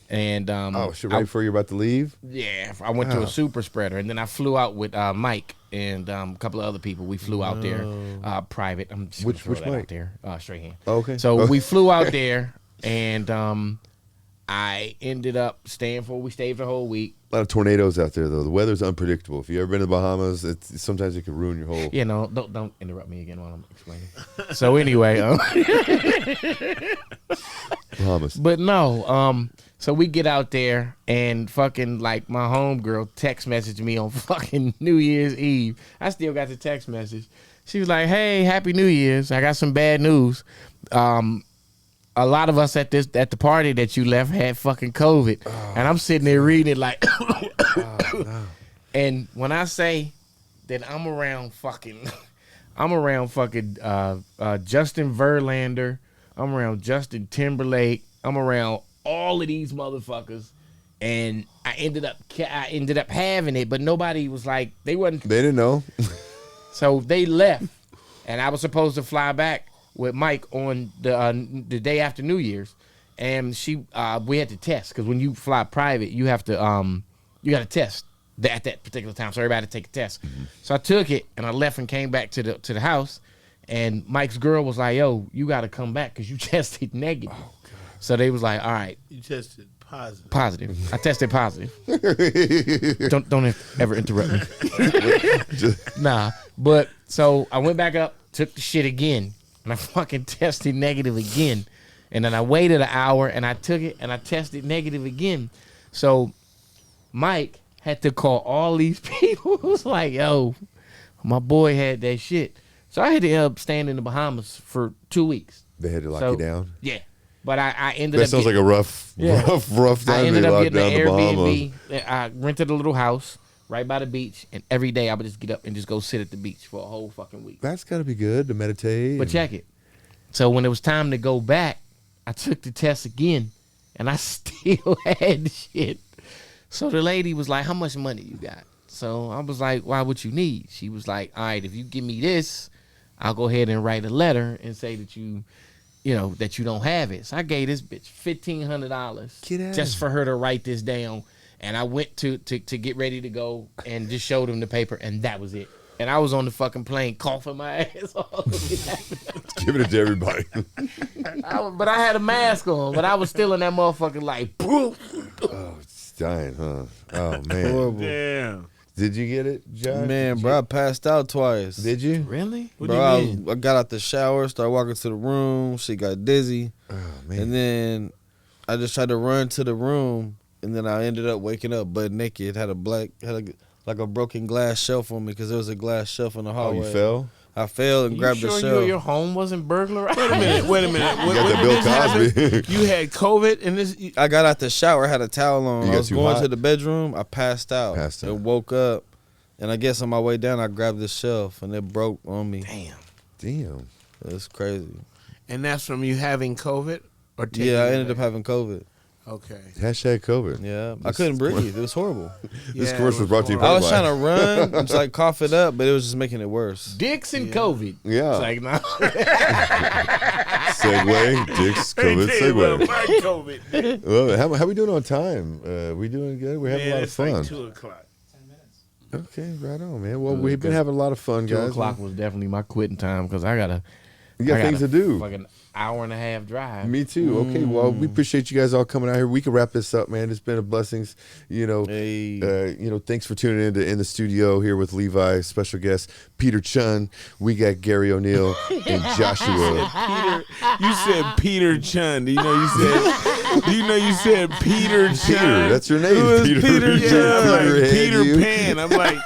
and oh shit! Right before you're about to leave. yeah, I went to a super spreader, and then I flew out with Mike and a couple of other people. We flew out there private. I'm just Which gonna throw that Mike? out there straight hand. Oh, okay. So Okay. we flew out there, and I ended up staying we stayed for the whole week. A lot of tornadoes out there, though. The weather's unpredictable. If you ever been to the Bahamas, sometimes it could ruin your whole. You know, don't interrupt me again while I'm explaining. So anyway, Bahamas. but no, so we get out there and fucking like my homegirl text messaged me on fucking New Year's Eve. I still got the text message. She was like, "Hey, Happy New Year's. I got some bad news. A lot of us at the party that you left had fucking COVID." And I'm sitting there reading it like, And when I say that I'm around fucking Justin Verlander, I'm around Justin Timberlake, I'm around all of these motherfuckers, and I ended up having it, but nobody was like, they didn't know. So they left, and I was supposed to fly back with Mike on the day after New Year's, and we had to test, because when you fly private, you have to you got to test at that particular time, so everybody had to take a test. Mm-hmm. So I took it, and I left and came back to the house, and Mike's girl was like, "Yo, you got to come back because you tested negative." Oh, God. So they was like, "All right." You tested positive. Positive. I tested positive. don't ever interrupt me. Nah, but so I went back up, took the shit again, and I fucking tested negative again. And then I waited an hour, and I took it, and I tested negative again. So Mike had to call all these people. It was like, yo, my boy had that shit. So I had to end up staying in the Bahamas for 2 weeks. They had to lock you down? Yeah. But I ended up. That sounds like a rough time. I ended up getting an Airbnb. I rented a little house right by the beach, and every day I would just get up and just go sit at the beach for a whole fucking week. That's got to be good to meditate. But check it. So when it was time to go back, I took the test again, and I still had the shit. So the lady was like, "How much money you got?" So I was like, "Why? What you need?" She was like, "All right, if you give me this, I'll go ahead and write a letter and say that you don't have it." So I gave this bitch $1,500 just for her to write this down. And I went to get ready to go and just showed him the paper, and that was it. And I was on the fucking plane coughing my ass off. Giving it to everybody. But I had a mask on, but I was still in that motherfucking like, poof. Oh, it's dying, huh? Oh, man. Horrible. Damn. Did you get it, John? Man, bro, I passed out twice. Did you? Really? What Bro, do you mean? I got out the shower, started walking to the room. She got dizzy. Oh, man. And then I just tried to run to the room, and then I ended up waking up butt naked. Had a broken glass shelf on me because there was a glass shelf in the Oh, hallway. you fell? I fell and grabbed the sure shelf. your home wasn't burglarized? Wait a minute. You When got that did this Bill happen? Cosby. You had COVID and this. I got out the shower, had a towel on. You I got was too going hot? to the bedroom. I passed out. Passed out. And woke up. And I guess on my way down, I grabbed the shelf, and it broke on me. Damn. It's crazy. And that's from you having COVID or taking Yeah, I it ended up away? having COVID. Okay. Hashtag COVID. Yeah, I couldn't breathe. It was horrible. This Yeah, commercial it was brought to you horrible. I was by- trying to run and just like cough it up, but it was just making it worse. Dicks and COVID. Yeah. It's like, nah. Segue. Dick's COVID segue. My COVID. Well, how we doing on time? We doing good? We're having a lot of It's fun. like 2:00. Okay, right on, man. Well, we've been having a lot of fun, 2 guys. o'clock was definitely my quitting time because I got things to do. Like an hour and a half drive. Me too. Okay, well, we appreciate you guys all coming out here. We can wrap this up, man. It's been a blessings. Hey. Thanks for tuning in the studio here with Levi, special guest Peter Chunn. We got Gary O'Neill and Joshua. You said Peter Chunn. Do you know you said Peter Chunn? Peter, that's your name. Who is Peter. Peter Yeah, Chunn? Peter Like had Peter you. Pan. I'm like,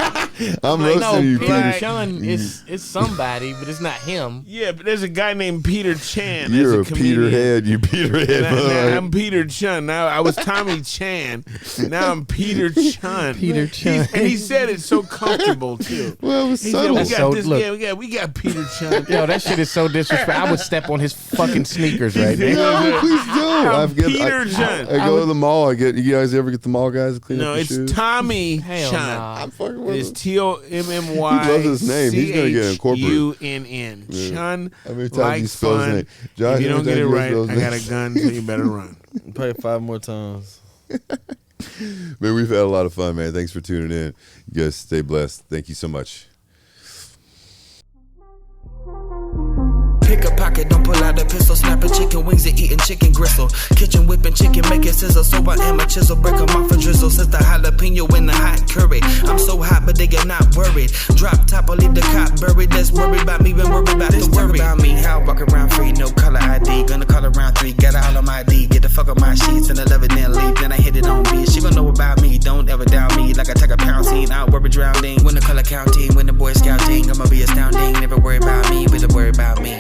I'm Like, roasting you, Peter Peter. Chunn is somebody, but it's not him. yeah, but there's a guy named Peter Chan. You're a as a comedian. Peterhead. You Peterhead. Now I'm Peter Chunn. Now I was Tommy Chan. Now I'm Peter Chunn. Peter Chunn. And he said it so comfortable too. Well, it was He said, subtle. we got So, this. look. Yeah, we got Peter Chunn. Yo, that shit is so disrespectful. I would step on his fucking sneakers right there. No, please don't. Peter Chunn. I go to the mall. You guys ever get the mall guys to clean No, up your it's shoes? Tommy Hell Chunn. nah. I'm fucking with It's him. TOMMY. He loves his name. He's gonna get incorporated. CHUNN. Yeah. Chunn. How many times like he spells his fun. name? Josh, If you how don't many get it times he right, spells I his got name? a gun, so you better run. Probably 5 more times. Man, we've had a lot of fun, man. Thanks for tuning in. You guys stay blessed. Thank you so much. Pick a pocket, don't pull out a pistol. Snapping chicken wings and eating chicken gristle. Kitchen whipping chicken, make it sizzle. So I am a chisel, break 'em off a drizzle. Since the jalapeno in the hot curry. I'm so hot, but they get not worried. Drop top, I'll leave the cop buried. That's worried about me, been worried about the worry about me. How I walk around free, no color ID. Gonna call around 3, got all on my ID. Get the fuck up my sheets and I love it, then leave. Then I hit it on me. She gon' know about me, don't ever doubt me. Like I take a pound scene, out worry drowning. When the color counting, when the boy scouting, I'ma be astounding. Never worry about me, but worry about me.